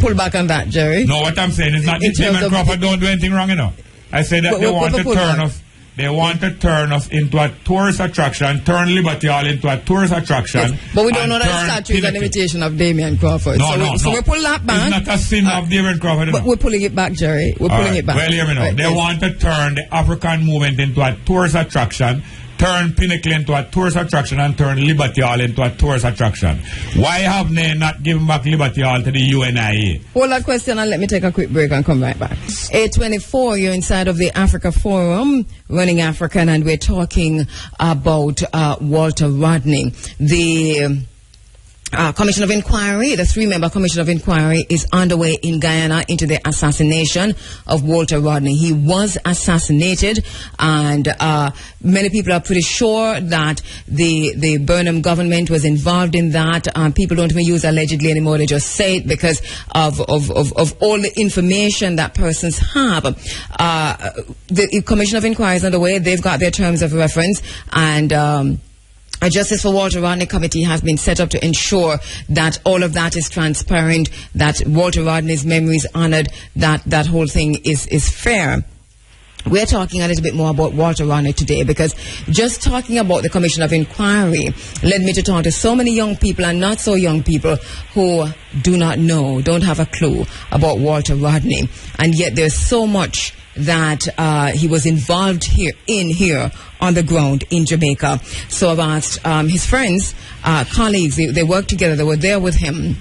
pull back on that, Jerry. No, what I'm saying is not that Damien Crawford don't do anything wrong, you know. I say that they want to turn us. They want to turn us into a tourist attraction, turn Liberty Hall into a tourist attraction. Yes, but we don't know that statue is an imitation of Damien Crawford. So we pull that back. It's not a sin of Damien Crawford. But we're pulling it back, Jerry. We're pulling it back. Well, hear me now. They want to turn the African movement into a tourist attraction, turn Pinnacle into a tourist attraction, and turn Liberty Hall into a tourist attraction. Why have they not given back Liberty Hall to the UNIA? Hold that question and let me take a quick break and come right back. 8:24, you're inside of the Africa Forum, Running African, and we're talking about Walter Rodney, the Commission of Inquiry, the 3-member Commission of Inquiry is underway in Guyana into the assassination of Walter Rodney. He was assassinated, and many people are pretty sure that the Burnham government was involved in that. People don't even use allegedly anymore. They just say it because of all the information that persons have. The Commission of Inquiry is underway. They've got their terms of reference, and a Justice for Walter Rodney committee has been set up to ensure that all of that is transparent, that Walter Rodney's memory is honored, that whole thing is fair. We're talking a little bit more about Walter Rodney today, because just talking about the Commission of Inquiry led me to talk to so many young people and not so young people who do not know, don't have a clue about Walter Rodney. And yet there's so much that he was involved here on the ground in Jamaica. So I've asked his friends, colleagues, they worked together, they were there with him,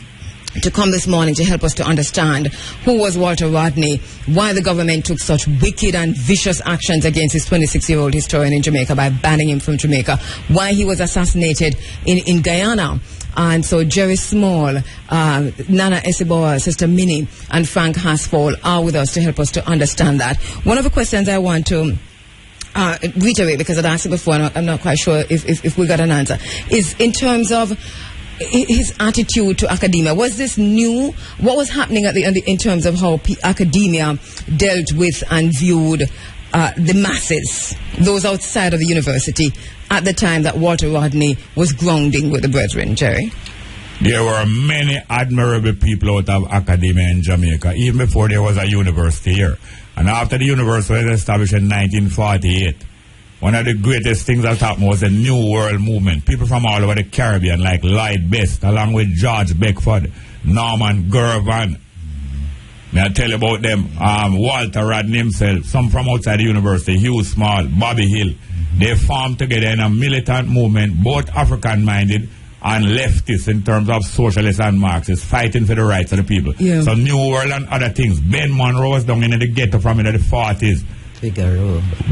to come this morning to help us to understand who was Walter Rodney, why the government took such wicked and vicious actions against his 26-year-old historian in Jamaica by banning him from Jamaica, why he was assassinated in Guyana. And so Jerry Small, Nana Esiboa, Sister Minnie, and Frank Hasfall are with us to help us to understand that. One of the questions I want to reiterate, because I'd asked it before and I'm not quite sure if we got an answer, is in terms of his attitude to academia. Was this new? What was happening in terms of how academia dealt with and viewed the masses, those outside of the university, at the time that Walter Rodney was grounding with the brethren, Jerry? There were many admirable people out of academia in Jamaica, even before there was a university here. And after the university was established in 1948, one of the greatest things that happened was the New World Movement. People from all over the Caribbean, like Lloyd Best, along with George Beckford, Norman Gervan. May I tell you about them? Walter Rodney himself, some from outside the university, Hugh Small, Bobby Hill. They formed together in a militant movement, both African-minded and leftist in terms of socialists and Marxists, fighting for the rights of the people. Yeah. So New World and other things. Ben Monroe was down in the ghetto from in the 40s.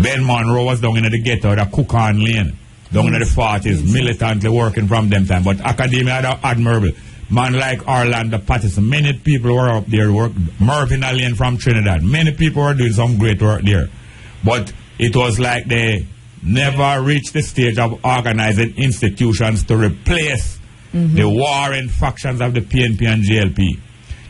Ben Monroe was down in the ghetto, the Cookan Lane, down in the 40s, militantly working from them time. But academia are admirable. Man like Orlando Patterson, many people were up there, Mervyn Allen from Trinidad, many people were doing some great work there. But it was like they never reached the stage of organizing institutions to replace the warring factions of the PNP and JLP.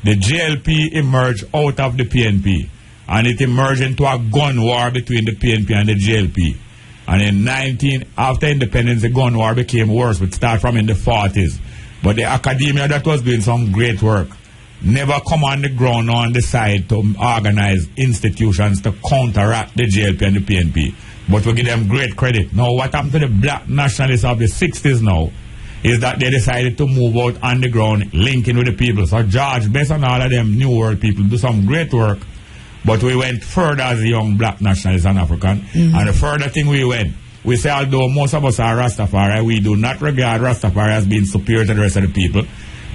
The JLP emerged out of the PNP, and it emerged into a gun war between the PNP and the JLP. And after independence, the gun war became worse. It started from in the 40s. But the academia that was doing some great work never come on the ground or on the side to organize institutions to counteract the JLP and the PNP. But we give them great credit. Now, what happened to the black nationalists of the 60s now is that they decided to move out on the ground, linking with the people. So George Best and all of them New World people do some great work. But we went further as a young black nationalist and African. And the further thing we went, we say although most of us are Rastafari, we do not regard Rastafari as being superior to the rest of the people.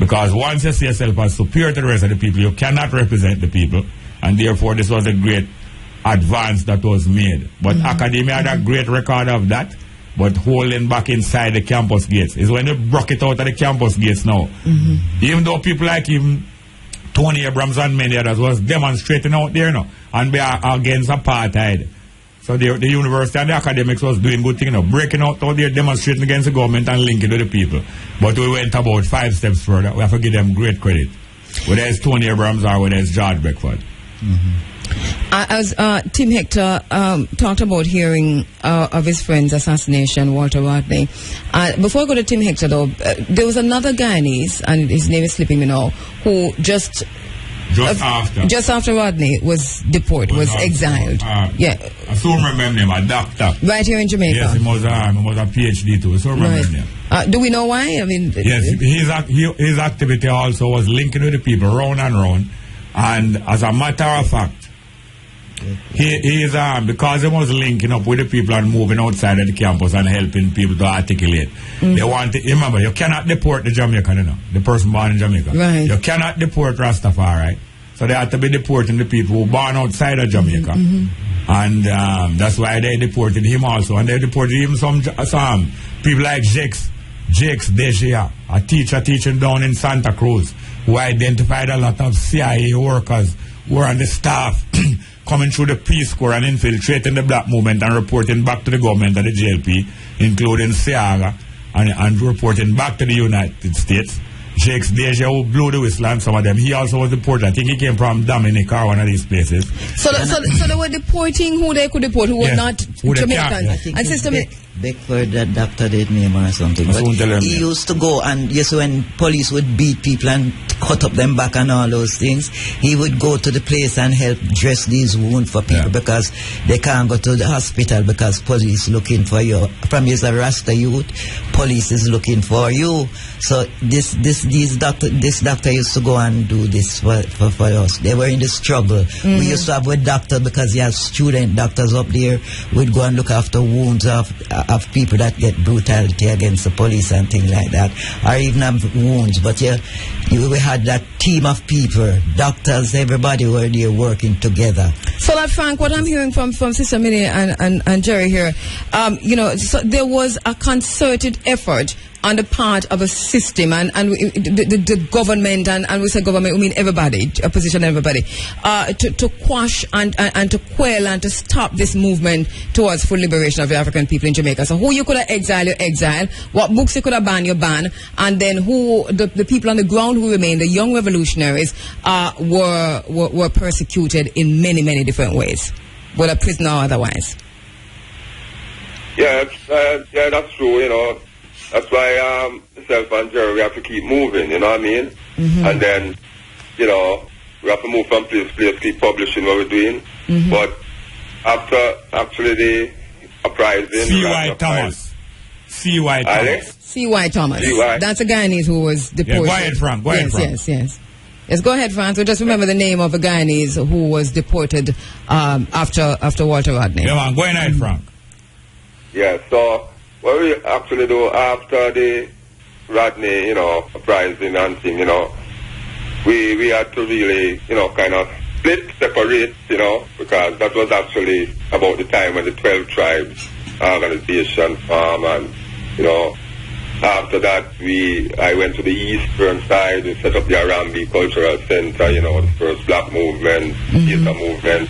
Because once you see yourself as superior to the rest of the people, you cannot represent the people. And therefore this was a great advance that was made. But academia had a great record of that. But holding back inside the campus gates is when they broke it out of the campus gates now. Even though people like him, Tony Abrams and many others was demonstrating out there now and be against apartheid. So the university and the academics was doing good things, breaking out there, demonstrating against the government and linking to the people. But we went about 5 steps further. We have to give them great credit. Whether it's Tony Abrams or whether it's George Beckford. As Tim Hector talked about hearing of his friend's assassination, Walter Rodney. Before I go to Tim Hector, though, there was another Guyanese, and his name is slipping me now, who just after Rodney was deported, was exiled. I still remember him name, a doctor. Right here in Jamaica. Yes, he was a PhD too. I still remember him name. Do we know why? I mean, yes, his activity also was linking with the people round and round. And as a matter of fact, he is because he was linking up with the people and moving outside of the campus and helping people to articulate. They want to remember, you cannot deport the Jamaican, the person born in Jamaica. Right. You cannot deport Rastafari. So they have to be deporting the people who born outside of Jamaica. And that's why they deported him also. And they deported him some people like Jex, Jakes Degia, a teacher teaching down in Santa Cruz, who identified a lot of CIA workers who were on the staff coming through the Peace Corps and infiltrating the black movement and reporting back to the government and the JLP, including Seaga, and reporting back to the United States. Jakes Deja, who blew the whistle on some of them, he also was deported. I think he came from Dominica or one of these places. So they were deporting who they could deport, who were not Jamaicans. And Sister Beckford, that doctor did name or something. But he used to go, and yes, when police would beat people and cut up them back and all those things, he would go to the place and help dress these wounds for people because they can't go to the hospital because police looking for you. From you as a Rasta youth, police is looking for you. So this doctor used to go and do this for us. They were in the struggle. Mm-hmm. We used to have a doctor because he has student doctors up there. We'd go and look after wounds of people that get brutality against the police and things like that, or even have wounds. But we had that team of people, doctors, everybody were there working together. So that, Frank, what I'm hearing from Sister Minnie and Jerry here, so there was a concerted effort on the part of a system and the government, and we say government, we mean everybody, opposition, everybody, to quash and to quell and to stop this movement towards full liberation of the African people in Jamaica. So who you could have exiled, you exile, what books you could have banned, you ban, and then who the people on the ground who remain, the young revolutionaries, were persecuted in many, many different ways, whether prisoner or otherwise. Yeah, that's true, That's why myself and Jerry, we have to keep moving, you know what I mean? Mm-hmm. And then, we have to move from place to place, keep publishing what we're doing. Mm-hmm. But after actually the uprising... C.Y. Thomas. C.Y. Thomas. C.Y. Thomas. That's a Guyanese who was deported. Yeah, go ahead, Frank. Yes. Yes, go ahead, Frank. So just remember the name of a Guyanese who was deported after Walter Rodney. Yeah, man. Go ahead, Frank. Yeah, so... What we actually do after the Rodney, uprising and thing, we had to really, kind of separate, because that was actually about the time when the 12 tribes organization formed, and, after that I went to the eastern side, we set up the Arambi Cultural Center, the first black movement, theater movement,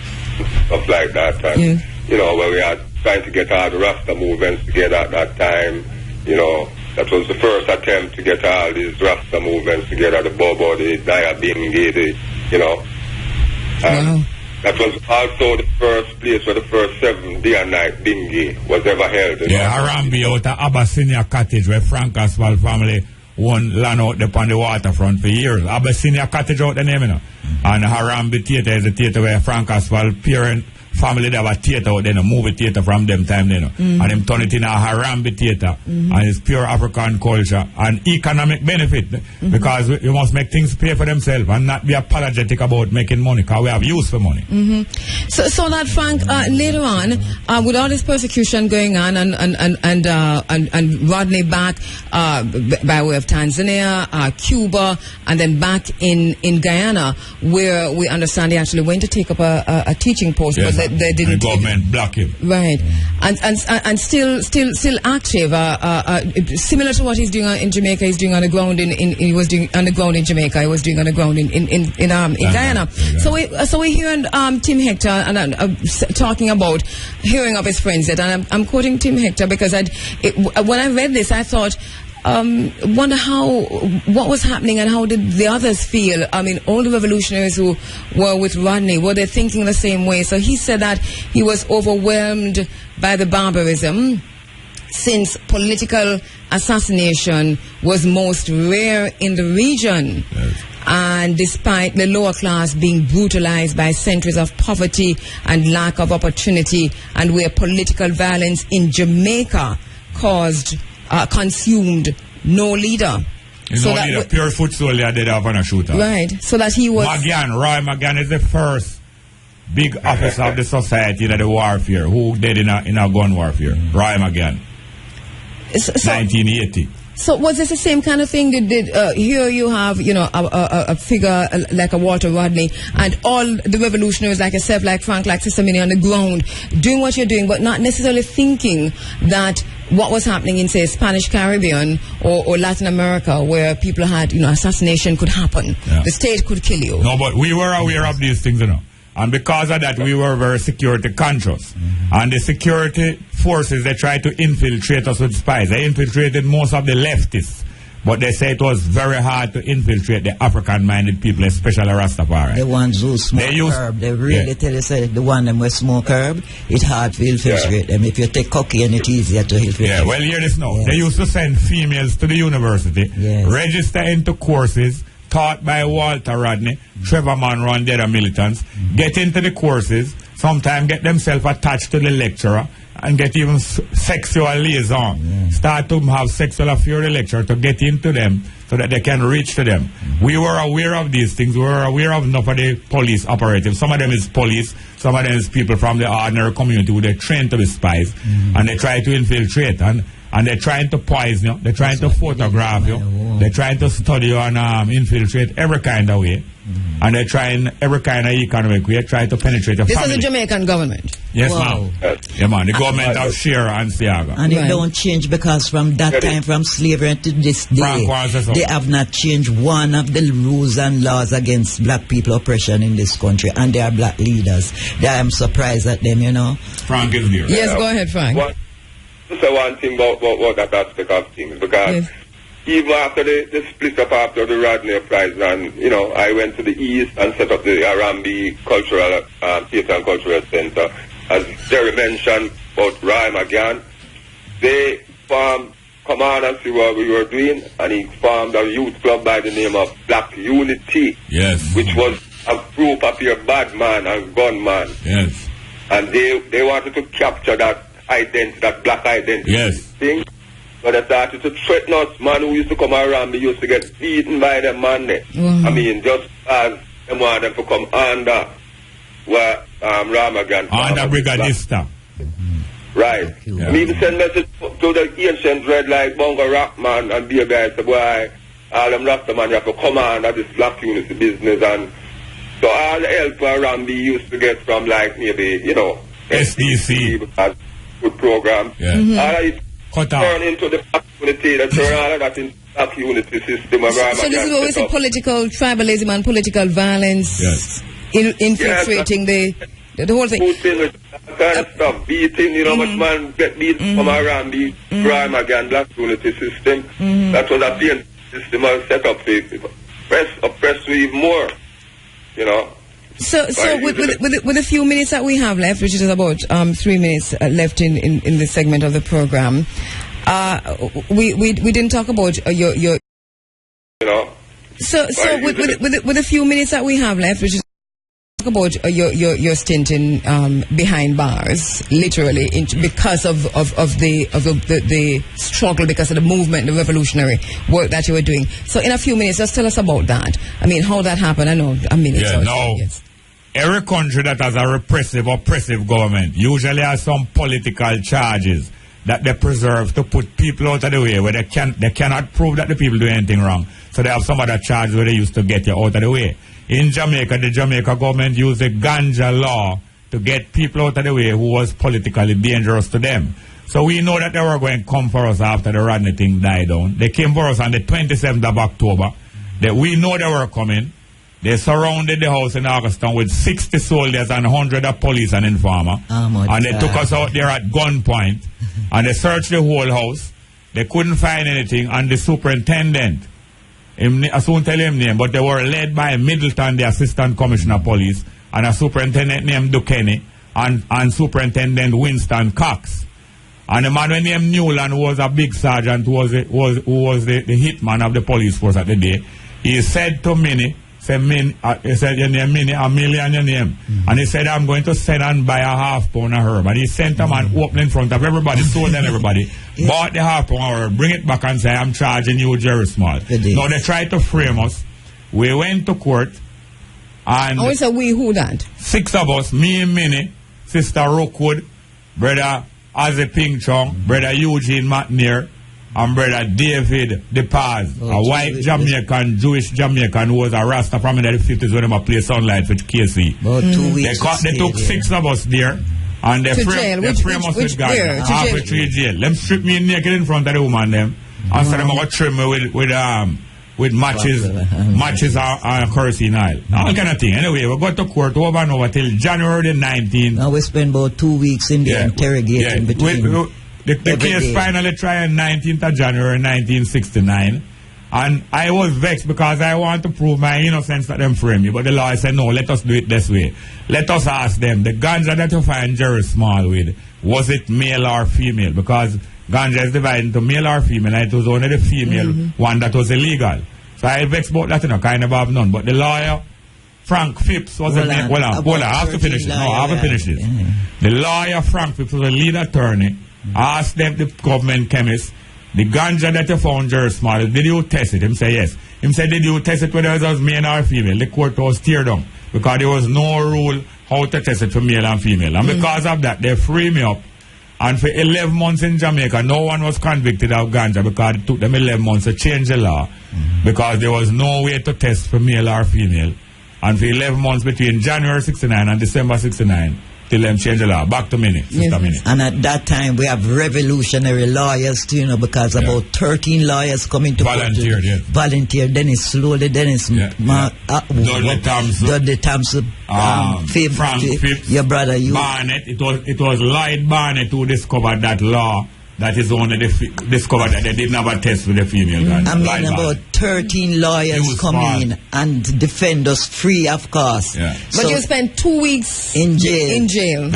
stuff like that, and, where we had trying to get all the Rasta movements together at that time. That was the first attempt to get all these Rasta movements together, the Bobo, the Daya Bingi, and that was also the first place where the first 7-day and night Bingi was ever held. Harambe out of Abyssinia Cottage, where Frank Aswell family won land out upon the waterfront for years. Abyssinia Cottage out the name, And Harambe Theatre is a theatre where Frank Aswell parent family, they have a theatre out there, a movie theatre from them time, and them turn it in a Harambe theatre, and it's pure African culture and economic benefit, because we must make things pay for themselves and not be apologetic about making money, because we have use for money. So that, Frank, later on, with all this persecution going on and Rodney back by way of Tanzania, Cuba, and then back in Guyana, where we understand he actually went to take up a teaching post, but they didn't. The government blocked him. Right, and still active. Similar to what he's doing in Jamaica, he's doing on the ground he was doing on the ground in Jamaica. He was doing on the ground in Guyana. So we're hearing Tim Hector and talking about hearing of his friends. And I'm quoting Tim Hector because when I read this, I thought. Wonder what was happening and how did the others feel? I mean, all the revolutionaries who were with Rodney, were they thinking the same way? So he said that he was overwhelmed by the barbarism since political assassination was most rare in the region. Yes. And despite the lower class being brutalized by centuries of poverty and lack of opportunity, and where political violence in Jamaica consumed no leader. So no leader, pure foot soldier dead off on a shooter. Right, so that he was... Roy McGann is the first big officer of the society in the warfare, who dead in a gun warfare. Roy McGann. 1980. So was this the same kind of thing? Here you have, a figure like a Walter Rodney, and all the revolutionaries like yourself, like Frank, like Sister Minnie on the ground, doing what you're doing, but not necessarily thinking that what was happening in, say, Spanish Caribbean or Latin America, where people had, assassination could happen. Yeah. The state could kill you. No, but we were aware of these things, And because of that, we were very security conscious. Mm-hmm. And the security forces, they tried to infiltrate us with spies. They infiltrated most of the leftists. But they say it was very hard to infiltrate the African-minded people, especially Rastafari. The ones who smoke herb, they really tell you, say, the one them who smoke herb, it's hard to infiltrate them. If you take cocaine, it's easier to infiltrate. Yeah, well, hear this now. Yes. They used to send females to the university, register into courses taught by Walter Rodney, Trevor Monroe and the other militants, get into the courses, sometimes get themselves attached to the lecturer, and get even sexual liaison. Start to have sexual affair with the lecturer to get into them so that they can reach to them. We were aware of these things. We were aware of enough of the police operatives. Some of them is police, some of them is people from the ordinary community who they train to be spies, and they try to infiltrate. And they're trying to poison you, they're trying to photograph you, they're trying to study you and infiltrate every kind of way. And they're trying every kind of economic way, trying to penetrate the family. This is the Jamaican government. Yes, ma'am. Yeah, man. The government of Shearer and Siaga. And it don't change because from that time, from slavery to this day, they have not changed one of the rules and laws against black people oppression in this country. And they are black leaders. I am surprised at them, Frank is here. Yes, go ahead, Frank. Just one thing about that aspect of things, because even after the split up after the Rodney uprising, and I went to the east and set up the Arambi Cultural Theatre and Cultural Center. As Jerry mentioned about Rhyme again, they formed, come on and see what we were doing, and he formed a youth club by the name of Black Unity, which was a group of your bad man and gunman. Yes. And they wanted to capture that identity, that black identity thing. But they started to threaten us. Man who used to come around, we used to get beaten by them man there. I mean, just as they want them to come under where Ramagan. Under Brigadista. Right. Yeah. We even send message to the ancient red like Bongo Rock man and be a guy say, boy, all them Rasta man, you have to come under this black unity business. And so all the help around we used to get from like maybe, SDC. Good program. Turn into the black unity, they turn all of that into black unity system. So this is always a political tribalism and political violence infiltrating the whole thing. Kind of stuff, beating, much man get beat from around the crime again, black unity system. That was a pain system I set up to oppress you even more, So with a few minutes that we have left, which is about 3 minutes left in this segment of the program, we didn't talk about your So with a few minutes that we have left, which is talk about your stint in behind bars, literally, because of the struggle, because of the movement, the revolutionary work that you were doing. So in a few minutes, just tell us about that. I mean, how that happened. I know a minute. Yes. Every country that has a oppressive government usually has some political charges that they preserve to put people out of the way where they cannot prove that the people do anything wrong. So they have some other charges where they used to get you out of the way. In Jamaica, the Jamaica government used the ganja law to get people out of the way who was politically dangerous to them. So we know that they were going to come for us after the Rodney thing died down. They came for us on the 27th of October. We know they were coming. They surrounded the house in Auguston with 60 soldiers and 100 of police and informer. And they took us out there at gunpoint. And they searched the whole house. They couldn't find anything. And the superintendent, I soon tell him name, but they were led by Middleton, the assistant commissioner of police, and a superintendent named Duquesne, and superintendent Winston Cox. And the man named Newland was a big sergeant who was the hitman of the police force at the day. He said to Minnie, he said, your name, Minnie, a million your name. And he said, I'm going to send and buy a half pound of herb. And he sent a man open in front of everybody, sold them everybody, bought the half pound of herb, bring it back and say, I'm charging you Jerry Small. Now they tried to frame us. We went to court. And oh, so we who that? 6 of us, me and Minnie, Sister Rookwood, Brother Ozzy Ping Chong, Brother Eugene McNair, and brother David DePaz, a white Jamaican, Jewish Jamaican who was a Rasta from in the 50s when they play Sunlight with KC. About 2 weeks. They took 6 of us there. And they frame us with guns. Halfway through jail. Them strip me naked in front of the woman them. And so them going to trim me with matches and kerosene oil. All kind of thing. Anyway, we got to court over and over till January the 19th. Now we spend about 2 weeks in the interrogating between. The case finally tried on 19th of January 1969. And I was vexed because I want to prove my innocence that them frame me. But the lawyer said, no, let us do it this way. Let us ask them, the ganja that you find Jerry Small with, was it male or female? Because ganja is divided into male or female, and it was only the female one that was illegal. So I vexed about that, kind of have none. But the lawyer, Frank Phipps, was I have to finish it. I have to finish this. The lawyer, Frank Phipps, was a lead attorney, asked them, the government chemist, the ganja that you found, Jerry Small, did you test it? Him say yes. Him said, did you test it whether it was male or female? The court was teared down because there was no rule how to test it for male and female. And because of that, they free me up. And for 11 months in Jamaica, no one was convicted of ganja because it took them 11 months to change the law because there was no way to test for male or female. And for 11 months between January 69 and December 69, till them change the law. Back to Minnie, Sister Minnie. And at that time, we have revolutionary lawyers too, because about 13 lawyers coming to volunteer. Volunteer. Then it's slowly, then it's Dudley Thompson, Frank Phipps, your brother, Barnett. It was Lloyd Barnett who discovered that law. That is only discovered that they didn't have a test with the female ganja. I mean, about 13 lawyers come in and defend us free, of course. Yeah. But so you spent 2 weeks in jail.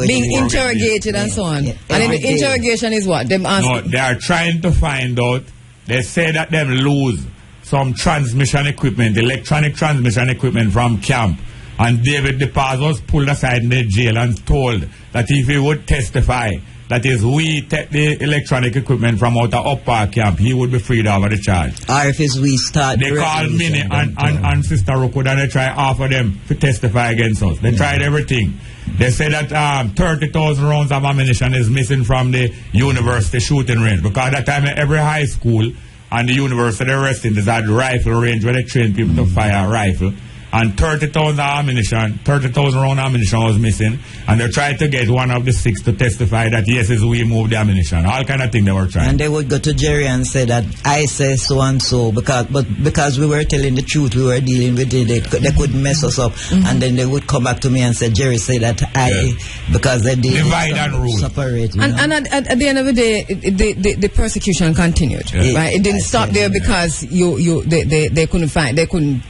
Being interrogated and so on. Yeah. And the interrogation is what? Them asking? No, they are trying to find out. They say that them lose some transmission equipment, electronic transmission equipment from camp. And David DePaz was pulled aside in the jail and told that if he would testify, that is, we take the electronic equipment from out of Upper Camp, he would be freed over the charge. Or if it's we start... They called Minnie and Sister Rookwood and they try offer them to testify against us. They tried everything. They said that 30,000 rounds of ammunition is missing from the university shooting range. Because at that time, every high school and the university resting, there's a rifle range where they train people to fire a rifle. And 30,000 ammunition, 30,000 round ammunition was missing. And they tried to get one of the 6 to testify that yes, it's we moved the ammunition. All kind of thing they were trying. And they would go to Jerry and say that I say so and so because we were telling the truth, we were dealing with it. They couldn't mess us up. And then they would come back to me and say, Jerry said that because they did divide and rule. Separate. And at the end of the day, the persecution continued. Yeah. Right? It didn't stop there because they couldn't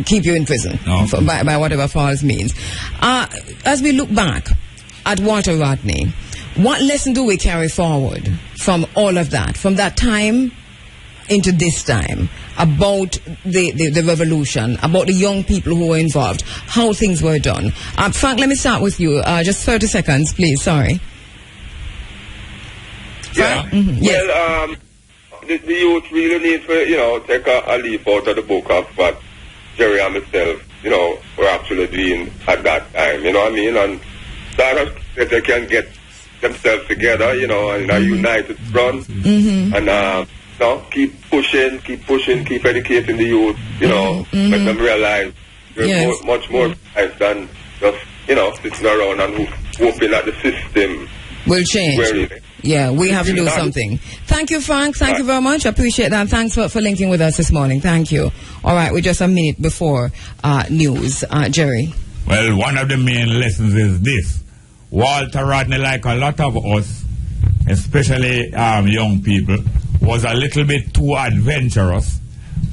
keep you in prison by whatever false means. As we look back at Walter Rodney, what lesson do we carry forward from all of that, from that time into this time, about the revolution, about the young people who were involved, how things were done? Frank, let me start with you. Just 30 seconds, please. Sorry. Yeah. Yes. Well, the youth really need to, take a leaf out of the book of what Jerry and myself, were actually doing at that time, you know what I mean? And that they can get themselves together, in a united front, and keep pushing, keep educating the youth, let them realize there's much more life than just, sitting around and hoping that the system will change. Yeah, we have to do something. Thank you, Frank. Thank you very much. I appreciate that. Thanks for linking with us this morning. Thank you. All right, we're just a minute before news. Jerry. Well, one of the main lessons is this. Walter Rodney, like a lot of us, especially young people, was a little bit too adventurous.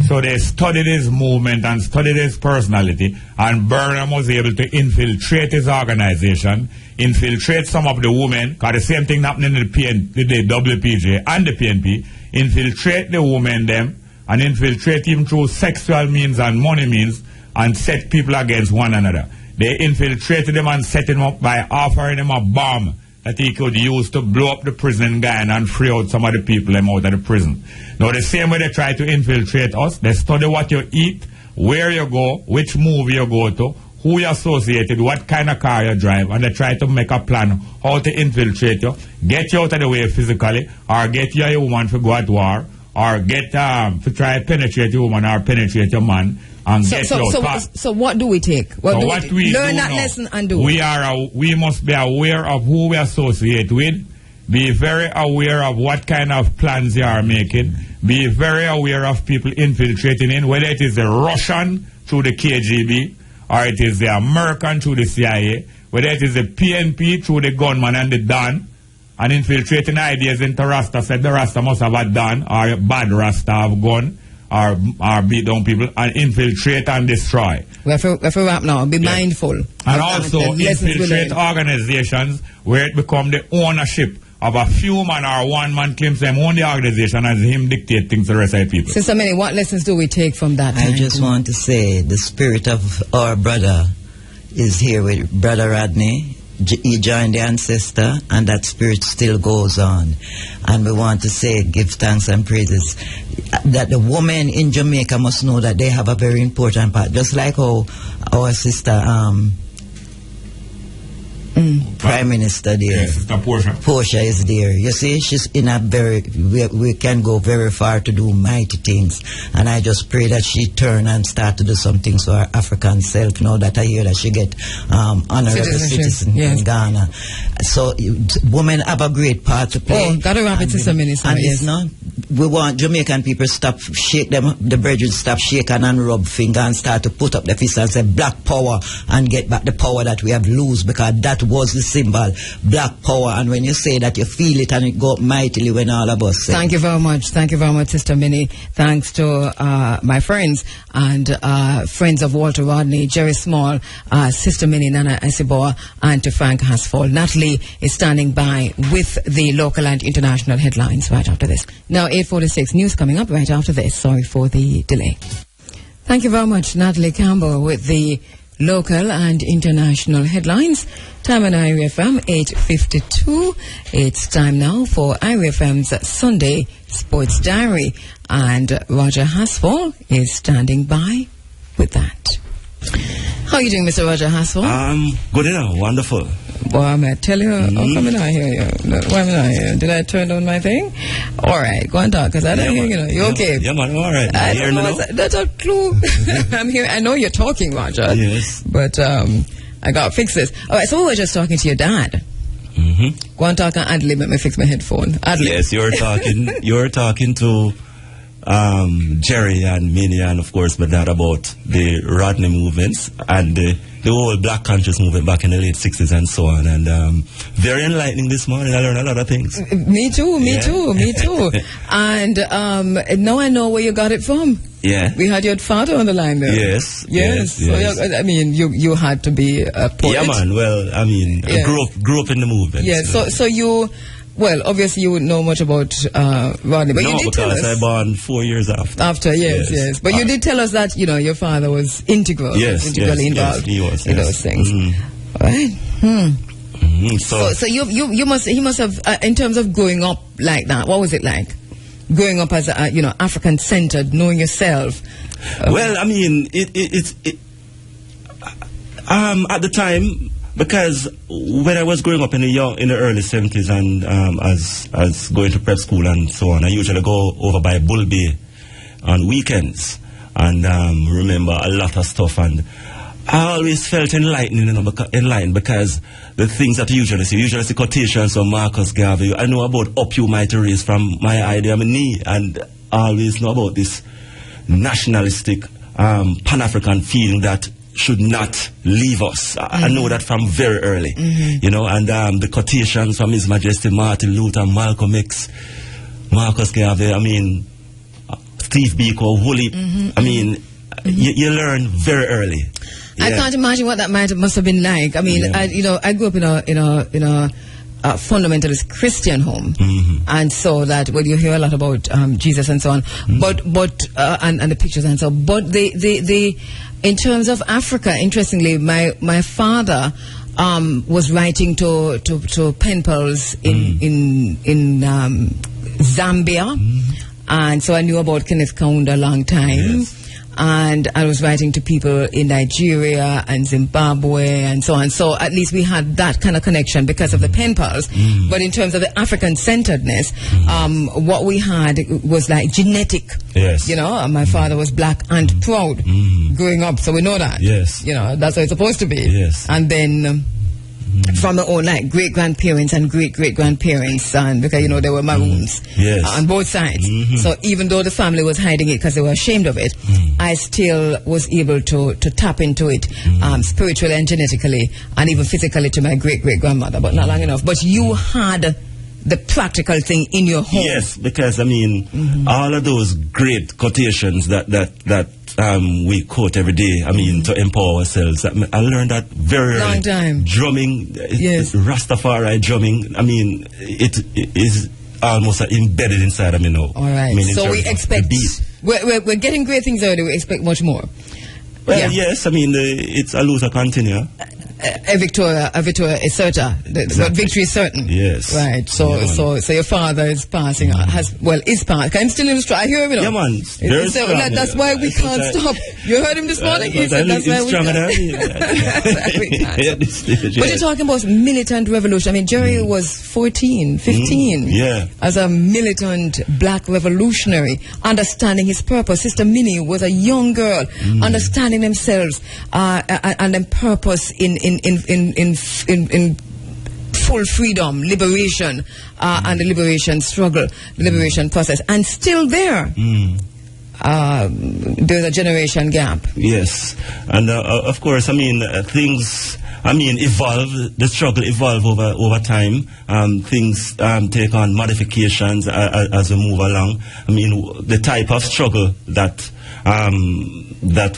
So they studied his movement and studied his personality, and Burnham was able to infiltrate his organization, infiltrate some of the women, because the same thing happened in the WPJ and the PNP, infiltrate the women them, and infiltrate him through sexual means and money means, and set people against one another. They infiltrated him and set him up by offering him a bomb that he could use to blow up the prison guy and free out some of the people out of the prison. Now, the same way they try to infiltrate us, they study what you eat, where you go, which movie you go to, who you associated, what kind of car you drive, and they try to make a plan how to infiltrate you, get you out of the way physically, or get you a woman to go at war, or get to try to penetrate your woman or penetrate your man, and get you out. So what do we take? Learn that lesson and do it. We must be aware of who we associate with, be very aware of what kind of plans you are making, be very aware of people infiltrating in, whether it is the Russian through the KGB, or it is the American through the CIA, whether it is the PNP through the gunman and the Don, and infiltrating ideas into Rasta, said the Rasta must have a Don, or a bad Rasta have gun, or beat down people, and infiltrate and destroy. We have to wrap now. Be mindful. And also infiltrate organizations where it become the ownership of a few man or one man claims them own the organization and him dictate things to the rest of the people. Sister Minnie, what lessons do we take from that? I just want to say the spirit of our brother is here with Brother Rodney. He joined the ancestor, and that spirit still goes on. And we want to say, give thanks and praises, that the women in Jamaica must know that they have a very important part. Just like how our sister, Prime Minister there. Yes, Sister Portia is there. You see, she's in a very, we can go very far to do mighty things. And I just pray that she turn and start to do some things for her African self. Now that I hear that she get honorable citizen in Ghana. So women have a great part to play. Oh, gotta wrap it to some minutes. And yes. We want Jamaican people stop shake them, the brethren stop shaking and rub finger and start to put up the fist and say black power and get back the power that we have lose, because that was the symbol, black power. And when you say that, you feel it and it go up mightily when all of us say. Thank you very much, Sister Minnie. Thanks to my friends and friends of Walter Rodney, Jerry Small, Sister Minnie, Nana Asiboa, and to Frank Hasfall. Natalie is standing by with the local and international headlines right after this. Now 8:46 news coming up right after this. Sorry for the delay. Thank you very much, Natalie Campbell, with the local and international headlines. Time on IRFM 8:52. It's time now for IRFM's Sunday Sports Diary, and Roger Hasfall is standing by with that. How are you doing, Mr. Roger Hasfall? Good enough, wonderful. Well, I'm going to tell you, how come I not hear you? Why am I not here? Did I turn on my thing? All right, go and talk, because I don't hear you. You okay? Yeah, man, all right. I don't know. That's a clue. I'm here. I know you're talking, Roger. Yes. But I got to fix this. All right, so we were just talking to your dad. Go and talk and Adley, let me fix my headphone. Adley. Yes, you're talking to Jerry and Minnie and of course my dad about the Rodney movements and the whole black conscious movement back in the late 60s and so on, and very enlightening this morning. I learned a lot of things. Me too. And now I know where you got it from. Yeah. We had your father on the line there. Yes. So I mean, you had to be a poet. Yeah, man. Well, I mean, I grew up in the movement. Yeah. So you. Well, obviously you wouldn't know much about Rodney, but you did tell us. I was born 4 years after. Yes. But you did tell us that, your father was integrally involved he was, in those things. All right. So he must have, in terms of growing up like that, what was it like? Growing up as a, African-centered, knowing yourself. Well, I mean, it's at the time, because when I was growing up in the early 70s and as going to prep school and so on, I usually go over by Bull Bay on weekends and remember a lot of stuff, and I always felt enlightened because the things that you usually see quotations from Marcus Garvey. I know about Up You Mighty Race from My Idea, My Knee, and I always know about this nationalistic Pan-African feeling that should not leave us. I know that from very early, and the quotations from His Majesty Martin Luther, Malcolm X, Marcus Garvey, I mean, Steve Biko, Woolley, I mean, you learn very early. Yeah. I can't imagine what that must have been like. I mean, I grew up in a fundamentalist Christian home, and so that you hear a lot about Jesus and so on, but and the pictures and so on. But they in terms of Africa, interestingly, my father was writing to pen pals in Zambia, and so I knew about Kenneth Kaunda a long time. Yes. and I was writing to people in Nigeria and Zimbabwe and so on. So at least we had that kind of connection because of the pen pals. But in terms of the African-centeredness, what we had was like genetic. Yes. You know, my father was black and proud growing up, so we know that. Yes. You know, that's how it's supposed to be. Yes. And then from my own, like, great-grandparents and great-great-grandparents, and because, you know, they were Maroons on both sides. So even though the family was hiding it because they were ashamed of it, I still was able to tap into it spiritually and genetically and even physically to my great-great-grandmother, but not long enough. But you had the practical thing in your home. Yes, because, I mean, all of those great quotations that we quote every day, I mean, to empower ourselves. I learned that very long time. Drumming, Rastafari drumming, I mean, it is almost embedded inside of me now. All right. I mean, so we expect, we're getting great things already, we expect much more. Well, yes, I mean, it's a loser continue. A victoria is certain. But victory is certain. Yes. Right. So your father is passing on. Is passing. I'm still in the stride. I hear him, you know. Yeah, man. So that's why we can't stop. You heard him this morning. He said that's why we can't. But you're talking about militant revolution. I mean, Jerry was 14, 15. As a militant black revolutionary, understanding his purpose. Sister Minnie was a young girl, understanding themselves and their purpose in full freedom, liberation, and the liberation struggle, the liberation process, and still there. There's a generation gap. Yes, and of course, I mean, things, I mean, evolve. The struggle evolve over time. Things take on modifications as we move along. I mean, the type of struggle that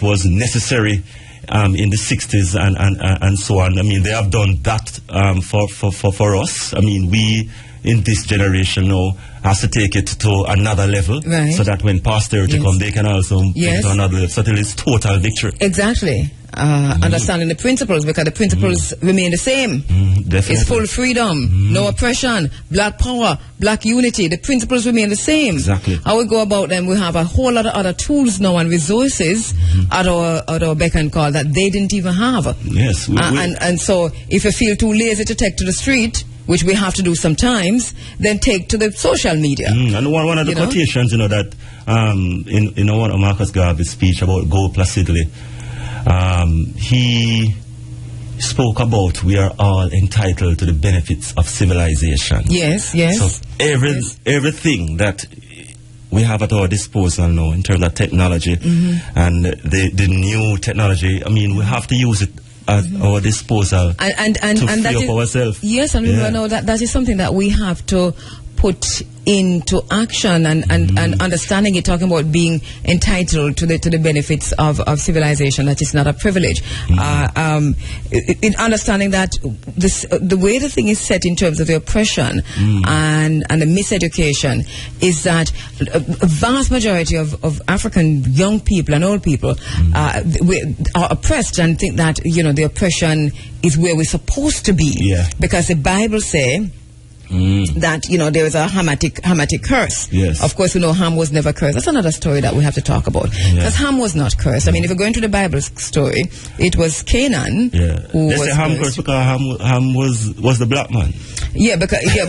was necessary in the 60s and so on. I mean, they have done that for us. I mean, we in this generation now has to take it to another level, so that when posterity come, they can also take it to another level. So till it's total victory. Exactly. Understanding the principles, because the principles remain the same. Definitely. It's full freedom, no oppression, black power, black unity. The principles remain the same. Exactly. How we go about them, we have a whole lot of other tools now and resources at our beck and call that they didn't even have. Yes. And so if you feel too lazy to take to the street, which we have to do sometimes, then take to the social media. And one of the quotations, that in one of Marcus Garvey's speech about Go Placidly, he spoke about we are all entitled to the benefits of civilization. Yes. So everything that we have at our disposal now in terms of technology and the new technology, I mean, we have to use it at our disposal and to free up ourselves. Yes, and we know that is something that we have to put into action and understanding it, talking about being entitled to the benefits of civilization, that is not a privilege. In understanding that the way the thing is set in terms of the oppression and the miseducation is that a vast majority of African young people and old people are oppressed and think that the oppression is where we're supposed to be, because the Bible say that there is a Hamitic curse. Yes. Of course, we know Ham was never cursed. That's another story that we have to talk about. Because Ham was not cursed. I mean, if you go into the Bible story, it was Canaan who was Ham cursed because Ham was the black man.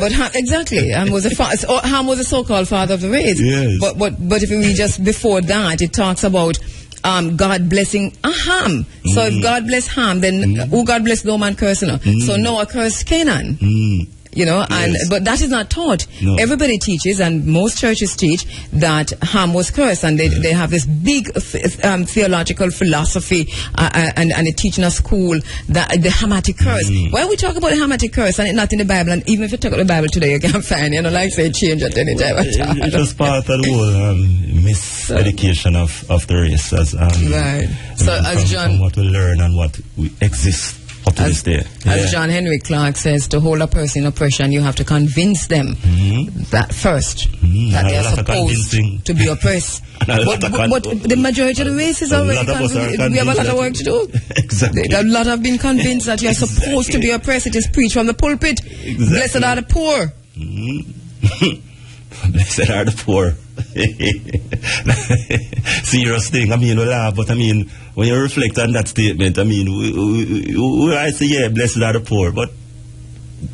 But Ham, exactly. Ham was a so-called father of the race. Yes. But if you read just before that, it talks about God blessing Ham. So if God bless Ham, then who God bless no man curse. So Noah cursed Canaan. But that is not taught. No. Everybody teaches, and most churches teach, that Ham was cursed, and they have this big theological philosophy, and they teach in a school that the Hamitic curse. Why we talk about the Hamitic curse and it's not in the Bible? And even if you talk about the Bible today, you can't find, like say, change at any time. It's just part of the whole miseducation of the race, as So as John, from what we learn and what we exist. As John Henry Clark says, to hold a person in oppression, you have to convince them that first that they are supposed to be oppressed. But the majority of the races are already convinced. We have a lot of work to do. Exactly. A lot have been convinced that you are supposed to be oppressed. It is preached from the pulpit. Blessed are the poor. Blessed are the poor. Serious thing. I mean, we laugh, but I mean, when you reflect on that statement, I mean, I say, yeah, blessed are the poor, but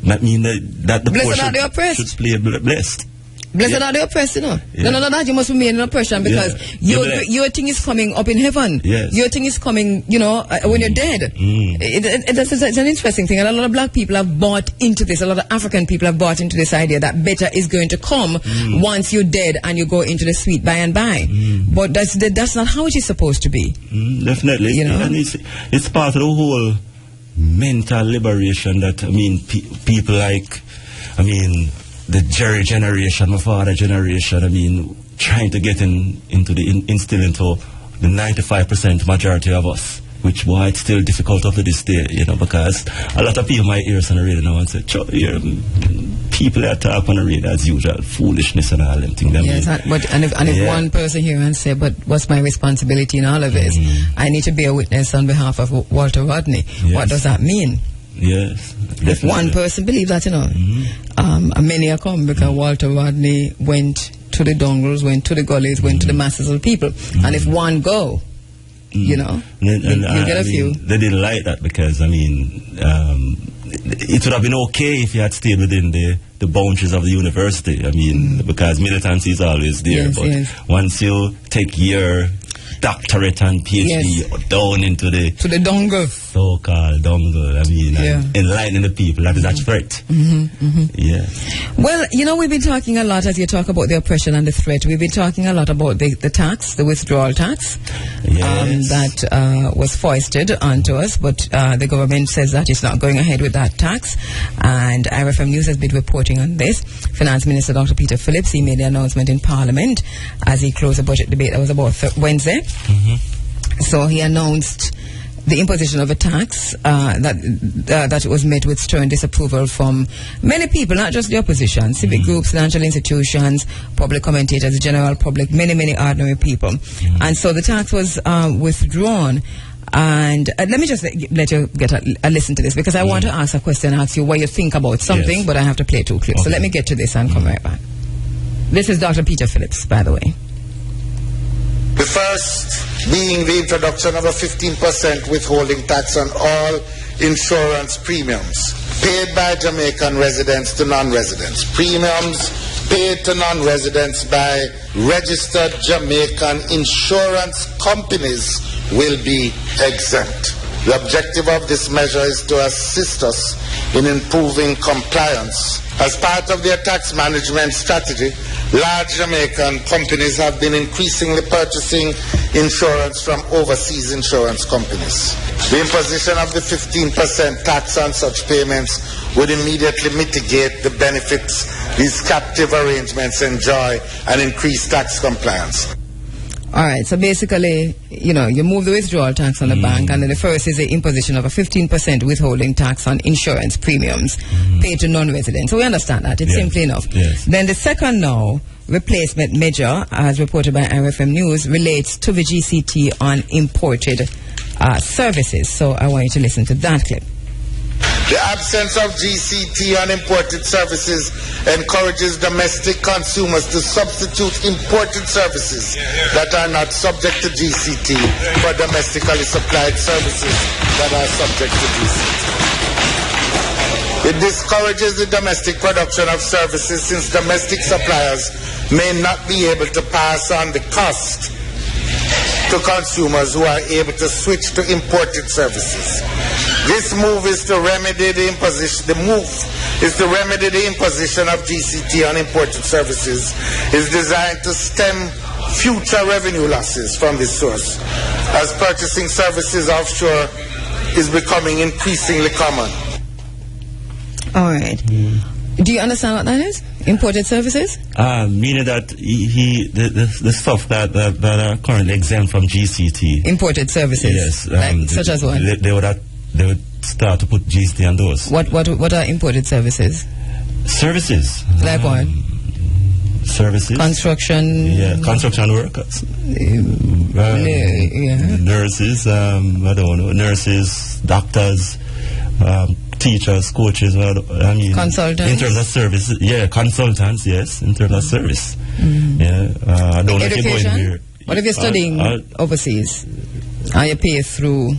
that mean that the blessed poor are the oppressed. should play blessed. Blessed are the oppressed, you know. Yeah. No, that you must remain in oppression because your thing is coming up in heaven. Yes. Your thing is coming, you know, when you're dead. It's an interesting thing. And a lot of black people have bought into this. A lot of African people have bought into this idea that better is going to come once you're dead and you go into the sweet by and by. But that's not how it is supposed to be. Definitely. You know? And it's part of the whole mental liberation that, I mean, people like, I mean, the Jerry generation, my father generation, I mean, trying to get instill into the 95% majority of us, which, boy, it's still difficult up to this day, you know, because a lot of people might hear us on the radio now and say, people that talk on the radio as usual, foolishness and all them things. Yes, if one person here and say, but what's my responsibility in all of this? I need to be a witness on behalf of Walter Rodney. Yes. What does that mean? Yes. Definitely. If one person believe that, you know, many are come because Walter Rodney went to the dongles, went to the gullies, went to the masses of people. And if one go, you know, you get a few. They didn't like that because, I mean, it would have been okay if you had stayed within the boundaries of the university. I mean, because militancy is always there. But once you take your doctorate and PhD down into the dongle, so-called dongle, I mean, enlightening the people, that is a threat. Yeah. Well, you know, we've been talking a lot, as you talk about the oppression and the threat, we've been talking a lot about the tax, the withdrawal tax, that was foisted onto us, but the government says that it's not going ahead with that tax, and RFM News has been reporting on this. Finance Minister Dr. Peter Phillips, he made the announcement in Parliament as he closed the budget debate. That was about Wednesday. So he announced the imposition of a tax that was met with stern disapproval from many people, not just the opposition, civic groups, financial institutions, public commentators, the general public, many ordinary people. And so the tax was withdrawn. And let me just let you get a listen to this, because I want to ask a question and ask you what you think about something, but I have to play 2 clips. So let me get to this and come right back. This is Dr. Peter Phillips, by the way. The first being the introduction of a 15% withholding tax on all insurance premiums paid by Jamaican residents to non-residents. Premiums paid to non-residents by registered Jamaican insurance companies will be exempt. The objective of this measure is to assist us in improving compliance. As part of their tax management strategy, large Jamaican companies have been increasingly purchasing insurance from overseas insurance companies. The imposition of the 15% tax on such payments would immediately mitigate the benefits these captive arrangements enjoy and increase tax compliance. All right, so basically, you know, you move the withdrawal tax on the bank, and then the first is the imposition of a 15% withholding tax on insurance premiums paid to non-residents. So we understand that. It's simple enough. Then the second now, replacement measure, as reported by RFM News, relates to the GCT on imported services. So I want you to listen to that clip. The absence of GCT on imported services encourages domestic consumers to substitute imported services that are not subject to GCT for domestically supplied services that are subject to GCT. It discourages the domestic production of services since domestic suppliers may not be able to pass on the cost to consumers who are able to switch to imported services. This move is to remedy the imposition. The move is to remedy the imposition of GCT on imported services. Is designed to stem future revenue losses from this source, as purchasing services offshore is becoming increasingly common. All right. Do you understand what that is? Imported services? Meaning that the stuff that are currently exempt from GCT. Imported services? Yes. Like, such as what? They would start to put GCT on those. What are imported services? Services. Like what? Services. Construction. Yeah, construction workers. Nurses, I don't know, nurses, doctors, teachers, coaches, I mean, consultants. In terms of service, consultants, yes, in terms of service. I don't know if you're going here. What if you're studying overseas? Are you paid through,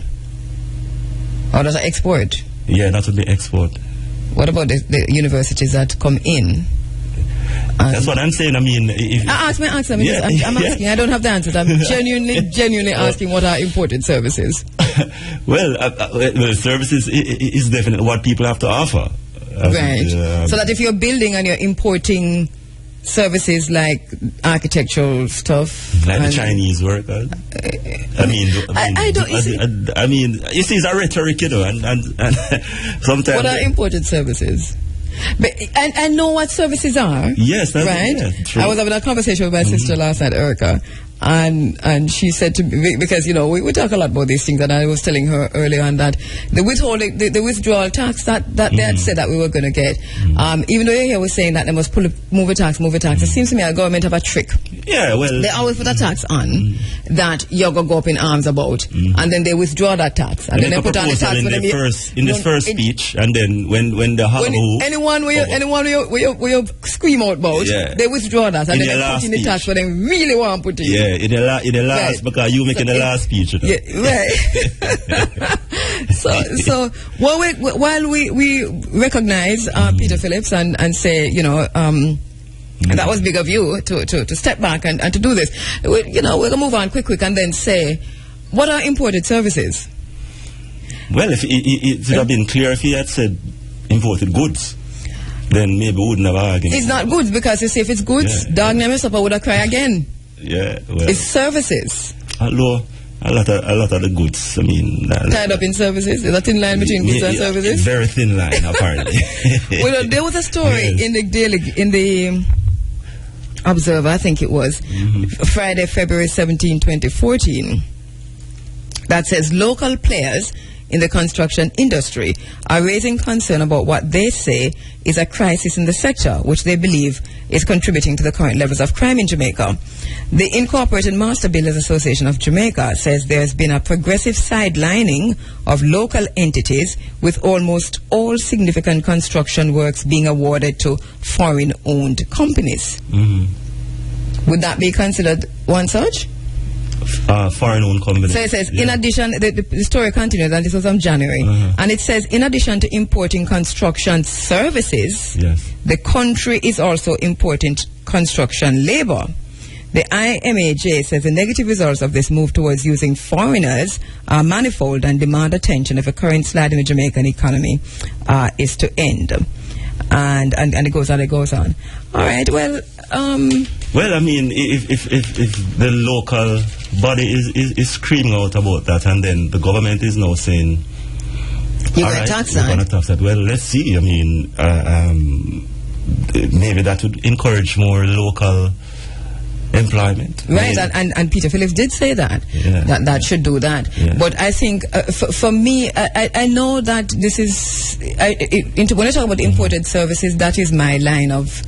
or does it export? Yeah, that would be export. What about the universities that come in? That's what I'm saying. I mean, ask me. I'm asking. I don't have the answers. I'm genuinely asking what are imported services. Well, services is definitely what people have to offer. Right. So that if you're building and you're importing services like architectural stuff, like the Chinese work. I mean, you see, it's a rhetoric, you know, and sometimes. What are imported services? But I know what services are. Yes, that's right. Yeah, true. I was having a conversation with my sister last night, Erica, and she said to me, because you know we talk a lot about these things, and I was telling her earlier on that the withholding, the withdrawal tax that they had said that we were going to get, even though here was saying that they must move a tax. It seems to me our government have a trick. Yeah, well, they always put a tax on that you're going to go up in arms about, and then they withdraw that tax, and then they put on the tax in this first speech, and then when the anyone where you scream out about, they withdraw that, and then they put in the tax for them really want to put in. Yeah, in the last, right. Because you making the last speech. You know? Yeah, right. so while we recognize Peter Phillips and say, you know, that was big of you to step back and to do this. We're going to move on quick and then say, what are imported services? Well, if it would have been clear if he had said imported goods, then maybe we wouldn't have argued. It's not goods, because you see, if it's goods, dog name is up, I would have cried again. Yeah, well, it's services. A lot of the goods. I mean, tied up in services. Is that thin line between goods and services? Very thin line, apparently. Well, there was a story in the Observer, I think it was Friday, February 17, 2014, that says local players in the construction industry are raising concern about what they say is a crisis in the sector, which they believe is contributing to the current levels of crime in Jamaica. The Incorporated Master Builders Association of Jamaica says there's been a progressive sidelining of local entities, with almost all significant construction works being awarded to foreign-owned companies. Would that be considered one such? Foreign-owned companies. So it says, in addition, the story continues, and this was from January, and it says, in addition to importing construction services, the country is also importing construction labor. The IMAJ says the negative results of this move towards using foreigners are manifold and demand attention if a current slide in the Jamaican economy is to end. And it goes on. All right, well... Well, I mean, if the local body is screaming out about that, and then the government is now saying, you're going to tax that. Well, let's see. I mean, maybe that would encourage more local employment. Right, and Peter Phillips did say that, that should do that. Yeah. But I think, for me, I know that this is, when I talk about imported services, that is my line of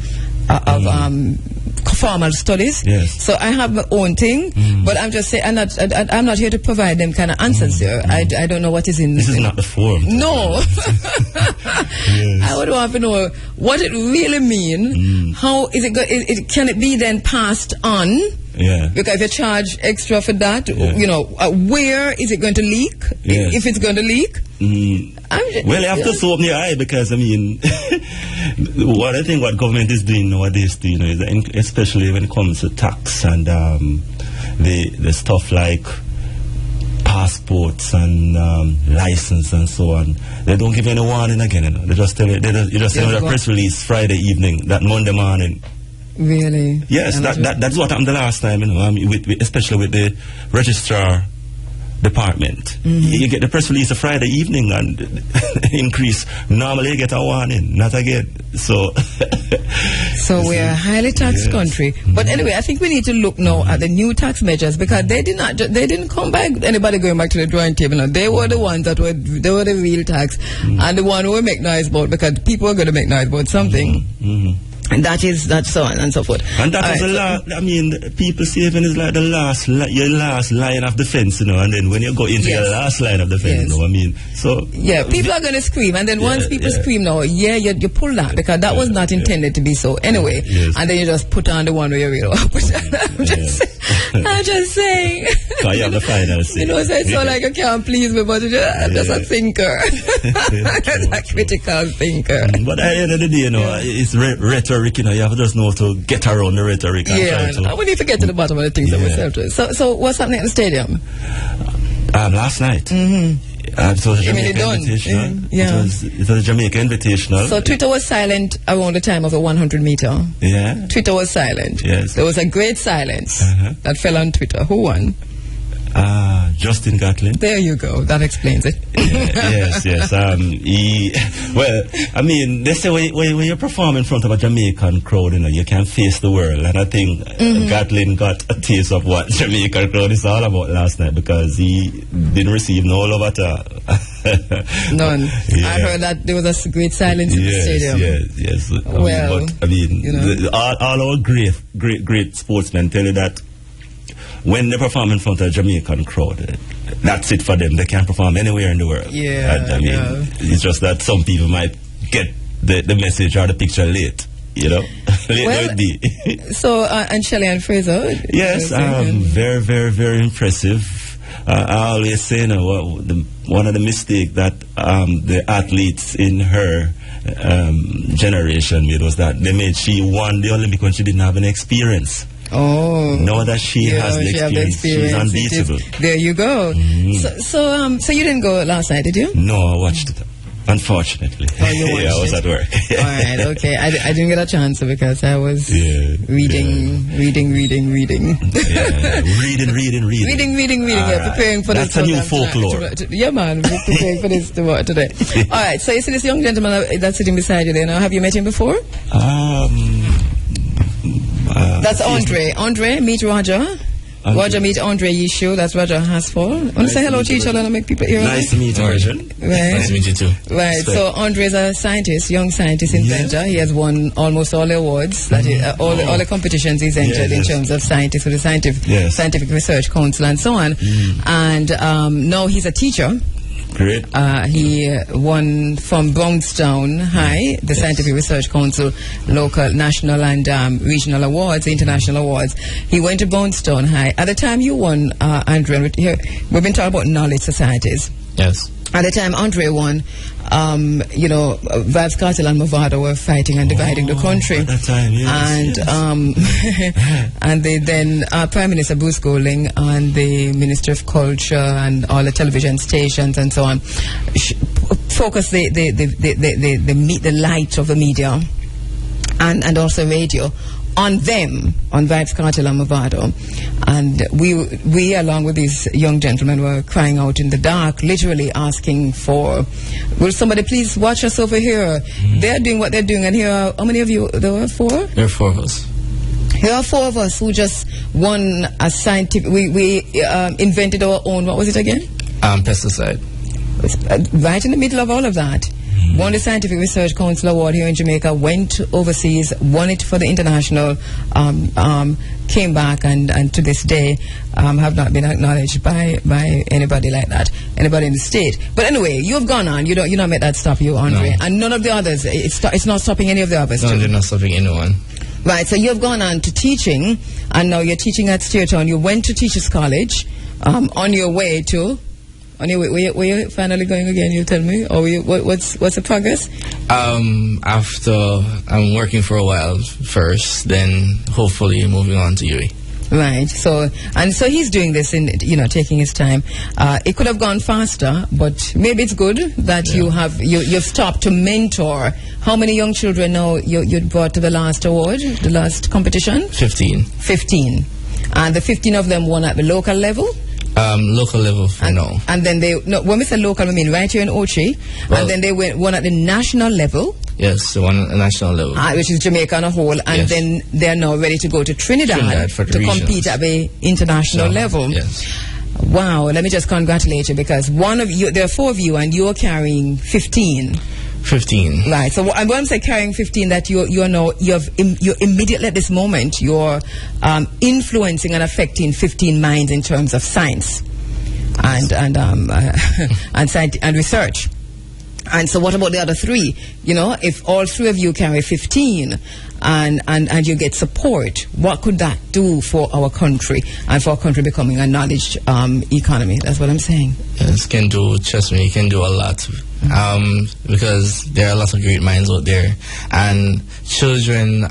formal studies. Yes. So I have my own thing, but I'm just saying, I'm not here to provide them kind of answers here. I don't know what is in... This is not the forum. No. I would want to know what it really means. How is it can it be then passed on? Yeah. Because if you charge extra for that, you know, where is it going to leak? If it's going to leak? Well, you have to open your eye, because, I mean, I think what government is doing nowadays, you know, is especially when it comes to tax and the stuff like passports and license and so on, they don't give any warning again. You know? They just tell you, you just send a press release Friday evening, that Monday morning. Really? Yes, that's what happened the last time, you know, I mean, especially with the registrar department. You get the press release a Friday evening and increase. Normally you get a warning, not again. So we're a highly taxed country. But anyway, I think we need to look now at the new tax measures, because they didn't come back, anybody going back to the drawing table. No, they were the ones they were the real tax, and the one we make noise about, because people are going to make noise about something. And that's so on and so forth. And that was the last, I mean, people saving is like the your last line of defense, you know, and then when you go into your last line of defense, you know, I mean, so. Yeah, people are going to scream, and then once people scream now, you pull that, because that was not intended to be so anyway, and then you just put on the one where you really I'm just saying. So you have the final say. You know, so it's not like you can't please me, but I'm just a thinker. Just a critical thinker. But at the end of the day, you know, it's rhetoric, you know, you have to just know to get around the rhetoric. And we need to get to the bottom of the things that we're to. So what's happening at the stadium? Last night. It was a Jamaica Invitational. It was a Jamaica Invitational. So Twitter was silent around the time of the 100 meter. Yeah. Twitter was silent. Yes. There was a great silence that fell on Twitter. Who won? Justin Gatlin. There you go. That explains it. Yes. Well, I mean, they say when you perform in front of a Jamaican crowd, you know, you can face the world. And I think Gatlin got a taste of what Jamaican crowd is all about last night, because he didn't receive no love at all. None. Yeah. I heard that there was a great silence in the stadium. Yes. I mean, all our great sportsmen tell you that when they perform in front of a Jamaican crowd, that's it for them. They can't perform anywhere in the world. It's just that some people might get the message or the picture late. You know, So, and Shelley and Fraser. Yes, very, very, very impressive. I always say, you know, one of the mistakes that the athletes in her generation made was that she won the Olympic when she didn't have any experience. Oh, know that she has the experience. She's unbeatable. There you go. So you didn't go last night, did you? No, I watched it. Unfortunately, I was at work. All right, okay. I didn't get a chance because I was reading. Reading. Reading. Preparing for that's this. That's a new folklore. Man, we're preparing for this today. All right, so you see this young gentleman that's sitting beside you there now. Have you met him before? That's Andre. Andre, meet Roger. Roger, meet Andre Yishu. That's Roger Hasfall. Want to say hello to each other and make people hear? Nice to meet you, Roger. Right. Nice to meet you too. Right. So Andre is a scientist, young scientist inventor. He has won almost all the awards, all the competitions he's entered in terms of scientists with the Scientific Research Council and so on. And now he's a teacher. Great. He won from Brownstown High, the Scientific Research Council, local, national and regional awards, international awards. He went to Brownstown High. At the time you won, Andre, we've been talking about knowledge societies. Yes. At the time Andre won, Vibes Cartel and Movado were fighting and dividing the country. At that time, and then Prime Minister Bruce Golding and the Minister of Culture and all the television stations and so on focused the light of the media and also radio on them, on Vibes Cartel and Movado. And we along with these young gentlemen were crying out in the dark, literally asking for, will somebody please watch us over here? They're doing what they're doing, and here are, how many of you? There were four? There are four of us. Here are four of us who just won a scientific, we invented our own, what was it again? Pesticide. Right in the middle of all of that. Won the Scientific Research Council Award here in Jamaica, went overseas, won it for the international, came back and to this day have not been acknowledged by anybody like that, anybody in the state. But anyway, you've gone on, you not met that stop you, Andre, no. And none of the others, it's not stopping any of the others. No, they're not stopping anyone. Right, so you've gone on to teaching, and now you're teaching at Steertown. You went to Teachers College on your way to... Where you finally going again? You tell me, or what's the progress? After I'm working for a while first, then hopefully moving on to UAE. Right. So he's doing this in taking his time. It could have gone faster, but maybe it's good that you've stopped to mentor. How many young children now you brought to the last award, the last competition? 15. 15, and the 15 of them won at the local level. Local level for now. And then when we say local, we mean right here in Ochi. Well, and then they won at the national level. Yes, the one at the national level. Which is Jamaica on a whole. And then they're now ready to go to Trinidad to compete at the international level. Yes. Wow, let me just congratulate you, because there are four of you and you're carrying 15. 15. Right. So when I'm saying carrying 15, that you're immediately at this moment you're influencing and affecting 15 minds in terms of science and research. And so what about the other 3? You know, if all 3 of you carry 15 and you get support, what could that do for our country and for our country becoming a knowledge economy? That's what I'm saying. Yes, trust me, it can do a lot. Because there are lots of great minds out there, and children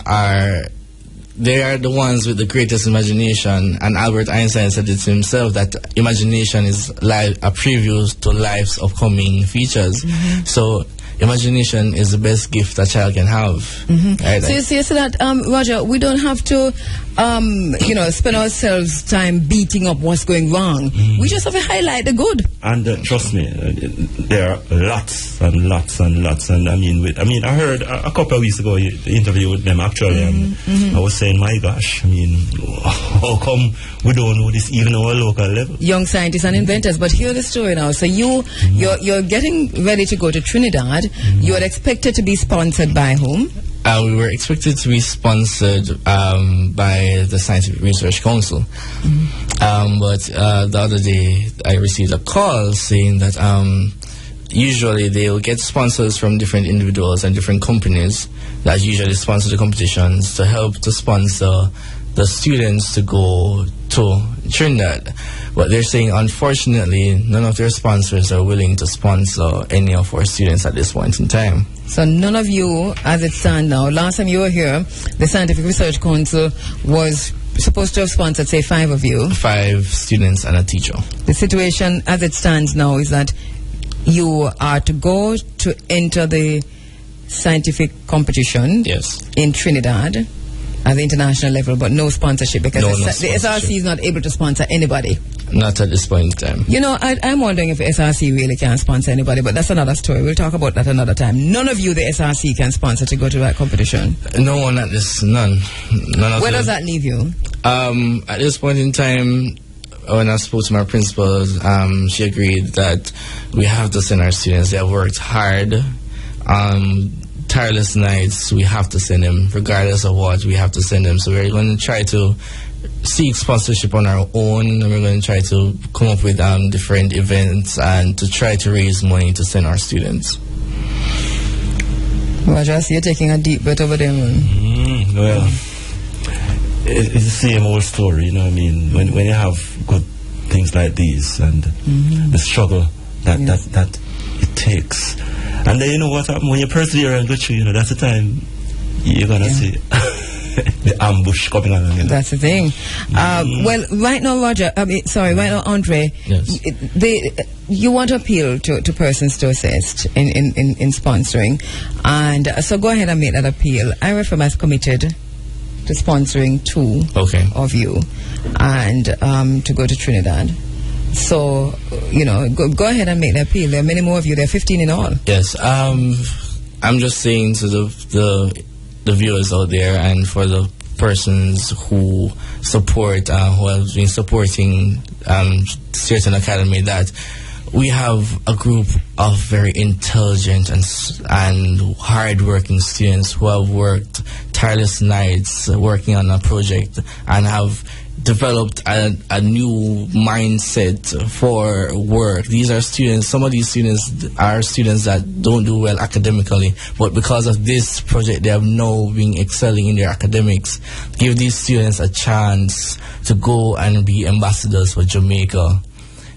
they are the ones with the greatest imagination. And Albert Einstein said it himself, that imagination is like a preview to life's upcoming features. So imagination is the best gift a child can have. Right? So you see that, Roger, we don't have to spend ourselves time beating up what's going wrong. We just have to highlight the good. And trust me, there are lots and lots and lots. And I heard a couple of weeks ago the interview with them actually, and I was saying, my gosh, how come we don't know this even on a local level? Young scientists and inventors. But hear the story now. So you're getting ready to go to Trinidad. You are expected to be sponsored by whom? We were expected to be sponsored by the Scientific Research Council. But the other day I received a call saying that usually they will get sponsors from different individuals and different companies that usually sponsor the competitions to help to sponsor the students to go to Trinidad. But they're saying, unfortunately, none of their sponsors are willing to sponsor any of our students at this point in time. So none of you, as it stands now, last time you were here, the Scientific Research Council was supposed to have sponsored, say, 5 of you. 5 students and a teacher. The situation as it stands now is that you are to go to enter the scientific competition in Trinidad at the international level, but no sponsorship because the SRC is not able to sponsor anybody. Not at this point in time. You know, I'm wondering if the SRC really can sponsor anybody, but that's another story. We'll talk about that another time. None of you, the SRC, can sponsor to go to that competition. No one at this, none of Where does that leave you? At this point in time, when I spoke to my principal, she agreed that we have to send our students. They have worked hard, tireless nights. We have to send them, regardless of what. We have to send them. So we're going to try to seek sponsorship on our own, and we're going to try to come up with different events and to try to raise money to send our students. Roger, I see you're taking a deep breath over there, man. Well, it's the same old story, you know what I mean? When you have good things like these and the struggle that it takes. And then you know what happens when you persevere and go through, that's the time you're going to see the ambush coming along. That's the thing. Well, right now, Roger, right now, Andre, you want to appeal to persons to assist in sponsoring. And so go ahead and make that appeal. IRFM has committed to sponsoring 2 of you and to go to Trinidad. So, go ahead and make the appeal. There are many more of you. There are 15 in all. Yes. I'm just saying to the viewers out there and for the persons who support, who have been supporting certain academy, that we have a group of very intelligent and hard-working students who have worked tireless nights working on a project and have developed a new mindset for work. These are students, some of these students are students that don't do well academically, but because of this project they have now been excelling in their academics. Give these students a chance to go and be ambassadors for Jamaica.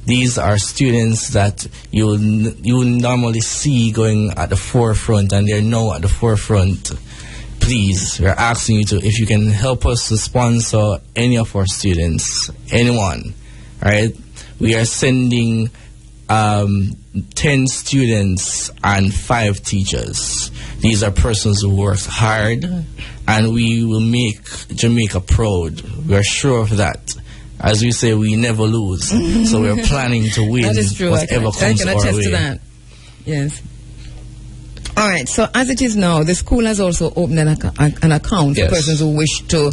These are students that you normally see going at the forefront, and they're now at the forefront. Please, we're asking you if you can help us to sponsor any of our students, anyone, right? We are sending 10 students and 5 teachers. These are persons who work hard, and we will make Jamaica proud. We are sure of that. As we say, we never lose. So we're planning to win that is true. whatever comes our way. I can attest to that. Yes. All right, so as it is now, the school has also opened an account for persons who wish to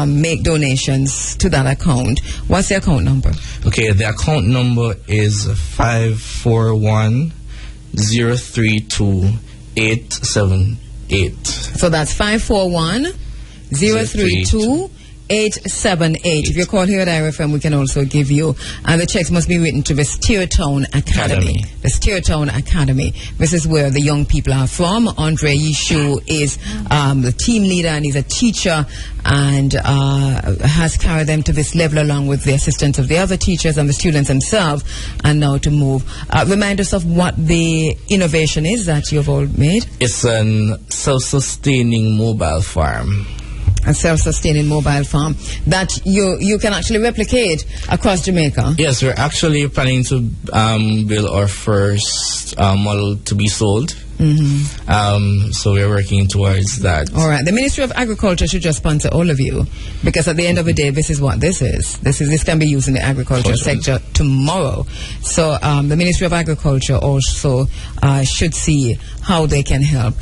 make donations to that account. What's the account number? Okay, the account number is 541-032-888. 878. So that's 541-032-878. If you call here at IRFM, we can also give you, and the checks must be written to the Steertown Academy. The Steertown Academy. This is where the young people are from. Andre Yishu is the team leader, and he's a teacher, and has carried them to this level along with the assistance of the other teachers and the students themselves, and now to move. Remind us of what the innovation is that you've all made. It's a self-sustaining mobile farm. A self-sustaining mobile farm that you can actually replicate across Jamaica. Yes, we're actually planning to build our first model to be sold. So we're working towards that. All right. The Ministry of Agriculture should just sponsor all of you, because at the end of the day, this is what this is. This can be used in the agriculture sector tomorrow. So the Ministry of Agriculture also should see how they can help.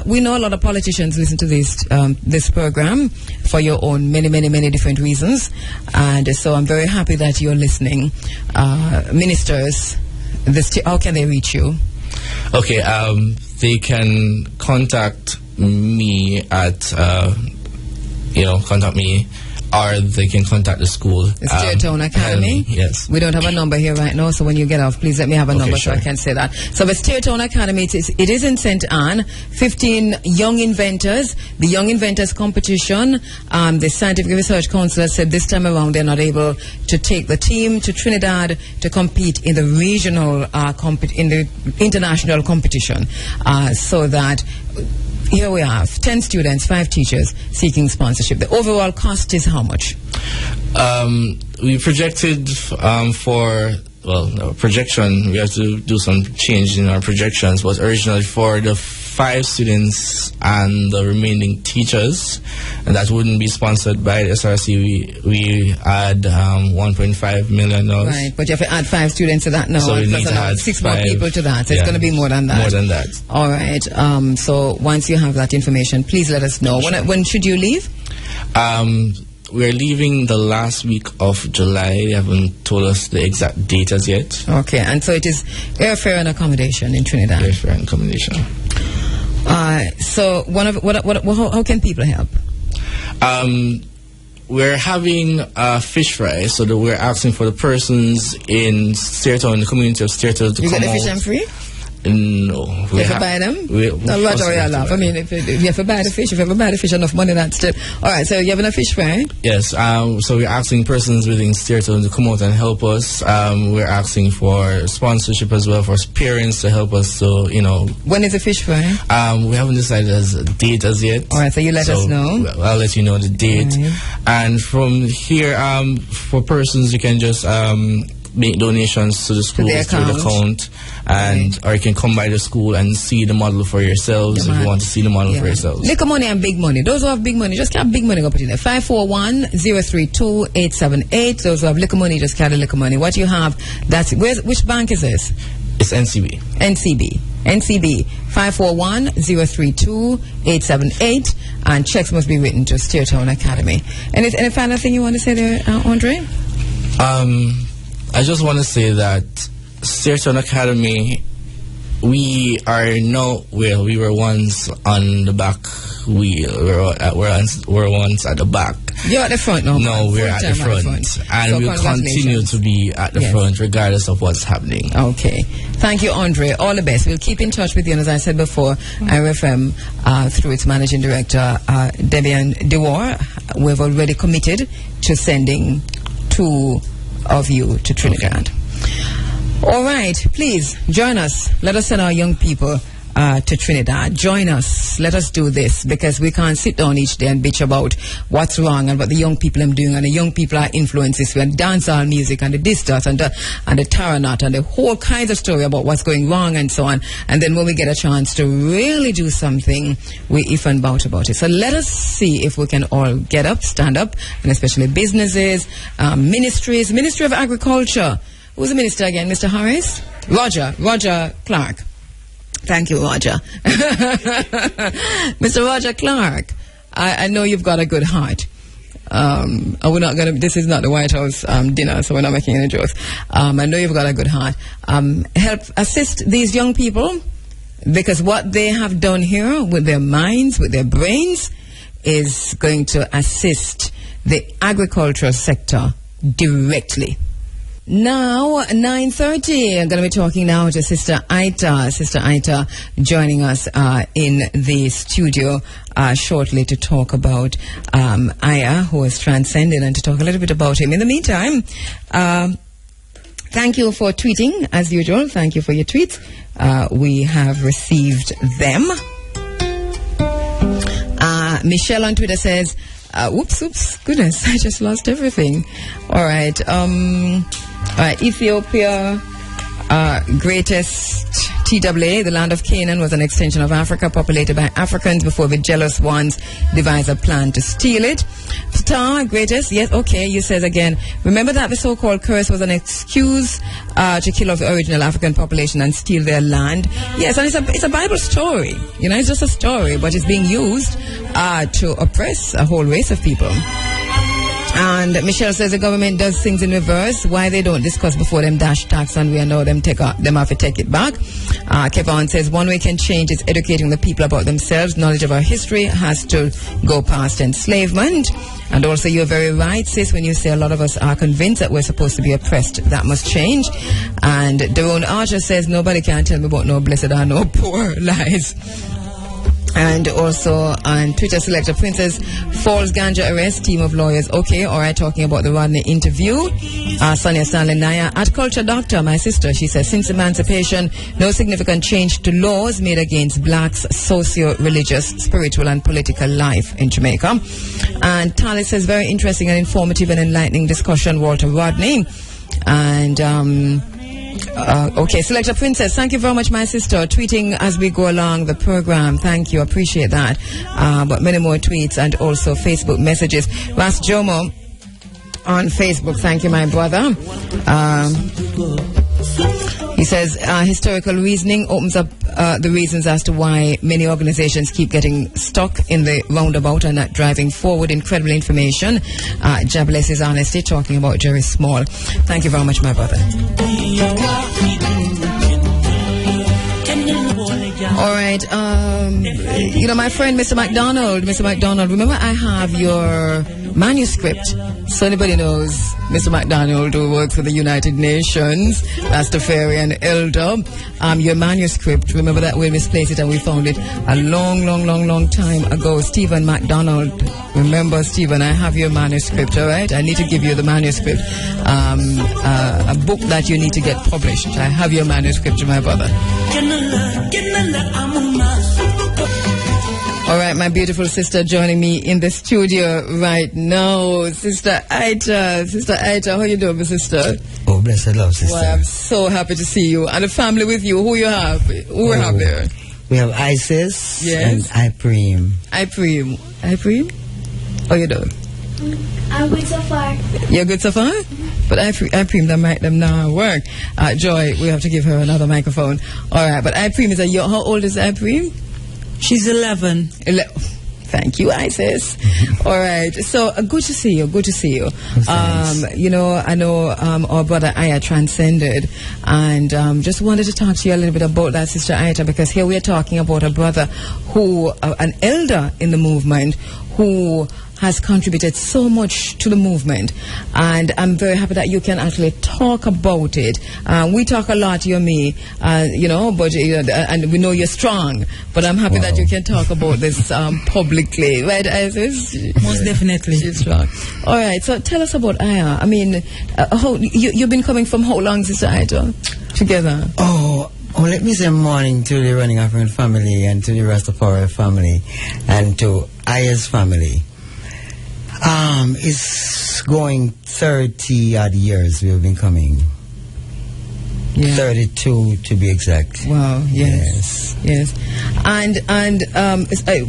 We know a lot of politicians listen to this program for your own many different reasons, and so I'm very happy that you're listening. Ministers, how can they reach you? Okay, they can contact me at, contact me, or they can contact the school. The Steertown Academy? Yes. We don't have a number here right now, so when you get off, please let me have a number so I can say that. So the Steertown Academy, it is in St. Anne. 15 young inventors. The Young Inventors Competition, the Scientific Research Council has said this time around they're not able to take the team to Trinidad to compete in the regional, in the international competition. So that here we have 10 students, 5 teachers seeking sponsorship. The overall cost is how much? We projected projection, we have to do some change in our projections, was originally for the 5 students and the remaining teachers, and that wouldn't be sponsored by the SRC. We add $1.5 million. Right, but you have to add 5 students to that now. So we need to add 6 more people to that. So it's going to be more than that. More than that. All right. So once you have that information, please let us know. Sure. When should you leave? We're leaving the last week of July. They haven't told us the exact date as yet. Okay, and so it is airfare and accommodation in Trinidad. Airfare and accommodation. So how can people help? We're having a fish fry, so that we're asking for the persons in Steertown, in the community of Steertown, to come out. You get the fish and free? No. You have to buy them? No, what are you laugh? I mean, if you have to buy the fish, enough money, that's still. All right, so you're having a fish fry? Yes. So we're asking persons within Steertown to come out and help us. We're asking for sponsorship as well, for parents to help us. So, When is the fish fry? We haven't decided as a date as yet. All right, so you let us know. I'll let you know the date. Right. And from here, for persons, you can just make donations to the school through the account, and or you can come by the school and see the model for yourselves if you want to see the model for yourselves. Little money and big money. Those who have big money, just have big money, go put in there. 541-032-878. Those who have little money, just carry little money. What you have, which bank is this? It's NCB. NCB 541-032-878, and checks must be written to Steertown Academy. Any final thing you want to say there, Andre? I just want to say that Steertown Academy, we were once on the back wheel. We're once at the back. You're at the front now? No, we're at the front. And so we'll continue to be at the front regardless of what's happening. Okay. Thank you, Andre. All the best. We'll keep in touch with you. And as I said before, IRFM, through its managing director, Debian Dewar, we've already committed to sending 2 of you to Trinidad. All right, please join us. Let us send our young people to Trinidad. Join us. Let us do this, because we can't sit down each day and bitch about what's wrong and what the young people are doing, and the young people are influences and dancehall music and the Sistars and the Taranat and the whole kinds of story about what's going wrong and so on. And then when we get a chance to really do something, we if and bout about it. So let us see if we can all get up, stand up, and especially businesses, ministries, Ministry of Agriculture. Who's the minister again? Mr. Harris? Roger Clark. Thank you, Roger. Mr. Roger Clark, I know you've got a good heart. We're not going to, this is not the White House dinner, so we're not making any jokes. I know you've got a good heart. Help assist these young people Because what they have done here with their minds, with their brains, is going to assist the agricultural sector directly. Now, 9:30, I'm going to be talking now to Sister Aita. Sister Aita joining us in the studio shortly to talk about Aya, who has transcended, and to talk a little bit about him. In the meantime, thank you for tweeting, as usual. Thank you for your tweets. We have received them. Michelle on Twitter says, oops, goodness, I just lost everything. All right. Ethiopia, greatest TWA, the land of Canaan, was an extension of Africa, populated by Africans before the jealous ones devised a plan to steal it. Star, greatest, yes, okay, you says again, remember that the so-called curse was an excuse to kill off the original African population and steal their land? Yes, and it's a Bible story. You know, it's just a story, but it's being used to oppress a whole race of people. And Michelle says the government does things in reverse. Why they don't discuss before them dash tax and we know them have to take it back. Kevon says one way can change is educating the people about themselves. Knowledge of our history has to go past enslavement. And also you're very right, sis, when you say a lot of us are convinced that we're supposed to be oppressed. That must change. And Daron Archer says nobody can tell me about no blessed or no poor. Lies. And also on Twitter, Selector Princess, false ganja arrest, team of lawyers. Okay, all right, talking about the Rodney interview. Sonia Stanley Naya, at Culture Doctor, my sister, she says, since emancipation, no significant change to laws made against blacks' socio-religious, spiritual and political life in Jamaica. And Tali says, very interesting and informative and enlightening discussion, Walter Rodney. And, okay, Selector Princess, thank you very much, my sister, tweeting as we go along the program. Thank you, appreciate that. But many more tweets and also Facebook messages. Ras Jomo on Facebook, thank you, my brother. He says historical reasoning opens up the reasons as to why many organizations keep getting stuck in the roundabout and not driving forward. Incredible information. God bless his honesty, talking about Jerry Small. Thank you very much, my brother. All right. You know, my friend, Mr. McDonald, remember I have your manuscript. So anybody knows Mr. McDonald, who works for the United Nations, Rastafarian elder, your manuscript, remember that we misplaced it and we found it a long time ago. Stephen McDonald, remember Stephen, I have your manuscript, all right? I need to give you the manuscript, a book that you need to get published. I have your manuscript, my brother. All right, my beautiful sister joining me in the studio right now, Sister Aita. Sister Aita, how you doing, my sister? Oh, blessed love, sister. Well, I'm so happy to see you. And the family with you, who you have? Who we have there? We have Isis, yes, and Ipreem. Ipreem? How you doing? I'm good so far. You're good so far? But Ipreem, them now work. Joy, we have to give her another microphone. All right, but Ipreem is how old is Ipreem? She's 11. Thank you, Isis. All right. So good to see you. Good to see you. You know, I know our brother Aya transcended, and just wanted to talk to you a little bit about that, Sister Aita, because here we are talking about a brother who, an elder in the movement, who has contributed so much to the movement, and I'm very happy that you can actually talk about it. We talk a lot, you and me, you know, but and we know you're strong, but I'm happy that you can talk about this publicly, right, Isis? Most definitely. She's strong. All right, so tell us about Aya. I mean, how you've been coming from how long, Sister Aita, together? Oh, let me say morning to the Running African family and to the Rastafari family and to Aya's family. It's going 30 odd years we have been coming. Yeah. 32 to be exact. Wow, yes. And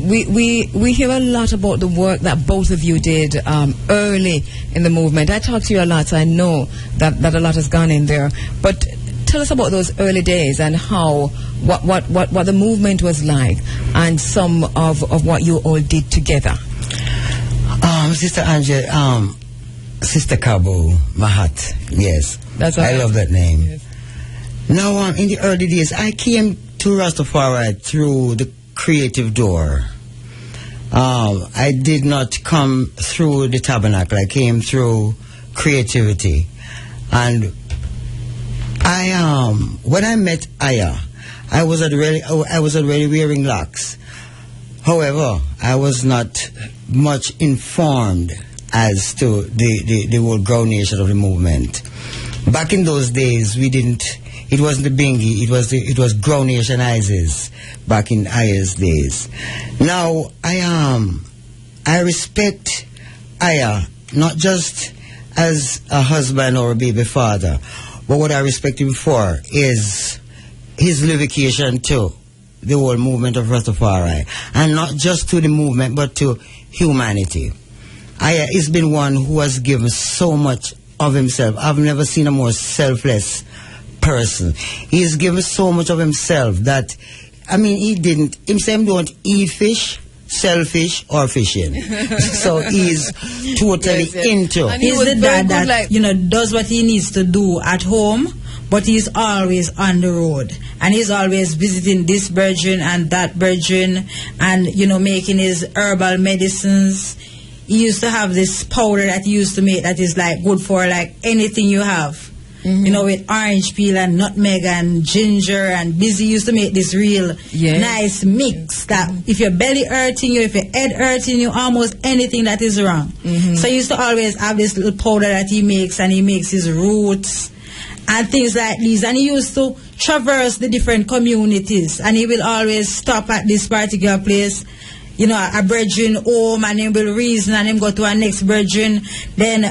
we hear a lot about the work that both of you did early in the movement. I talk to you a lot, so I know that a lot has gone in there. But tell us about those early days and how what the movement was like and some of what you all did together. Sister Angela, Sister Cabo Mahat, yes. That's I love that name. Yes. Now, in the early days, I came to Rastafari through the creative door. I did not come through the tabernacle. I came through creativity. And when I met Aya, I was already wearing locks. However, I was not much informed as to the whole ground nature of the movement. Back in those days, it wasn't the Bingy, it was ground nation ISIS back in Aya's days. Now, I respect Aya, not just as a husband or a baby father, but what I respect him for is his livication to the whole movement of Rastafari, and not just to the movement, but to humanity. Aya has been one who has given so much of himself. I've never seen a more selfless person. He has given so much of himself that, himself don't eat fish, sell fish, or fishing. So he's totally into. And he's the dad that, does what he needs to do at home, but he's always on the road. And he's always visiting this virgin and that virgin and, making his herbal medicines. He used to have this powder that he used to make that is good for anything you have. Mm-hmm. With orange peel and nutmeg and ginger and Busy used to make this real nice mix that if your belly hurting you, if your head hurting you, almost anything that is wrong. Mm-hmm. So he used to always have this little powder that he makes, and he makes his roots and things like these, and he used to traverse the different communities, and he will always stop at this particular place, a brethren home, and him will reason, and him go to our next brethren. Then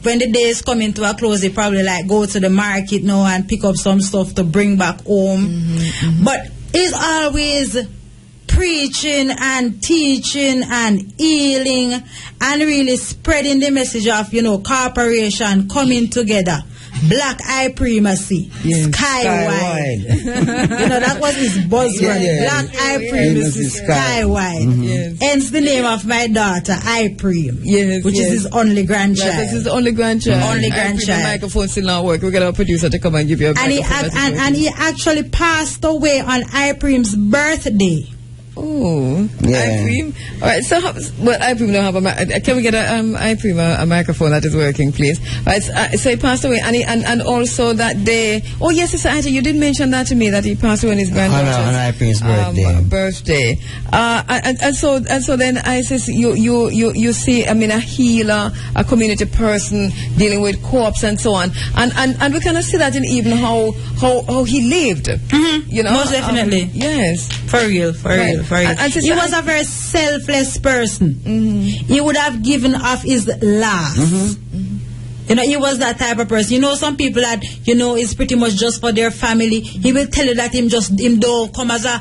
when the day is coming to a close, he probably go to the market now and pick up some stuff to bring back home. Mm-hmm, mm-hmm. But he's always preaching and teaching and healing and really spreading the message of cooperation, coming together. Black eye primacy, sky-wide. That was his buzzword. Black eye primacy, sky-wide. Mm-hmm. Hence the name of my daughter, Iprim, which is his only grandchild. Yes, this is the only grandchild. Only grandchild. The microphone still not work. We got a producer to come and give you a microphone. And he actually passed away on Iprim's birthday. Oh, Iprim. All right, so Iprim don't have a can we get Iprim a microphone that is working, please? Right, so he passed away, and also that day. Oh yes, Sister Ita, you did mention that to me, that he passed away on his granddaughter's on Iprim's birthday. And so then I says you see, a healer, a community person dealing with corpse and so on, and we kind of see that in even how he lived. Mm-hmm. Most definitely. Yes, for real. He was a very selfless person. Mm-hmm. He would have given off his last. Mm-hmm. He was that type of person. Some people that, is pretty much just for their family. He will tell you that him don't come as a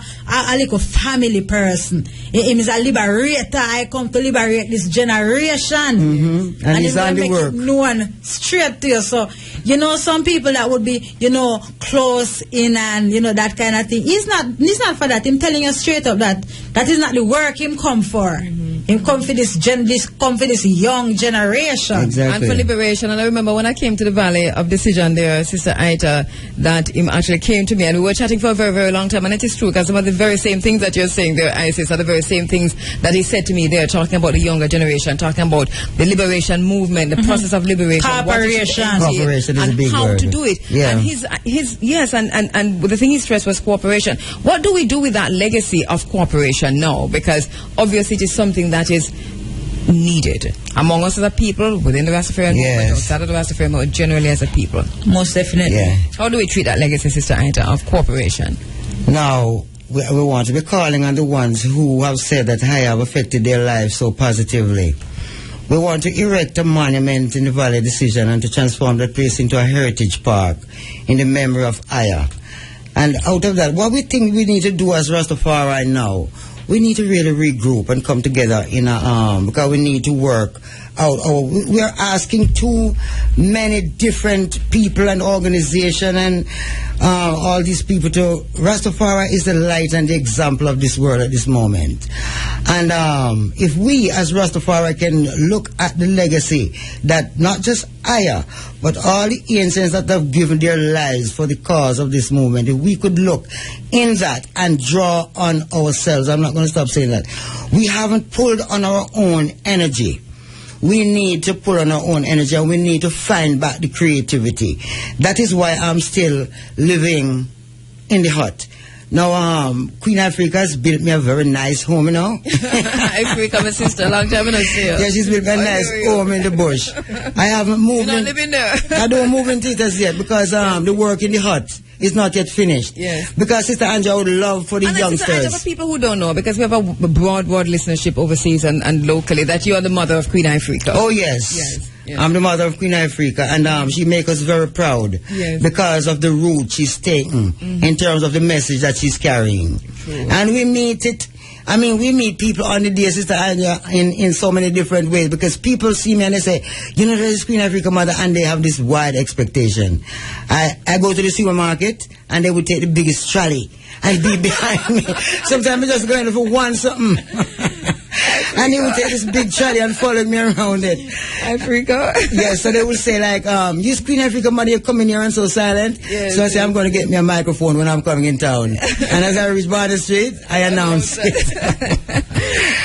little family person. Him is a liberator. I come to liberate this generation. Mm-hmm. And he's on the work. No one straight to you. So, some people that would be, close in and, that kind of thing. He's not for that. Him telling you straight up that is not the work him come for. Mm-hmm. Him come for this young generation. Exactly. And for liberation. And I remember when I came to the Valley of Decision there, Sister Ita, that him actually came to me, and we were chatting for a very, very long time. And it is true, because some of the very same things that you're saying there, Isis, are the very same things that he said to me there, talking about the younger generation, talking about the liberation movement, the process of liberation. Cooperation is a big how word. To do it. Yeah. And and the thing he stressed was cooperation. What do we do with that legacy of cooperation now? Because obviously it is something that is needed among us as a people, within the Rastafarian movement, outside of the Rastafarian movement, generally as a people. Most definitely. Yeah. How do we treat that legacy, Sister Ita, of cooperation? Now, we want to be calling on the ones who have said that I have affected their lives so positively. We want to erect a monument in the Valley Decision and to transform that place into a heritage park in the memory of Aya. And out of that, what we think we need to do as Rastafari now, we need to really regroup and come together in because we need to work we are asking too many different people and organizations and all these people to. Rastafari is the light and the example of this world at this moment. And if we as Rastafari can look at the legacy that not just Aya, but all the ancients that have given their lives for the cause of this movement, if we could look in that and draw on ourselves, I'm not going to stop saying that. We haven't pulled on our own energy. We need to pull on our own energy, and we need to find back the creativity. That is why I'm still living in the hut. Now, Queen Africa has built me a very nice home, you know. Africa, my sister, long time I see her. Yeah, she's built me a nice home in the bush. I haven't moved. You're not living there. I don't move in theaters yet because the work in the hut is not yet finished. Yes. Because Sister Angela would love for the youngsters. Sister Angela, for people who don't know, because we have a broad listenership overseas and locally, that you are the mother of Queen Africa. Oh, yes. Yes. Yes. I'm the mother of Queen Africa, and she makes us very proud because of the route she's taken in terms of the message that she's carrying. True. And we meet it. I mean, we meet people on the day, Sister Anya, in so many different ways, because people see me and they say, you know, there's Queen Africa mother, and they have this wide expectation. I go to the supermarket, and they would take the biggest trolley and be behind me. Sometimes I just go in for one something. And he would take this big trolley and follow me around it. Africa? Yes, so they would say like, you Queen Africa mother, you're coming here and so silent. Yes, so I say, I'm going to get me a microphone when I'm coming in town. And as I reach Barney Street, I announce it.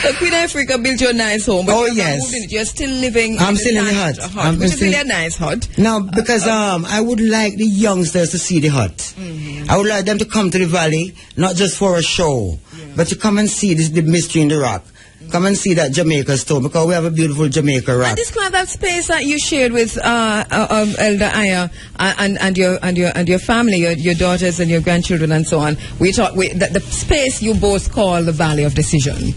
So Queen Africa built you a nice home. But you're still living I'm still in the hut. Which is really a nice hut. No, because I would like the youngsters to see the hut. Mm-hmm. I would like them to come to the valley, not just for a show, but to come and see the mystery in the rock. Come and see that Jamaica stone, because we have a beautiful Jamaica rock. And describe that space that you shared with Elder Aya and your family, your daughters and your grandchildren and so on. The space you both call the Valley of Decision.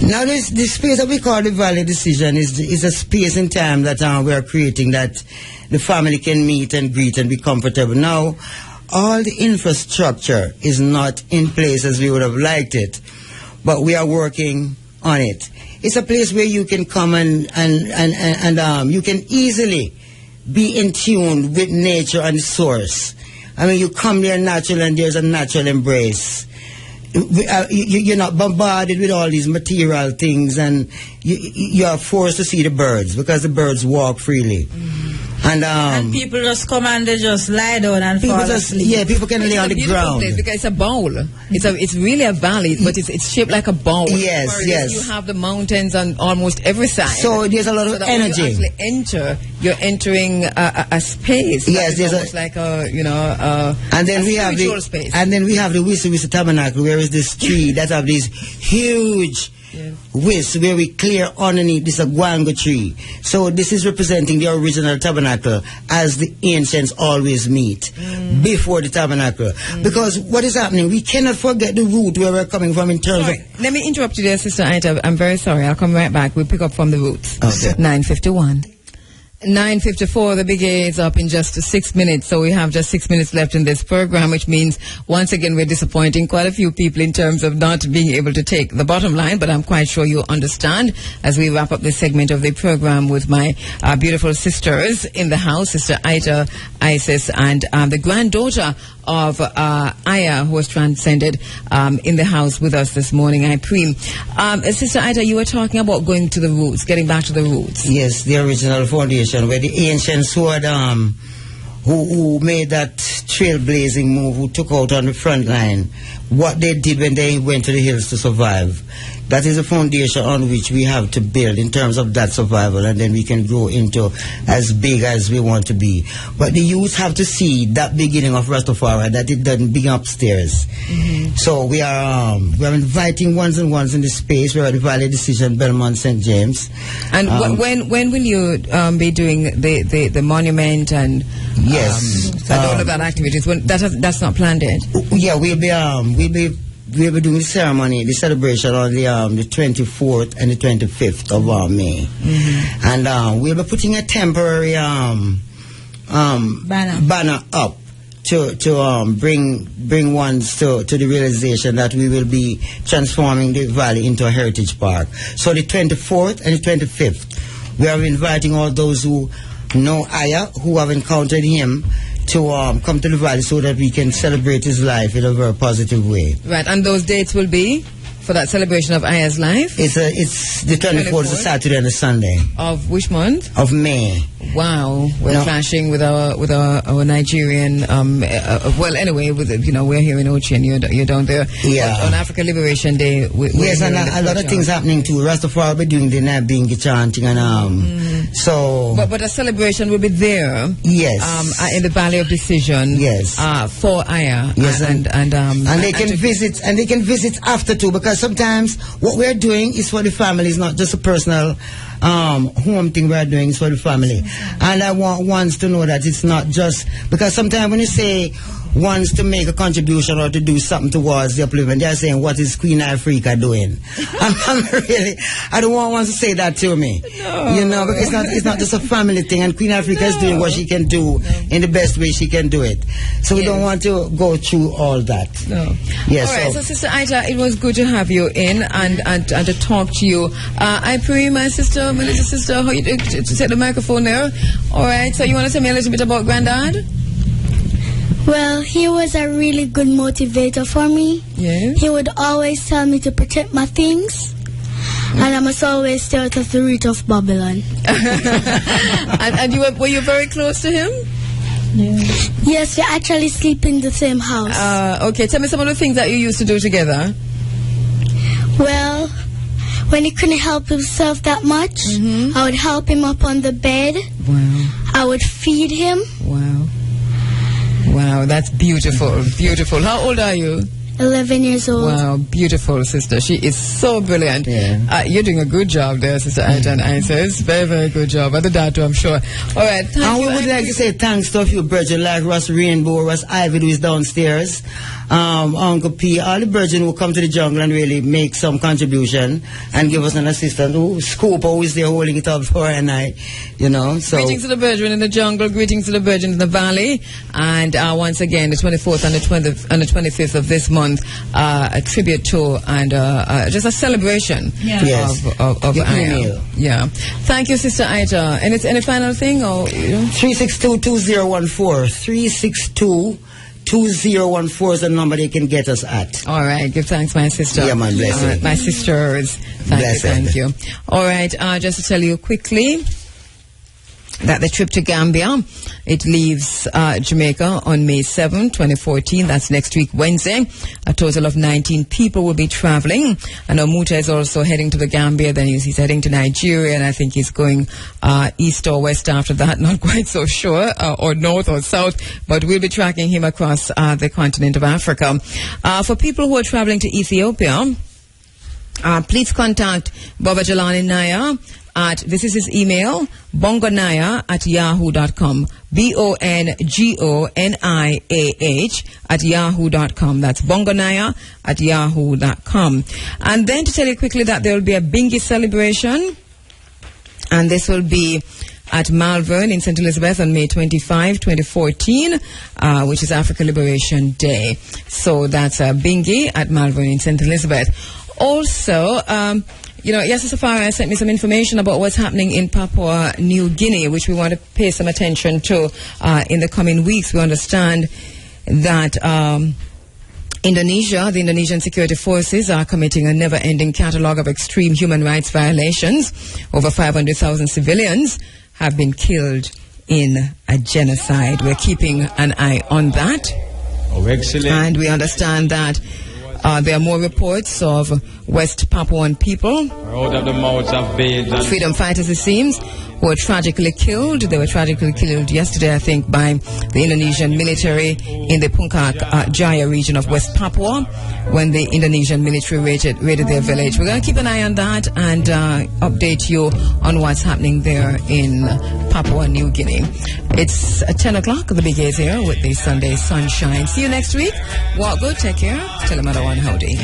Now, this space that we call the Valley of Decision is a space in time that we are creating, that the family can meet and greet and be comfortable. Now, all the infrastructure is not in place as we would have liked it, but we are working on it. It's a place where you can come and you can easily be in tune with nature and source. I mean, you come there natural and there's a natural embrace. You're not bombarded with all these material things, and you are forced to see the birds, because the birds walk freely. And people just come and they just lie down and fall asleep. Yeah, people can lay on the ground. Place because it's a bowl. It's really a valley, but it's shaped like a bowl. Yes, yes. You have the mountains on almost every side. So there's a lot of energy. When you actually enter, you're entering a space. Yes, there's almost like a and then we have the space. And then we have the Wissa Tabernacle, where is this tree that have this huge whisk where we clear underneath this aguango tree. So this is representing the original tabernacle, as the ancients always meet before the tabernacle. Because what is happening, we cannot forget the root where we're coming from in terms of... Let me interrupt you there, Sister Aita. I'm very sorry. I'll come right back. We'll pick up from the roots. Okay. 9:51. 9:54, the big A is up in just 6 minutes, so we have just 6 minutes left in this program, which means once again we're disappointing quite a few people in terms of not being able to take the bottom line, but I'm quite sure you understand as we wrap up this segment of the program with my beautiful sisters in the house, Sister Aita, Isis, and the granddaughter of Aya, who was transcended in the house with us this morning, I pray. Sister Aita, you were talking about going to the roots, getting back to the roots. Yes, the original foundation, where the ancients who had who made that trailblazing move, who took out on the front line, what they did when they went to the hills to survive. That is a foundation on which we have to build in terms of that survival, and then we can grow into as big as we want to be. But the youth have to see that beginning of Rastafari, that it doesn't begin upstairs. So we are inviting ones and ones in the space. We're at the Valley Decision, Belmont, St. James. And when will you be doing the monument and all of that activities? That's not planned yet. Yeah, we'll be doing the ceremony, the celebration on the 24th and the 25th of May. And we'll be putting a temporary banner up bring ones to the realization that we will be transforming the valley into a heritage park. So the 24th and the 25th, we are inviting all those who know Aya, who have encountered him, to come to the valley so that we can celebrate his life in a very positive way. Right, and those dates will be for that celebration of Aya's life? It's the 24th, a Saturday and a Sunday. Of which month? Of May. Wow, we're clashing with our Nigerian. Well, anyway, we're here in Ochi and you're down there. Yeah. On Africa Liberation Day. Yes, and a lot of things happening too. Rastafari will be doing the Nabingi chanting and so. But a celebration will be there. Yes. In the Valley of Decision. Yes. For Aya. Yes, and they can visit, and they can visit after too, because sometimes what we're doing is for the family. It's not just a personal home thing we're doing. Is for the family. And I want ones to know that it's not just because sometimes when you say wants to make a contribution or to do something towards the upliftment, they're saying, what is Queen Africa doing? I don't want one to say that to me. No. Because it's not just a family thing, and Queen Africa is doing what she can do in the best way she can do it. So we don't want to go through all that. No. Yes. All right, so Sister Aita, it was good to have you in and to talk to you. I pray, my sister, Melissa's sister, how you do to take the microphone there. All right, so you want to tell me a little bit about Granddad? Well, he was a really good motivator for me. Yeah. He would always tell me to protect my things. And I must always stay out of the reach of Babylon. and were you very close to him? Yeah. Yes, we actually sleep in the same house. Okay, tell me some of the things that you used to do together. Well, when he couldn't help himself that much, I would help him up on the bed. Wow. I would feed him. Wow, that's beautiful, beautiful. How old are you? 11 years old. Wow, beautiful sister. She is so brilliant. Yeah. You're doing a good job there, Sister Aita and Isis. Very, very good job. And the dad too, I'm sure. All right. And we would like to say thanks to a few brethren like Russ Rainbow, Russ Ivy, who is downstairs, Uncle P, all the brethren who come to the jungle and really make some contribution and give us an assistance. Scoop always there holding it up for a night, So greetings to the brethren in the jungle, greetings to the brethren in the valley, and once again, the 24th and the 25th of this month, a tribute to and just a celebration of Aya. Yeah. Thank you, Sister Aita. And it's any final thing or 362-2014. 362-2014 is the number they can get us at. All right. Give thanks, my sister. Yeah, man. Bless you. My sisters. Thank you. All right. Just to tell you quickly that the trip to Gambia, it leaves Jamaica on May 7, 2014. That's next week, Wednesday. A total of 19 people will be traveling. And Omuta is also heading to the Gambia. Then he's heading to Nigeria, and I think he's going east or west after that. Not quite so sure, or north or south, but we'll be tracking him across the continent of Africa. For people who are traveling to Ethiopia, please contact Baba Jalani Naya this is his email, bongonaya@yahoo.com. bongonayah@yahoo.com. That's bongonaya@yahoo.com. And then to tell you quickly that there will be a Bingi celebration, and this will be at Malvern in St. Elizabeth on May 25, 2014, which is Africa Liberation Day. So that's Bingi at Malvern in St. Elizabeth. Also, Yasser Safari sent me some information about what's happening in Papua New Guinea, which we want to pay some attention to in the coming weeks. We understand that the Indonesian security forces are committing a never-ending catalogue of extreme human rights violations. Over 500,000 civilians have been killed in a genocide. We're keeping an eye on that. Oh, excellent. And we understand that there are more reports of West Papuan people, out of the mouths of babes and freedom fighters, it seems, who were tragically killed. They were tragically killed yesterday, I think, by the Indonesian military in the Puncak Jaya region of West Papua when the Indonesian military raided their village. We're going to keep an eye on that and update you on what's happening there in Papua New Guinea. It's 10 o'clock. The Big A's here with the Sunday Sunshine. See you next week. Walk good. Take care. Tell them I don't want howdy.